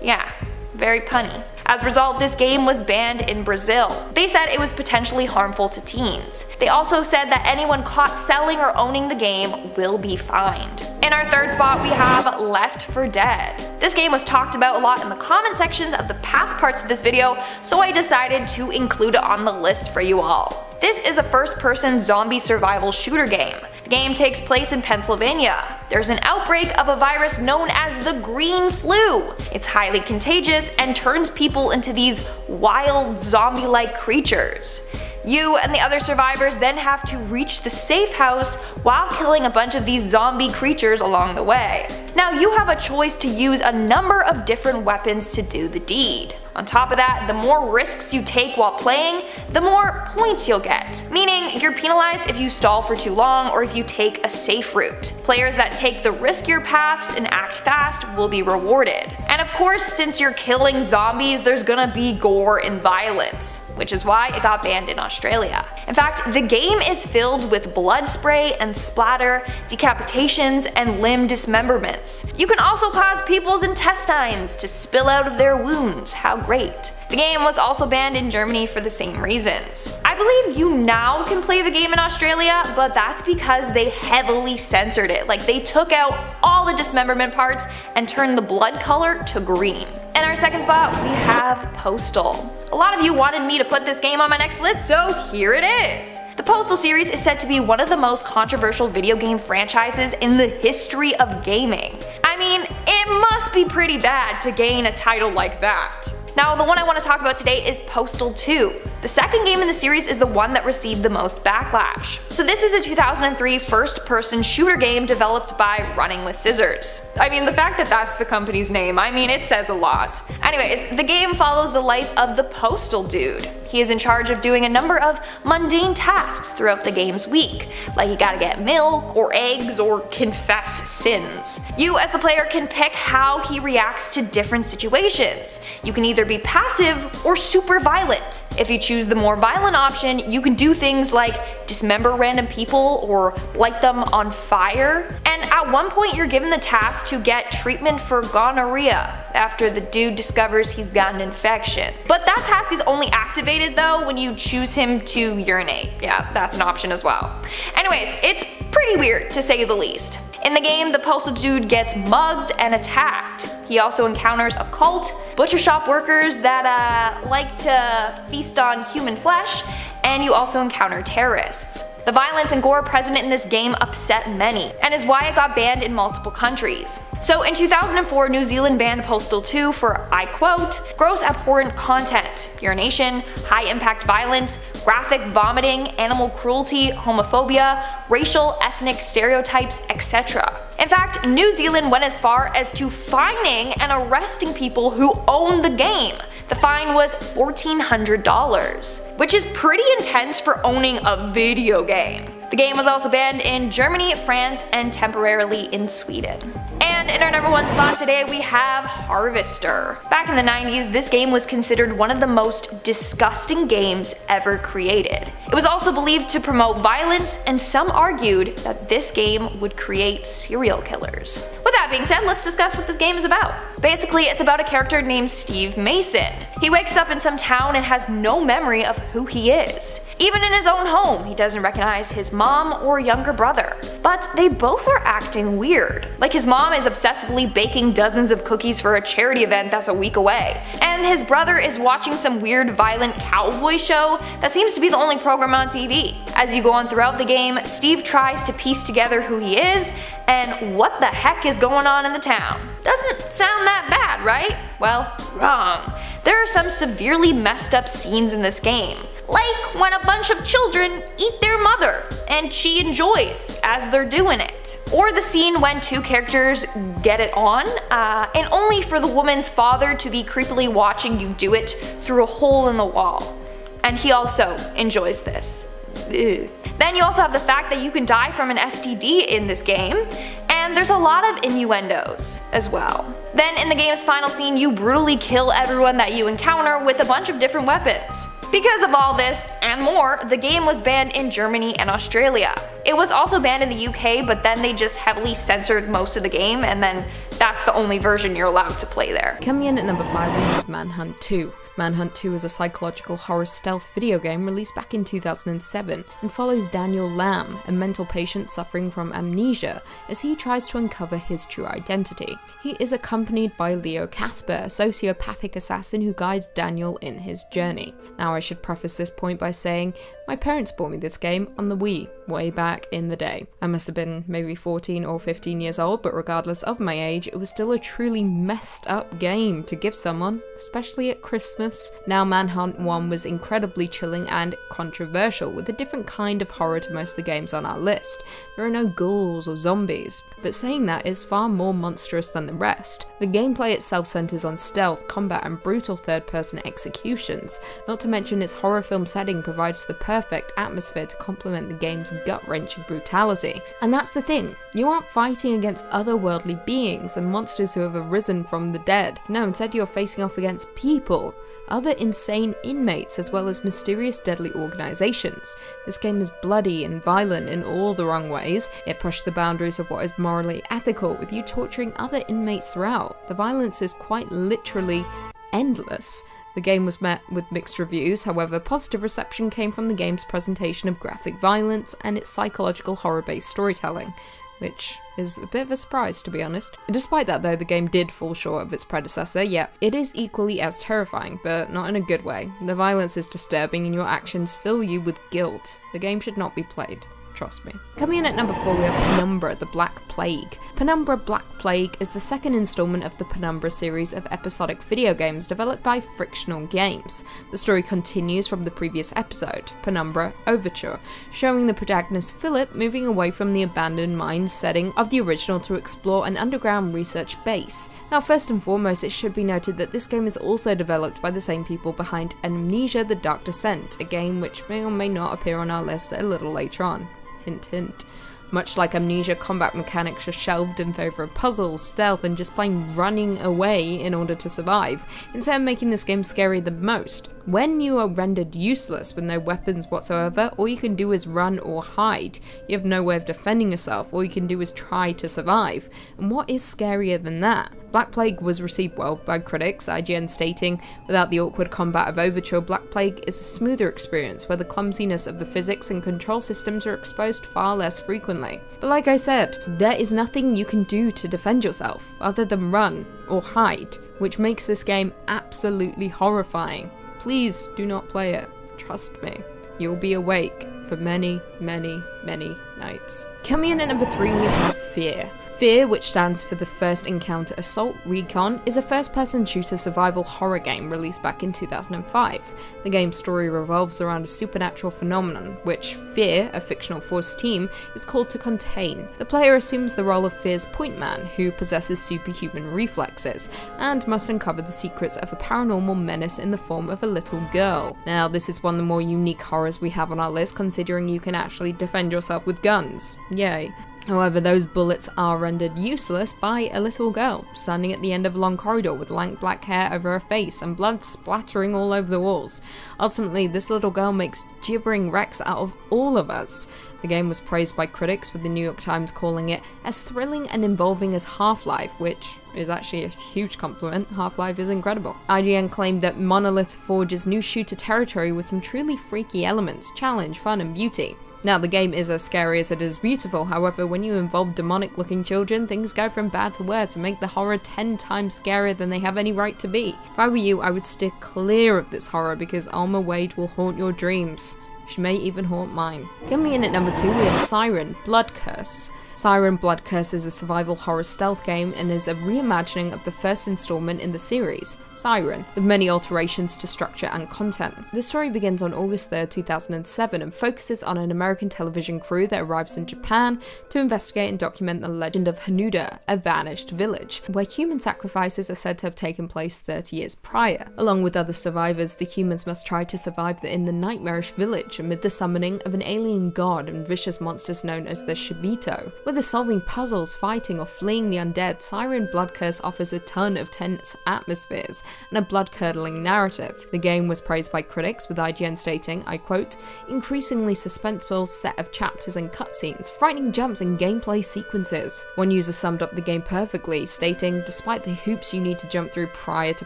Yeah, very punny. As a result, this game was banned in Brazil. They said it was potentially harmful to teens. They also said that anyone caught selling or owning the game will be fined. In our third spot, we have Left 4 Dead. This game was talked about a lot in the comment sections of the past parts of this video, so I decided to include it on the list for you all. This is a first-person zombie survival shooter game. The game takes place in Pennsylvania. There's an outbreak of a virus known as the green flu. It's highly contagious and turns people into these wild zombie-like creatures. You and the other survivors then have to reach the safe house while killing a bunch of these zombie creatures along the way. Now, you have a choice to use a number of different weapons to do the deed. On top of that, the more risks you take while playing, the more points you'll get. Meaning, you're penalized if you stall for too long or if you take a safe route. Players that take the riskier paths and act fast will be rewarded. And of course, since you're killing zombies, there's gonna be gore and violence, which is why it got banned in Australia. In fact, the game is filled with blood spray and splatter, decapitations, and limb dismemberments. You can also cause people's intestines to spill out of their wounds. How great. The game was also banned in Germany for the same reasons. I believe you now can play the game in Australia, but that's because they heavily censored it. Like, they took out all the dismemberment parts and turned the blood color to green. In our second spot, we have Postal. A lot of you wanted me to put this game on my next list, so here it is. The Postal series is said to be one of the most controversial video game franchises in the history of gaming. I mean, it must be pretty bad to gain a title like that. Now, the one I want to talk about today is Postal 2. The second game in the series is the one that received the most backlash. So this is a 2003 first-person shooter game developed by Running with Scissors. I mean, the fact that that's the company's name, I mean, it says a lot. Anyways, the game follows the life of the Postal Dude. He is in charge of doing a number of mundane tasks throughout the game's week, like you gotta get milk or eggs or confess sins. You as the player can pick how he reacts to different situations. You can either be passive or super violent. If you choose the more violent option, you can do things like dismember random people or light them on fire. And at one point you're given the task to get treatment for gonorrhea after the dude discovers he's got an infection. But that task is only activated though when you choose him to urinate. Yeah, that's an option as well. Anyways, it's pretty weird to say the least. In the game, the Postal Dude gets mugged and attacked. He also encounters a cult, butcher shop workers that like to feast on human flesh, and you also encounter terrorists. The violence and gore present in this game upset many, and is why it got banned in multiple countries. So in 2004, New Zealand banned Postal 2 for, I quote, gross abhorrent content, urination, high impact violence, graphic vomiting, animal cruelty, homophobia, racial, ethnic stereotypes, etc. In fact, New Zealand went as far as to fining and arresting people who own the game. The fine was $1,400, which is pretty intense for owning a video game. The game was also banned in Germany, France, and temporarily in Sweden. And in our number one spot today, we have Harvester. Back in the 90s, this game was considered one of the most disgusting games ever created. It was also believed to promote violence, and some argued that this game would create serial killers. With that being said, let's discuss what this game is about. Basically, it's about a character named Steve Mason. He wakes up in some town and has no memory of who he is. Even in his own home, he doesn't recognize his mom or younger brother. But they both are acting weird. Like, his mom is obsessively baking dozens of cookies for a charity event that's a week away. And his brother is watching some weird violent cowboy show that seems to be the only program on TV. As you go on throughout the game, Steve tries to piece together who he is and what the heck is going on in the town. Doesn't sound that bad, right? Well, wrong. There are some severely messed up scenes in this game. Like when a bunch of children eat their mother, and she enjoys as they're doing it. Or the scene when two characters get it on, and only for the woman's father to be creepily watching you do it through a hole in the wall. And he also enjoys this. Ugh. Then you also have the fact that you can die from an STD in this game, and there's a lot of innuendos as well. Then in the game's final scene, you brutally kill everyone that you encounter with a bunch of different weapons. Because of all this and more, the game was banned in Germany and Australia. It was also banned in the UK, but then they just heavily censored most of the game, and then that's the only version you're allowed to play there. Coming in at number 5, we have Manhunt 2. Manhunt 2 is a psychological horror stealth video game released back in 2007 and follows Daniel Lamb, a mental patient suffering from amnesia, as he tries to uncover his true identity. He is accompanied by Leo Casper, a sociopathic assassin who guides Daniel in his journey. Now, I should preface this point by saying my parents bought me this game on the Wii way back in the day. I must have been maybe 14 or 15 years old, but regardless of my age, it was still a truly messed up game to give someone, especially at Christmas Christmas. Now Manhunt 1 was incredibly chilling and controversial, with a different kind of horror to most of the games on our list. There are no ghouls or zombies, but saying that is far more monstrous than the rest. The gameplay itself centers on stealth, combat and brutal third-person executions, not to mention its horror film setting provides the perfect atmosphere to complement the game's gut-wrenching brutality. And that's the thing, you aren't fighting against otherworldly beings and monsters who have arisen from the dead. No, instead you're facing off against people, other insane inmates, as well as mysterious deadly organizations. This game is bloody and violent in all the wrong ways. It pushed the boundaries of what is morally ethical, with you torturing other inmates throughout. The violence is quite literally endless. The game was met with mixed reviews, however positive reception came from the game's presentation of graphic violence and its psychological horror-based storytelling, which is a bit of a surprise, to be honest. Despite that though, the game did fall short of its predecessor, yet it is equally as terrifying, but not in a good way. The violence is disturbing and your actions fill you with guilt. The game should not be played. Trust me. Coming in at number 4 we have Penumbra: The Black Plague. Penumbra: Black Plague is the second installment of the Penumbra series of episodic video games developed by Frictional Games. The story continues from the previous episode, Penumbra: Overture, showing the protagonist Philip moving away from the abandoned mine setting of the original to explore an underground research base. Now first and foremost, it should be noted that this game is also developed by the same people behind Amnesia: The Dark Descent, a game which may or may not appear on our list a little later on. Hint hint. Much like Amnesia, combat mechanics are shelved in favour of puzzles, stealth, and just plain running away in order to survive, instead of making this game scary the most. When you are rendered useless with no weapons whatsoever, all you can do is run or hide. You have no way of defending yourself, all you can do is try to survive. And what is scarier than that? Black Plague was received well by critics, IGN stating, "Without the awkward combat of Overture, Black Plague is a smoother experience where the clumsiness of the physics and control systems are exposed far less frequently." But like I said, there is nothing you can do to defend yourself other than run or hide, which makes this game absolutely horrifying. Please do not play it. Trust me. You'll be awake for many, many, many nights. Coming in at number 3 we have Fear. Fear, which stands for the First Encounter Assault Recon, is a first-person shooter survival horror game released back in 2005. The game's story revolves around a supernatural phenomenon, which Fear, a fictional force team, is called to contain. The player assumes the role of Fear's point man, who possesses superhuman reflexes, and must uncover the secrets of a paranormal menace in the form of a little girl. Now, this is one of the more unique horrors we have on our list, considering you can actually defend yourself with guns. Yay. However, those bullets are rendered useless by a little girl, standing at the end of a long corridor with lank black hair over her face and blood splattering all over the walls. Ultimately, this little girl makes gibbering wrecks out of all of us. The game was praised by critics, with the New York Times calling it as thrilling and involving as Half-Life, which is actually a huge compliment. Half-Life is incredible. IGN claimed that Monolith forges new shooter territory with some truly freaky elements, challenge, fun, and beauty. Now, the game is as scary as it is beautiful, however, when you involve demonic-looking children, things go from bad to worse and make the horror 10 times scarier than they have any right to be. If I were you, I would steer clear of this horror because Alma Wade will haunt your dreams. She may even haunt mine. Coming in at number 2 we have Siren Blood Curse. Siren Blood Curse is a survival horror stealth game and is a reimagining of the first installment in the series, Siren, with many alterations to structure and content. The story begins on August 3rd, 2007 and focuses on an American television crew that arrives in Japan to investigate and document the legend of Hanuda, a vanished village, where human sacrifices are said to have taken place 30 years prior. Along with other survivors, the humans must try to survive in the nightmarish village amid the summoning of an alien god and vicious monsters known as the Shibito. Whether solving puzzles, fighting, or fleeing the undead, Siren Blood Curse offers a ton of tense atmospheres and a blood-curdling narrative. The game was praised by critics, with IGN stating, I quote, "increasingly suspenseful set of chapters and cutscenes, frightening jumps and gameplay sequences." One user summed up the game perfectly, stating, "Despite the hoops you need to jump through prior to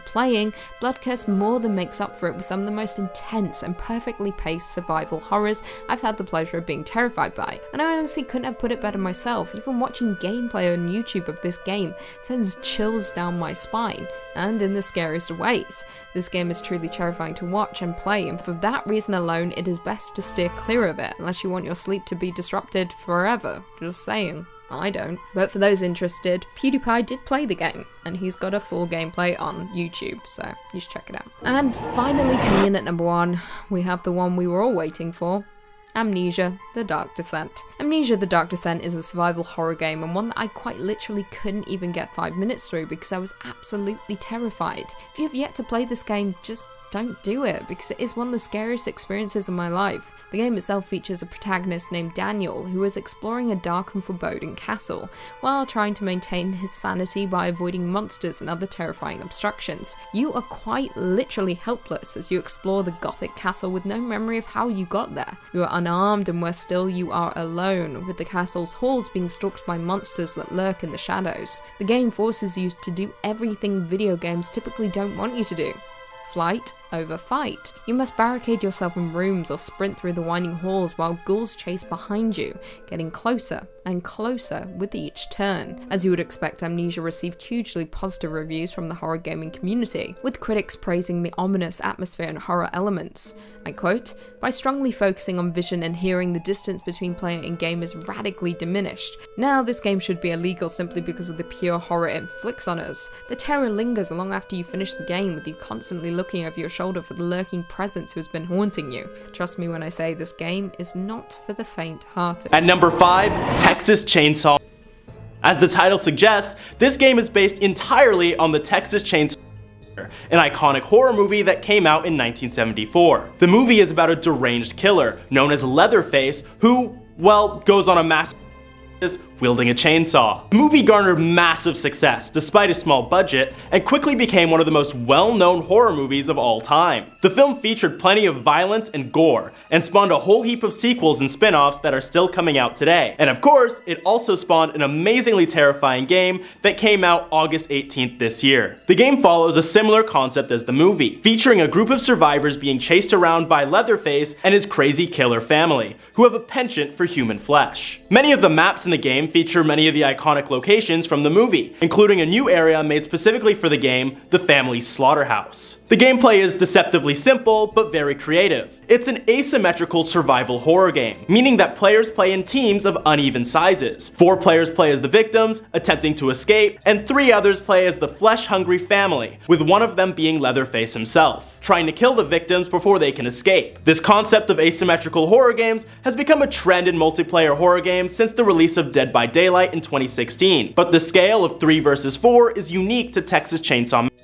playing, Blood Curse more than makes up for it with some of the most intense and perfectly paced survival horrors I've had the pleasure of being terrified by." And I honestly couldn't have put it better myself. Even watching gameplay on YouTube of this game sends chills down my spine, and in the scariest of ways. This game is truly terrifying to watch and play, and for that reason alone, it is best to steer clear of it, unless you want your sleep to be disrupted forever. Just saying. I don't. But for those interested, PewDiePie did play the game, and he's got a full gameplay on YouTube, so you should check it out. And finally, coming in at number 1, we have the one we were all waiting for. Amnesia: The Dark Descent. Amnesia: The Dark Descent is a survival horror game, and one that I quite literally couldn't even get 5 minutes through because I was absolutely terrified. If you have yet to play this game, just don't do it, because it is one of the scariest experiences of my life. The game itself features a protagonist named Daniel, who is exploring a dark and foreboding castle, while trying to maintain his sanity by avoiding monsters and other terrifying obstructions. You are quite literally helpless as you explore the gothic castle with no memory of how you got there. You are unarmed, and worse still, you are alone, with the castle's halls being stalked by monsters that lurk in the shadows. The game forces you to do everything video games typically don't want you to do. Flight over fight. You must barricade yourself in rooms or sprint through the winding halls while ghouls chase behind you, getting closer and closer with each turn. As you would expect, Amnesia received hugely positive reviews from the horror gaming community, with critics praising the ominous atmosphere and horror elements. I quote, "By strongly focusing on vision and hearing, the distance between player and game is radically diminished. Now this game should be illegal simply because of the pure horror it inflicts on us. The terror lingers long after you finish the game, with you constantly looking over your shoulder for the lurking presence who has been haunting you. Trust me when I say this game is not for the faint-hearted." At number 5, Texas Chainsaw. As the title suggests, this game is based entirely on the Texas Chainsaw Massacre, an iconic horror movie that came out in 1974. The movie is about a deranged killer known as Leatherface who, well, goes on a massive wielding a chainsaw. The movie garnered massive success despite a small budget and quickly became one of the most well-known horror movies of all time. The film featured plenty of violence and gore and spawned a whole heap of sequels and spin-offs that are still coming out today. And of course, it also spawned an amazingly terrifying game that came out August 18th this year. The game follows a similar concept as the movie, featuring a group of survivors being chased around by Leatherface and his crazy killer family, who have a penchant for human flesh. Many of the maps in the game feature many of the iconic locations from the movie, including a new area made specifically for the game, the Family Slaughterhouse. The gameplay is deceptively simple, but very creative. It's an asymmetrical survival horror game, meaning that players play in teams of uneven sizes. 4 players play as the victims, attempting to escape, and 3 others play as the flesh-hungry family, with one of them being Leatherface himself, trying to kill the victims before they can escape. This concept of asymmetrical horror games has become a trend in multiplayer horror games since the release of Dead by Daylight in 2016, but the scale of 3 versus 4 is unique to Texas Chainsaw Massacre,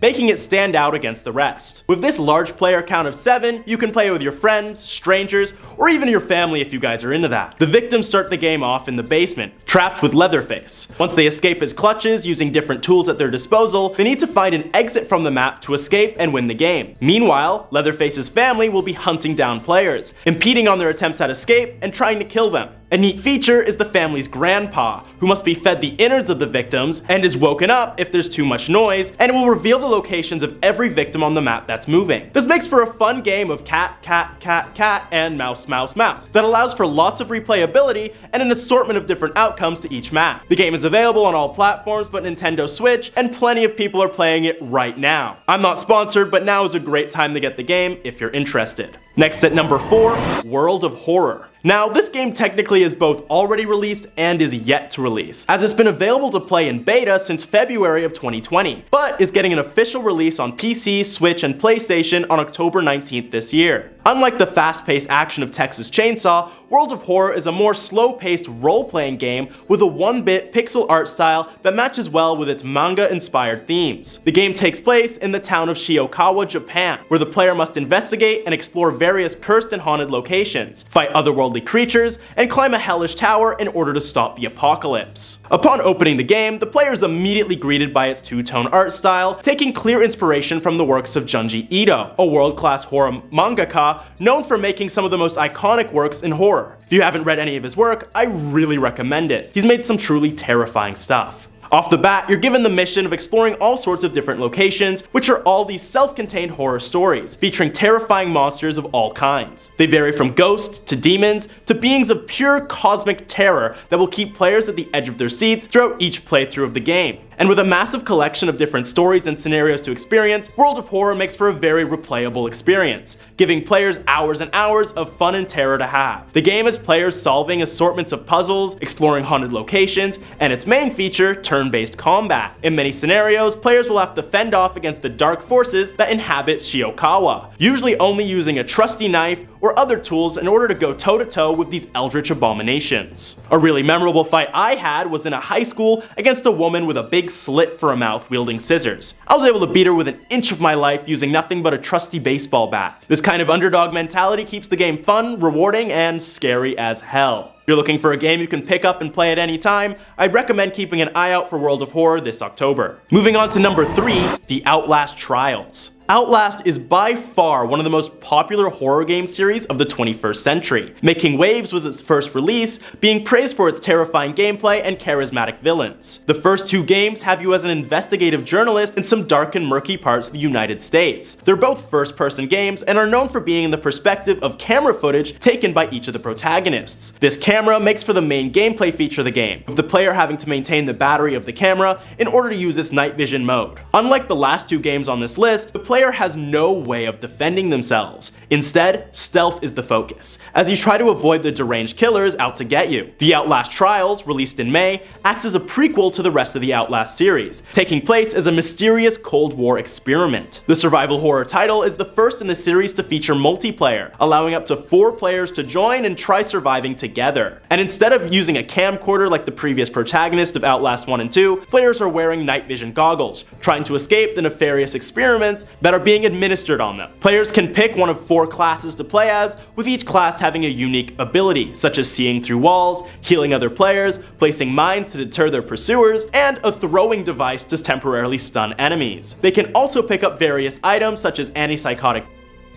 making it stand out against the rest. With this large player count of 7, you can play with your friends, strangers, or even your family if you guys are into that. The victims start the game off in the basement, trapped with Leatherface. Once they escape his clutches using different tools at their disposal, they need to find an exit from the map to escape and win the game. Meanwhile, Leatherface's family will be hunting down players, impeding on their attempts at escape and trying to kill them. A neat feature is the family's grandpa, who must be fed the innards of the victims and is woken up if there's too much noise, and it will reveal the locations of every victim on the map that's moving. This makes for a fun game of cat, cat, cat, cat, and mouse, mouse, mouse that allows for lots of replayability and an assortment of different outcomes to each map. The game is available on all platforms but Nintendo Switch, and plenty of people are playing it right now. I'm not sponsored, but now is a great time to get the game if you're interested. Next at number 4, World of Horror. Now, this game technically is both already released and is yet to release, as it's been available to play in beta since February of 2020, but is getting an official release on PC, Switch, and PlayStation on October 19th this year. Unlike the fast-paced action of Texas Chainsaw, World of Horror is a more slow-paced role-playing game with a 1-bit pixel art style that matches well with its manga-inspired themes. The game takes place in the town of Shiokawa, Japan, where the player must investigate and explore various cursed and haunted locations, fight otherworldly creatures, and climb a hellish tower in order to stop the apocalypse. Upon opening the game, the player is immediately greeted by its two-tone art style, taking clear inspiration from the works of Junji Ito, a world-class horror mangaka known for making some of the most iconic works in horror. If you haven't read any of his work, I really recommend it. He's made some truly terrifying stuff. Off the bat, you're given the mission of exploring all sorts of different locations, which are all these self-contained horror stories, featuring terrifying monsters of all kinds. They vary from ghosts to demons to beings of pure cosmic terror that will keep players at the edge of their seats throughout each playthrough of the game. And with a massive collection of different stories and scenarios to experience, World of Horror makes for a very replayable experience, giving players hours and hours of fun and terror to have. The game has players solving assortments of puzzles, exploring haunted locations, and its main feature, turn-based combat. In many scenarios, players will have to fend off against the dark forces that inhabit Shiokawa, usually only using a trusty knife or other tools in order to go toe-to-toe with these eldritch abominations. A really memorable fight I had was in a high school against a woman with a big slit for a mouth wielding scissors. I was able to beat her with an inch of my life using nothing but a trusty baseball bat. This kind of underdog mentality keeps the game fun, rewarding, and scary as hell. If you're looking for a game you can pick up and play at any time, I'd recommend keeping an eye out for World of Horror this October. Moving on to number 3, the Outlast Trials. Outlast is by far one of the most popular horror game series of the 21st century, making waves with its first release, being praised for its terrifying gameplay and charismatic villains. The first 2 games have you as an investigative journalist in some dark and murky parts of the United States. They're both first-person games and are known for being in the perspective of camera footage taken by each of the protagonists. This camera makes for the main gameplay feature of the game, with the player having to maintain the battery of the camera in order to use its night vision mode. Unlike the last 2 games on this list, the player has no way of defending themselves. Instead, stealth is the focus, as you try to avoid the deranged killers out to get you. The Outlast Trials, released in May, acts as a prequel to the rest of the Outlast series, taking place as a mysterious Cold War experiment. The survival horror title is the first in the series to feature multiplayer, allowing up to 4 players to join and try surviving together. And instead of using a camcorder like the previous protagonist of Outlast 1 and 2, players are wearing night vision goggles, trying to escape the nefarious experiments that are being administered on them. Players can pick one of 4 classes to play as, with each class having a unique ability, such as seeing through walls, healing other players, placing mines to deter their pursuers, and a throwing device to temporarily stun enemies. They can also pick up various items such as antipsychotic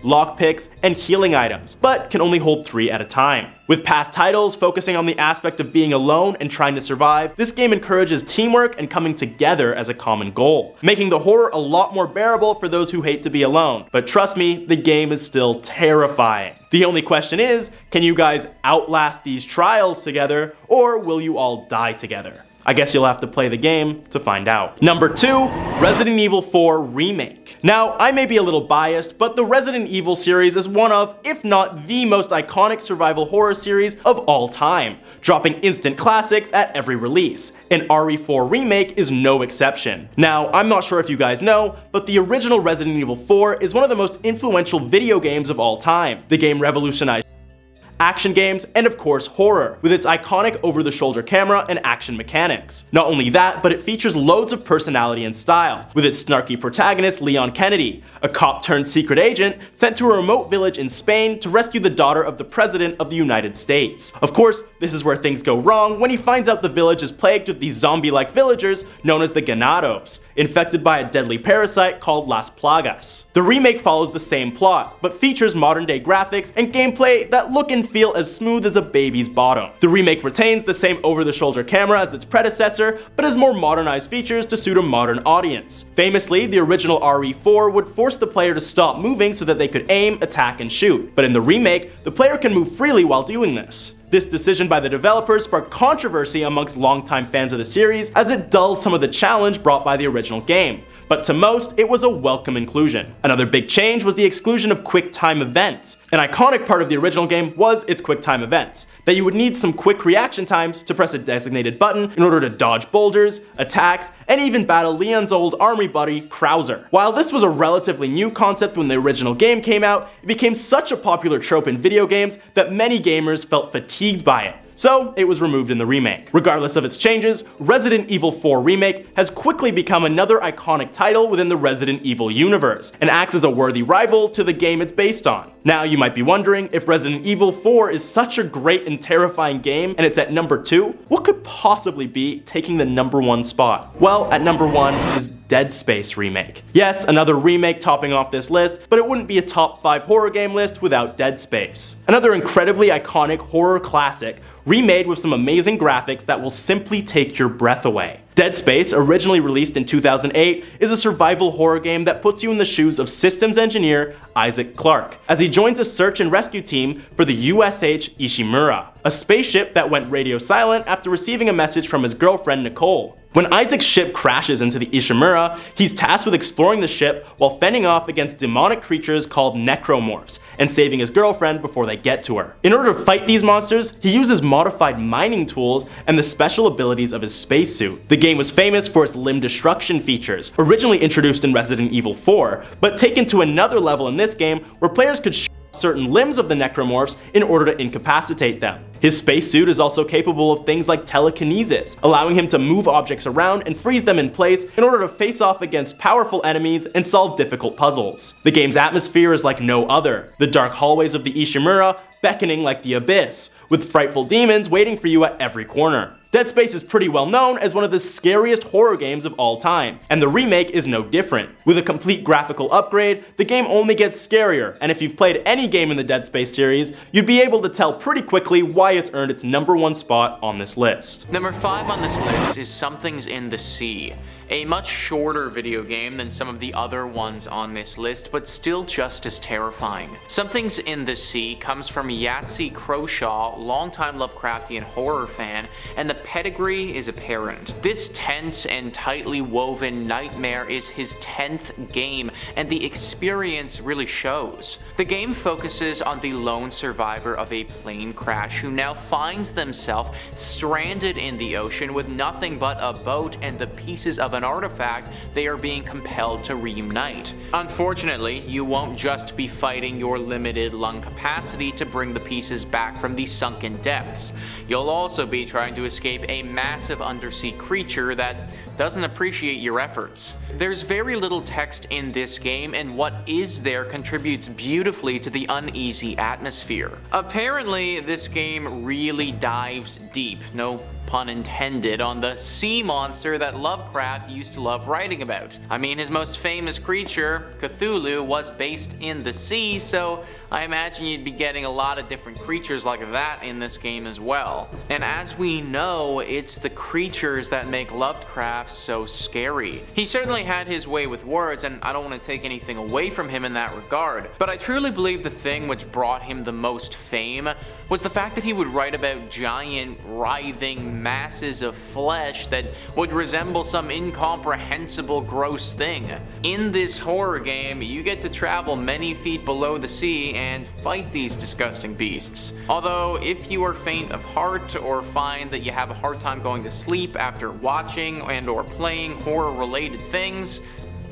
lockpicks, and healing items, but can only hold 3 at a time. With past titles focusing on the aspect of being alone and trying to survive, this game encourages teamwork and coming together as a common goal, making the horror a lot more bearable for those who hate to be alone. But trust me, the game is still terrifying. The only question is, can you guys outlast these trials together, or will you all die together? I guess you'll have to play the game to find out. Number 2, Resident Evil 4 Remake. Now, I may be a little biased, but the Resident Evil series is one of, if not the most iconic survival horror series of all time, dropping instant classics at every release, and RE4 Remake is no exception. Now, I'm not sure if you guys know, but the original Resident Evil 4 is one of the most influential video games of all time. The game revolutionized action games, and of course horror, with its iconic over-the-shoulder camera and action mechanics. Not only that, but it features loads of personality and style, with its snarky protagonist Leon Kennedy, a cop-turned-secret agent sent to a remote village in Spain to rescue the daughter of the President of the United States. Of course, this is where things go wrong when he finds out the village is plagued with these zombie-like villagers known as the Ganados, infected by a deadly parasite called Las Plagas. The remake follows the same plot, but features modern-day graphics and gameplay that look and feel as smooth as a baby's bottom. The remake retains the same over-the-shoulder camera as its predecessor, but has more modernized features to suit a modern audience. Famously, the original RE4 would force the player to stop moving so that they could aim, attack, and shoot, but in the remake, the player can move freely while doing this. This decision by the developers sparked controversy amongst longtime fans of the series, as it dulls some of the challenge brought by the original game. But to most, it was a welcome inclusion. Another big change was the exclusion of quick time events. An iconic part of the original game was its quick time events, that you would need some quick reaction times to press a designated button in order to dodge boulders, attacks, and even battle Leon's old army buddy, Krauser. While this was a relatively new concept when the original game came out, it became such a popular trope in video games that many gamers felt fatigued by it. So it was removed in the remake. Regardless of its changes, Resident Evil 4 Remake has quickly become another iconic title within the Resident Evil universe, and acts as a worthy rival to the game it's based on. Now you might be wondering, if Resident Evil 4 is such a great and terrifying game and it's at number 2, what could possibly be taking the number 1 spot? Well, at number 1 is Dead Space Remake. Yes, another remake topping off this list, but it wouldn't be a top 5 horror game list without Dead Space. Another incredibly iconic horror classic, remade with some amazing graphics that will simply take your breath away. Dead Space, originally released in 2008, is a survival horror game that puts you in the shoes of systems engineer Isaac Clarke, as he joins a search and rescue team for the USH Ishimura, a spaceship that went radio silent after receiving a message from his girlfriend Nicole. When Isaac's ship crashes into the Ishimura, he's tasked with exploring the ship while fending off against demonic creatures called necromorphs and saving his girlfriend before they get to her. In order to fight these monsters, he uses modified mining tools and the special abilities of his spacesuit. The game was famous for its limb destruction features, originally introduced in Resident Evil 4, but taken to another level in this game where players could shoot certain limbs of the necromorphs in order to incapacitate them. His spacesuit is also capable of things like telekinesis, allowing him to move objects around and freeze them in place in order to face off against powerful enemies and solve difficult puzzles. The game's atmosphere is like no other, the dark hallways of the Ishimura beckoning like the abyss, with frightful demons waiting for you at every corner. Dead Space is pretty well known as one of the scariest horror games of all time, and the remake is no different. With a complete graphical upgrade, the game only gets scarier, and if you've played any game in the Dead Space series, you'd be able to tell pretty quickly why it's earned its #1 spot on this list. Number 5 on this list is Something's in the Sea. A much shorter video game than some of the other ones on this list, but still just as terrifying. Something's in the Sea comes from Yahtzee Croshaw, longtime Lovecraftian horror fan, and the pedigree is apparent. This tense and tightly woven nightmare is his 10th game, and the experience really shows. The game focuses on the lone survivor of a plane crash who now finds themselves stranded in the ocean with nothing but a boat and the pieces of an artifact they are being compelled to reunite. Unfortunately, you won't just be fighting your limited lung capacity to bring the pieces back from the sunken depths. You'll also be trying to escape a massive undersea creature that doesn't appreciate your efforts. There's very little text in this game, and what is there contributes beautifully to the uneasy atmosphere. Apparently, this game really dives deep, no pun intended, on the sea monster that Lovecraft used to love writing about. I mean, his most famous creature, Cthulhu, was based in the sea, so I imagine you'd be getting a lot of different creatures like that in this game as well. And as we know, it's the creatures that make Lovecraft so scary. He certainly had his way with words, and I don't want to take anything away from him in that regard, but I truly believe the thing which brought him the most fame was the fact that he would write about giant, writhing masses of flesh that would resemble some incomprehensible gross thing. In this horror game, you get to travel many feet below the sea and fight these disgusting beasts. Although, if you are faint of heart or find that you have a hard time going to sleep after watching and or playing horror-related things,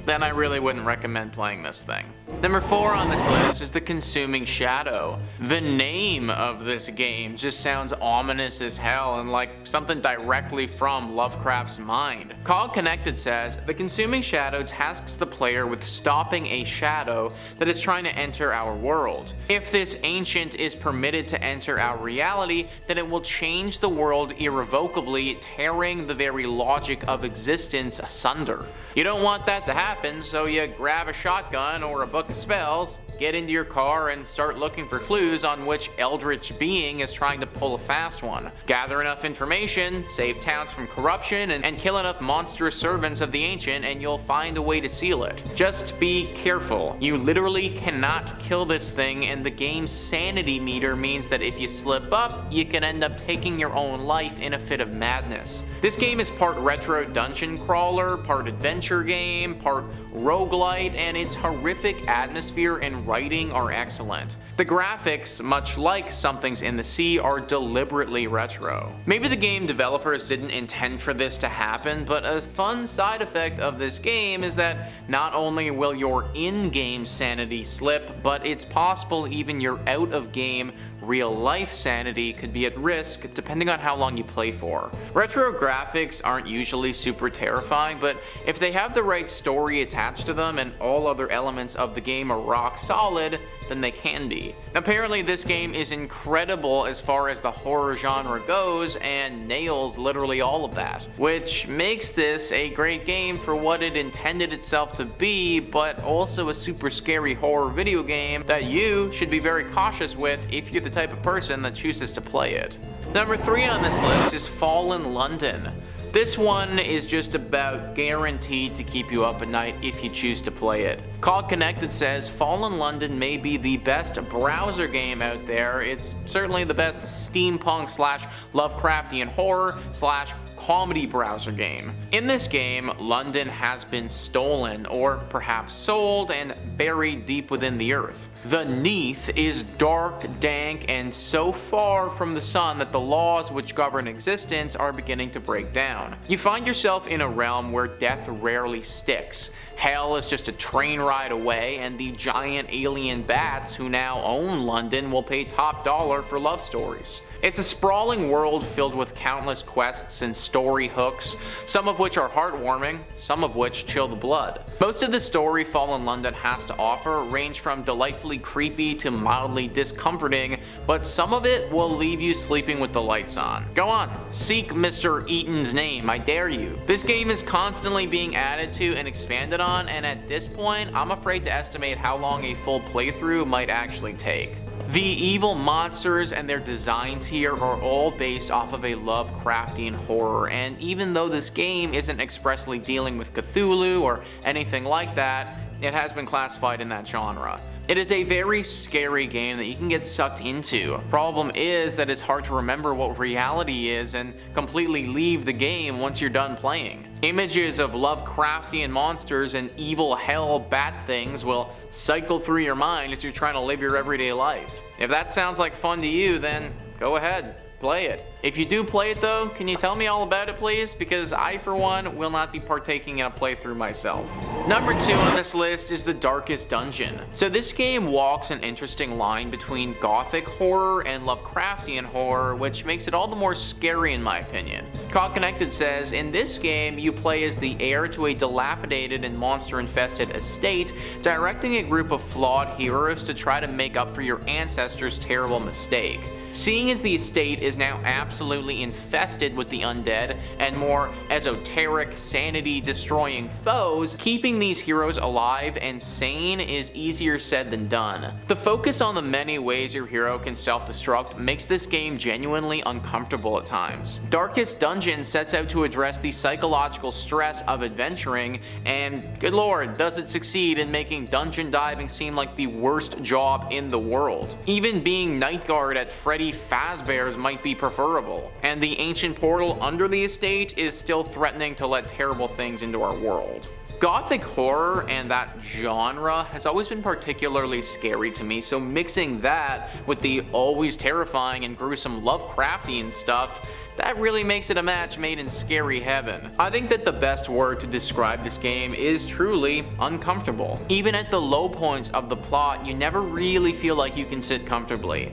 then I really wouldn't recommend playing this thing. Number 4 on this list is The Consuming Shadow. The name of this game just sounds ominous as hell and like something directly from Lovecraft's mind. Cog Connected says, The Consuming Shadow tasks the player with stopping a shadow that is trying to enter our world. If this ancient is permitted to enter our reality, then it will change the world irrevocably, tearing the very logic of existence asunder. You don't want that to happen, so you grab a shotgun or a book of spells, get into your car, and start looking for clues on which eldritch being is trying to pull a fast one. Gather enough information, save towns from corruption, and kill enough monstrous servants of the ancient, and you'll find a way to seal it. Just be careful. You literally cannot kill this thing, and the game's sanity meter means that if you slip up, you can end up taking your own life in a fit of madness. This game is part retro dungeon crawler, part adventure game, part roguelite, and its horrific atmosphere and writing are excellent. The graphics, much like Something's in the Sea, are deliberately retro. Maybe the game developers didn't intend for this to happen, but a fun side effect of this game is that not only will your in-game sanity slip, but it's possible even your out-of-game real-life sanity could be at risk depending on how long you play for. Retro graphics aren't usually super terrifying, but if they have the right story attached to them and all other elements of the game are rock solid, then they can be. Apparently this game is incredible as far as the horror genre goes and nails literally all of that, which makes this a great game for what it intended itself to be, but also a super scary horror video game that you should be very cautious with if you're the type of person that chooses to play it. Number 3 on this list is Fallen London. This one is just about guaranteed to keep you up at night if you choose to play it. Cog Connected says, Fallen London may be the best browser game out there. It's certainly the best steampunk / Lovecraftian horror / comedy browser game. In this game, London has been stolen, or perhaps sold, and buried deep within the earth. The Neath is dark, dank, and so far from the sun that the laws which govern existence are beginning to break down. You find yourself in a realm where death rarely sticks. Hell is just a train ride away, and the giant alien bats who now own London will pay top dollar for love stories. It's a sprawling world filled with countless quests and story hooks, some of which are heartwarming, some of which chill the blood. Most of the story Fallen London has to offer range from delightfully creepy to mildly discomforting, but some of it will leave you sleeping with the lights on. Go on, seek Mr. Eaton's name, I dare you. This game is constantly being added to and expanded on, and at this point, I'm afraid to estimate how long a full playthrough might actually take. The evil monsters and their designs here are all based off of a Lovecraftian horror, and even though this game isn't expressly dealing with Cthulhu or anything like that, it has been classified in that genre. It is a very scary game that you can get sucked into. Problem is that it's hard to remember what reality is and completely leave the game once you're done playing. Images of Lovecraftian monsters and evil hell bat things will cycle through your mind as you're trying to live your everyday life. If that sounds like fun to you, then go ahead, play it. If you do play it though, can you tell me all about it please? Because I for one will not be partaking in a playthrough myself. Number 2 on this list is The Darkest Dungeon. So this game walks an interesting line between gothic horror and Lovecraftian horror, which makes it all the more scary in my opinion. COD Connected says, in this game you play as the heir to a dilapidated and monster-infested estate, directing a group of flawed heroes to try to make up for your ancestors' terrible mistake. Seeing as the estate is now absolutely infested with the undead and more esoteric, sanity-destroying foes, keeping these heroes alive and sane is easier said than done. The focus on the many ways your hero can self-destruct makes this game genuinely uncomfortable at times. Darkest Dungeon sets out to address the psychological stress of adventuring, and good lord, does it succeed in making dungeon diving seem like the worst job in the world. Even being night guard at Freddy Fazbear's might be preferable, and the ancient portal under the estate is still threatening to let terrible things into our world. Gothic horror and that genre has always been particularly scary to me, so mixing that with the always terrifying and gruesome Lovecraftian stuff, that really makes it a match made in scary heaven. I think that the best word to describe this game is truly uncomfortable. Even at the low points of the plot, you never really feel like you can sit comfortably.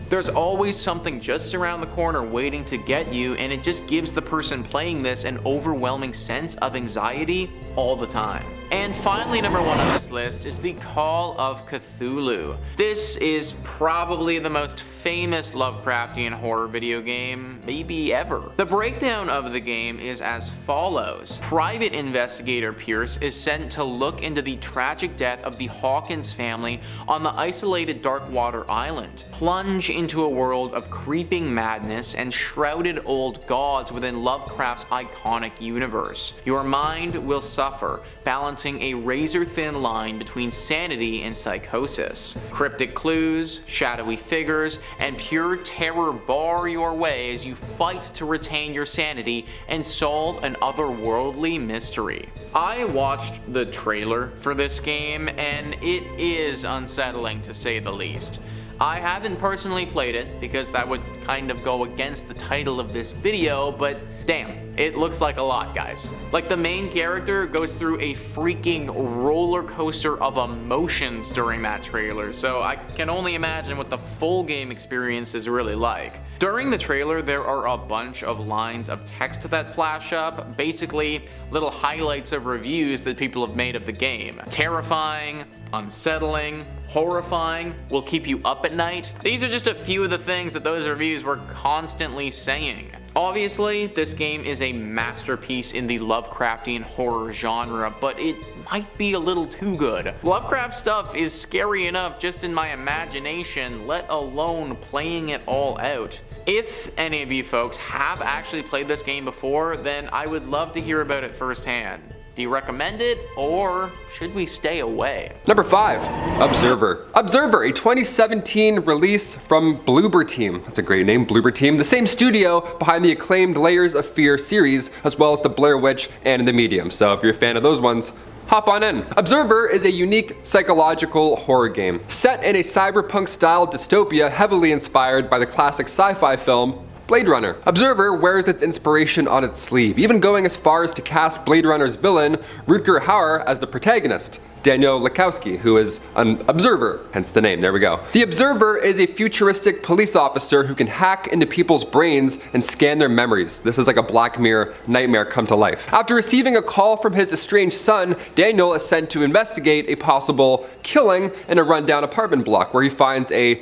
There's always something just around the corner waiting to get you, and it just gives the person playing this an overwhelming sense of anxiety all the time. And finally, number 1 on this list is the Call of Cthulhu. This is probably the most famous Lovecraftian horror video game maybe ever. The breakdown of the game is as follows. Private investigator Pierce is sent to look into the tragic death of the Hawkins family on the isolated Darkwater Island. Plunge into a world of creeping madness and shrouded old gods within Lovecraft's iconic universe. Your mind will suffer, balancing a razor-thin line between sanity and psychosis. Cryptic clues, shadowy figures, and pure terror bar your way as you fight to retain your sanity and solve an otherworldly mystery. I watched the trailer for this game, and it is unsettling to say the least. I haven't personally played it because that would kind of go against the title of this video, but damn, it looks like a lot, guys. Like, the main character goes through a freaking roller coaster of emotions during that trailer, so I can only imagine what the full game experience is really like. During the trailer, there are a bunch of lines of text that flash up, basically little highlights of reviews that people have made of the game. Terrifying, unsettling, horrifying, will keep you up at night. These are just a few of the things that those reviews were constantly saying. Obviously, this game is a masterpiece in the Lovecraftian horror genre, but it might be a little too good. Lovecraft stuff is scary enough just in my imagination, let alone playing it all out. If any of you folks have actually played this game before, then I would love to hear about it firsthand. Do you recommend it, or should we stay away? Number 5, Observer. Observer, a 2017 release from Bloober Team. That's a great name, Bloober Team. The same studio behind the acclaimed Layers of Fear series, as well as the Blair Witch and The Medium. So if you're a fan of those ones, hop on in. Observer is a unique psychological horror game set in a cyberpunk-style dystopia heavily inspired by the classic sci-fi film Blade Runner. Observer wears its inspiration on its sleeve, even going as far as to cast Blade Runner's villain, Rutger Hauer, as the protagonist, Daniel Lakowski, who is an observer, hence the name, there we go. The Observer is a futuristic police officer who can hack into people's brains and scan their memories. This is like a Black Mirror nightmare come to life. After receiving a call from his estranged son, Daniel is sent to investigate a possible killing in a rundown apartment block where he finds a,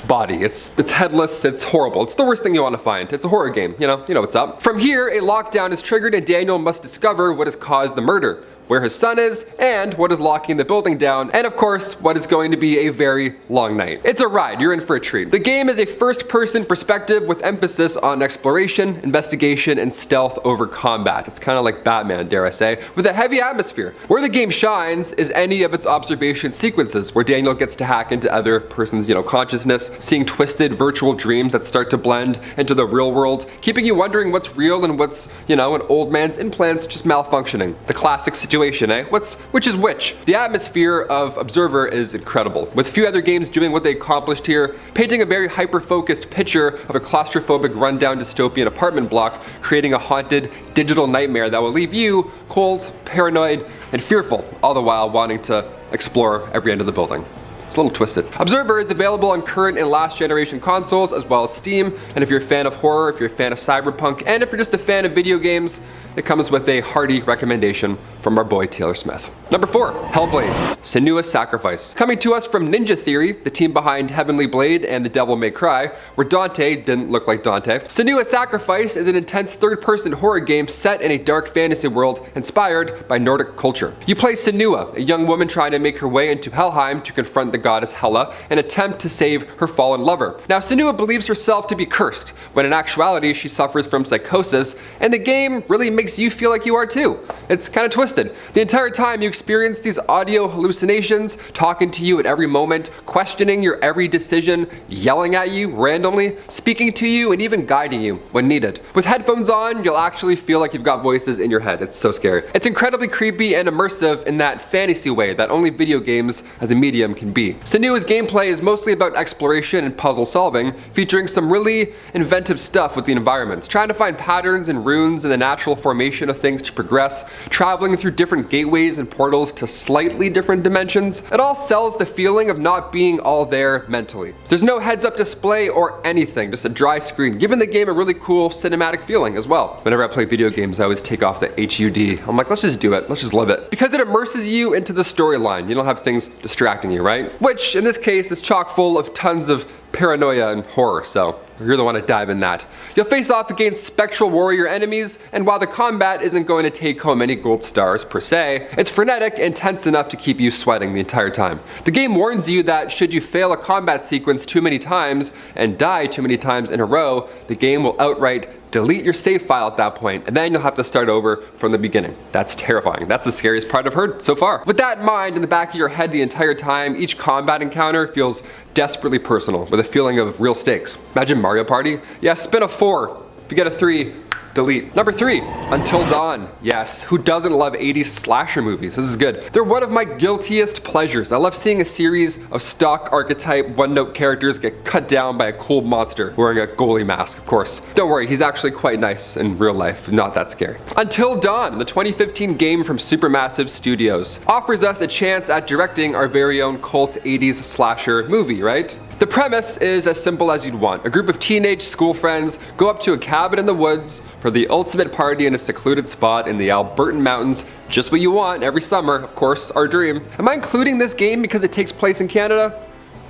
body. It's headless, it's horrible. It's the worst thing you want to find. It's a horror game, you know what's up. From here, a lockdown is triggered and Daniel must discover what has caused the murder, where his son is, and what is locking the building down, and of course, what is going to be a very long night. It's a ride, you're in for a treat. The game is a first-person perspective with emphasis on exploration, investigation, and stealth over combat. It's kind of like Batman, dare I say, with a heavy atmosphere. Where the game shines is any of its observation sequences, where Daniel gets to hack into other person's, consciousness, seeing twisted virtual dreams that start to blend into the real world, keeping you wondering what's real and what's, an old man's implants just malfunctioning. The classic situation, which is which? The atmosphere of Observer is incredible, with few other games doing what they accomplished here, painting a very hyper-focused picture of a claustrophobic rundown dystopian apartment block, creating a haunted digital nightmare that will leave you cold, paranoid, and fearful, all the while wanting to explore every end of the building. It's a little twisted. Observer is available on current and last generation consoles as well as Steam, and if you're a fan of horror, if you're a fan of cyberpunk, and if you're just a fan of video games, it comes with a hearty recommendation from our boy Taylor Smith. Number 4, Hellblade, Senua's Sacrifice. Coming to us from Ninja Theory, the team behind Heavenly Blade and The Devil May Cry, where Dante didn't look like Dante. Senua's Sacrifice is an intense third-person horror game set in a dark fantasy world inspired by Nordic culture. You play Senua, a young woman trying to make her way into Helheim to confront the goddess Hela and attempt to save her fallen lover. Now, Senua believes herself to be cursed, when in actuality she suffers from psychosis, and the game really makes you feel like you are too. It's kind of twisted. The entire time you experience these audio hallucinations, talking to you at every moment, questioning your every decision, yelling at you randomly, speaking to you, and even guiding you when needed. With headphones on, you'll actually feel like you've got voices in your head. It's so scary. It's incredibly creepy and immersive in that fantasy way that only video games as a medium can be. Senua's gameplay is mostly about exploration and puzzle solving, featuring some really inventive stuff with the environments, trying to find patterns and runes in the natural formation of things to progress, traveling through different gateways and portals to slightly different dimensions. It all sells the feeling of not being all there mentally. There's no heads-up display or anything, just a dry screen, giving the game a really cool cinematic feeling as well. Whenever I play video games, I always take off the HUD. I'm like, let's just do it, let's just live it. Because it immerses you into the storyline. You don't have things distracting you, right? Which, in this case, is chock full of tons of paranoia and horror, so you really want to dive in that. You'll face off against spectral warrior enemies, and while the combat isn't going to take home any gold stars per se, it's frenetic and tense enough to keep you sweating the entire time. The game warns you that should you fail a combat sequence too many times and die too many times in a row, the game will outright delete your save file at that point, and then you'll have to start over from the beginning. That's terrifying. That's the scariest part I've heard so far. With that in mind, in the back of your head the entire time, each combat encounter feels desperately personal, with a feeling of real stakes. Imagine Mario Party? Yeah, spin a 4. If you get a 3, delete. Number 3, Until Dawn. Yes, who doesn't love 80s slasher movies? This is good. They're one of my guiltiest pleasures. I love seeing a series of stock archetype one-note characters get cut down by a cool monster wearing a goalie mask, of course. Don't worry, he's actually quite nice in real life, not that scary. Until Dawn, the 2015 game from Supermassive Studios, offers us a chance at directing our very own cult 80s slasher movie, right? The premise is as simple as you'd want. A group of teenage school friends go up to a cabin in the woods for the ultimate party in a secluded spot in the Albertan mountains. Just what you want every summer, of course, our dream. Am I including this game because it takes place in Canada?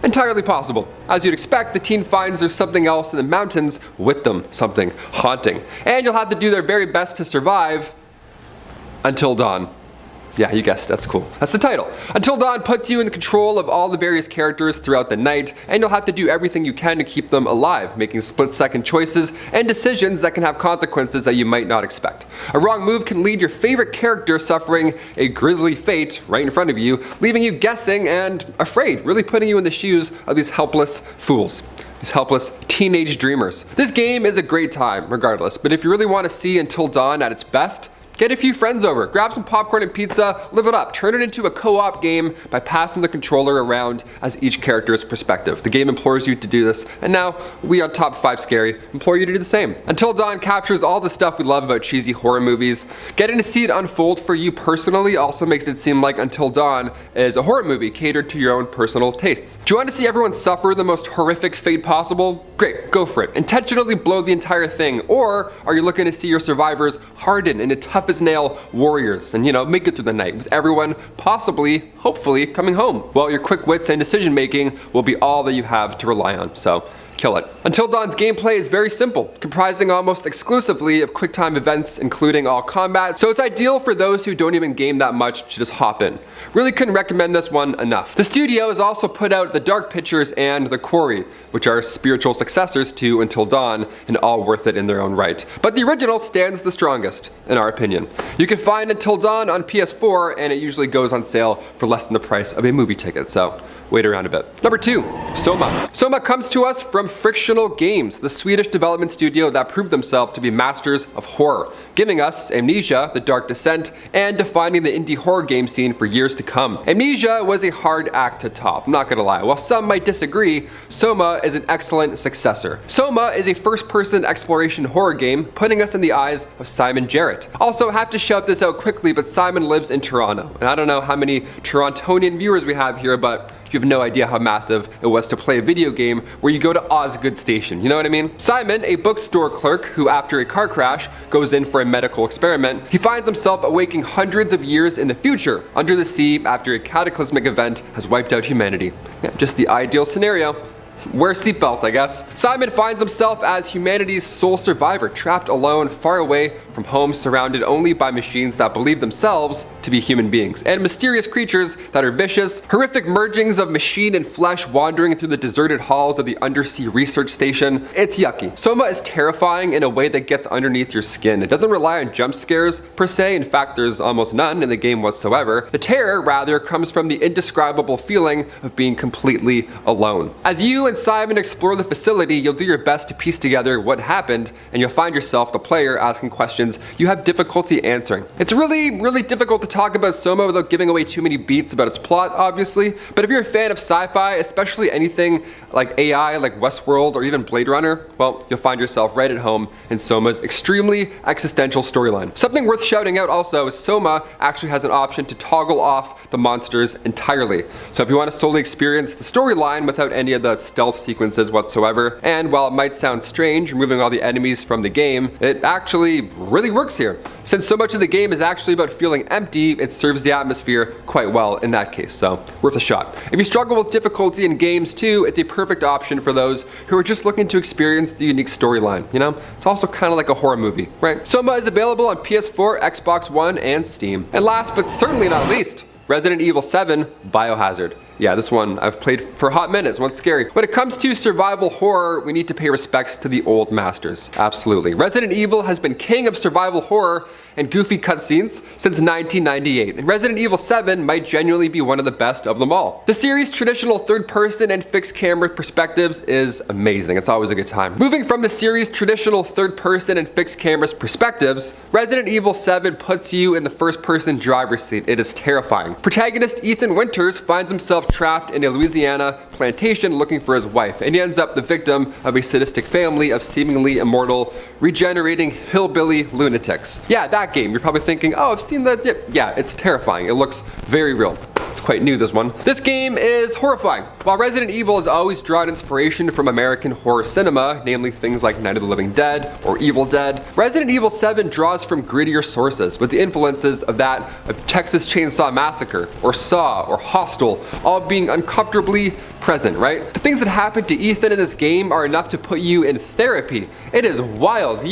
Entirely possible. As you'd expect, the teen finds there's something else in the mountains with them, something haunting. And you'll have to do their very best to survive until dawn. Yeah, you guessed, that's cool. That's the title. Until Dawn puts you in control of all the various characters throughout the night, and you'll have to do everything you can to keep them alive, making split-second choices and decisions that can have consequences that you might not expect. A wrong move can lead your favorite character suffering a grisly fate right in front of you, leaving you guessing and afraid, really putting you in the shoes of these helpless fools. These helpless teenage dreamers. This game is a great time, regardless, but if you really want to see Until Dawn at its best, get a few friends over, grab some popcorn and pizza, live it up, turn it into a co-op game by passing the controller around as each character's perspective. The game implores you to do this, and now we on Top 5 Scary implore you to do the same. Until Dawn captures all the stuff we love about cheesy horror movies. Getting to see it unfold for you personally also makes it seem like Until Dawn is a horror movie catered to your own personal tastes. Do you want to see everyone suffer the most horrific fate possible? Great, go for it. Intentionally blow the entire thing, or are you looking to see your survivors harden into tough as nail warriors and, make it through the night with everyone possibly, hopefully, coming home? Well, your quick wits and decision making will be all that you have to rely on, so kill it. Until Dawn's gameplay is very simple, comprising almost exclusively of quick-time events, including all combat, so it's ideal for those who don't even game that much to just hop in. Really couldn't recommend this one enough. The studio has also put out The Dark Pictures and The Quarry, which are spiritual successors to Until Dawn, and all worth it in their own right. But the original stands the strongest, in our opinion. You can find Until Dawn on PS4, and it usually goes on sale for less than the price of a movie ticket, so wait around a bit. Number 2, Soma. Soma comes to us from Frictional Games, the Swedish development studio that proved themselves to be masters of horror, giving us Amnesia, The Dark Descent, and defining the indie horror game scene for years to come. Amnesia was a hard act to top, I'm not gonna lie. While some might disagree, Soma is an excellent successor. Soma is a first-person exploration horror game, putting us in the eyes of Simon Jarrett. Also, have to shout this out quickly, but Simon lives in Toronto, and I don't know how many Torontonian viewers we have here, but you have no idea how massive it was to play a video game where you go to Osgood Station, you know what I mean? Simon, a bookstore clerk who after a car crash goes in for a medical experiment, he finds himself awaking hundreds of years in the future, under the sea after a cataclysmic event has wiped out humanity. Yeah, just the ideal scenario. Wear a seatbelt, I guess. Simon finds himself as humanity's sole survivor, trapped alone, far away from home, surrounded only by machines that believe themselves to be human beings, and mysterious creatures that are vicious, horrific mergings of machine and flesh wandering through the deserted halls of the undersea research station. It's yucky. Soma is terrifying in a way that gets underneath your skin. It doesn't rely on jump scares, per se. In fact, there's almost none in the game whatsoever. The terror, rather, comes from the indescribable feeling of being completely alone. As you and Simon explore the facility, you'll do your best to piece together what happened, and you'll find yourself, the player, asking questions you have difficulty answering. It's really difficult to talk about Soma without giving away too many beats about its plot, obviously, but if you're a fan of sci-fi, especially anything like AI, like Westworld, or even Blade Runner, well, you'll find yourself right at home in Soma's extremely existential storyline. Something worth shouting out also is Soma actually has an option to toggle off the monsters entirely. So if you want to solely experience the storyline without any of the stealth sequences whatsoever, and while it might sound strange removing all the enemies from the game, it actually really works here. Since so much of the game is actually about feeling empty, it serves the atmosphere quite well in that case, so worth a shot. If you struggle with difficulty in games too, it's a perfect option for those who are just looking to experience the unique storyline, It's also kind of like a horror movie, right? Soma is available on PS4, Xbox One, and Steam. And last but certainly not least, Resident Evil 7 Biohazard. Yeah, this one I've played for a hot minute, it's scary. When it comes to survival horror, we need to pay respects to the old masters, absolutely. Resident Evil has been king of survival horror and goofy cutscenes since 1998, and Resident Evil 7 might genuinely be one of the best of them all. The series' traditional third-person and fixed camera perspectives is amazing, it's always a good time. Moving from the series' traditional third-person and fixed camera perspectives, Resident Evil 7 puts you in the first-person driver's seat. It is terrifying. Protagonist Ethan Winters finds himself trapped in a Louisiana plantation looking for his wife, and he ends up the victim of a sadistic family of seemingly immortal, regenerating hillbilly lunatics. Yeah, that game. You're probably thinking, oh, I've seen that. Yeah, it's terrifying. It looks very real. It's quite new, this one. This game is horrifying. While Resident Evil has always drawn inspiration from American horror cinema, namely things like Night of the Living Dead or Evil Dead, Resident Evil 7 draws from grittier sources with the influences of that of Texas Chainsaw Massacre or Saw or Hostel, all being uncomfortably present, right? The things that happen to Ethan in this game are enough to put you in therapy. It is wild.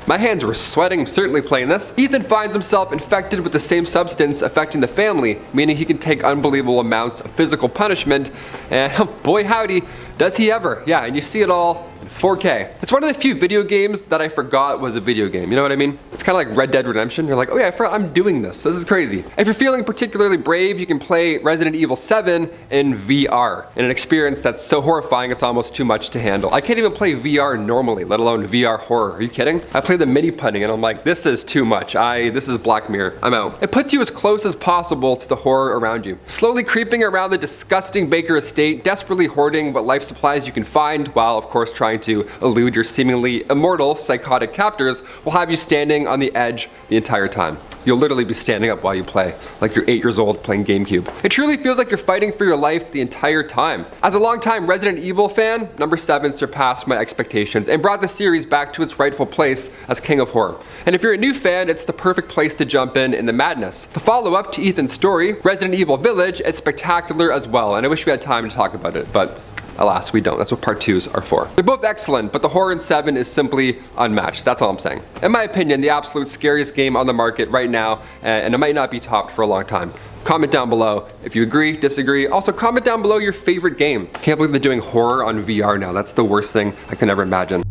My hands were sweating certainly playing this. Ethan finds himself infected with the same substance affecting the family, meaning he can take unbelievable amounts of physical punishment, and boy howdy, does he ever. Yeah, and you see it all in 4K. It's one of the few video games that I forgot was a video game, you know what I mean? It's kind of like Red Dead Redemption. You're like, oh yeah, I forgot I'm doing this. This is crazy. If you're feeling particularly brave, you can play Resident Evil 7 in VR, in an experience that's so horrifying it's almost too much to handle. I can't even play VR normally, let alone VR horror. Are you kidding? I play the mini punning and I'm like, this is too much. This is Black Mirror. I'm out. It puts you as close as possible to the horror around you. Slowly creeping around the disgusting Baker estate, desperately hoarding what life supplies you can find, while of course trying to elude your seemingly immortal psychotic captors, will have you standing on the edge the entire time. You'll literally be standing up while you play, like you're 8 years old playing GameCube. It truly feels like you're fighting for your life the entire time. As a longtime Resident Evil fan, number 7 surpassed my expectations and brought the series back to its rightful place as king of horror. And if you're a new fan, it's the perfect place to jump in the madness. The follow-up to Ethan's story, Resident Evil Village, is spectacular as well, and I wish we had time to talk about it, but alas, we don't. That's what part 2s are for. They're both excellent, but the horror in 7 is simply unmatched. That's all I'm saying. In my opinion, the absolute scariest game on the market right now, and it might not be topped for a long time. Comment down below if you agree, disagree. Also, comment down below your favorite game. Can't believe they're doing horror on VR now. That's the worst thing I can ever imagine.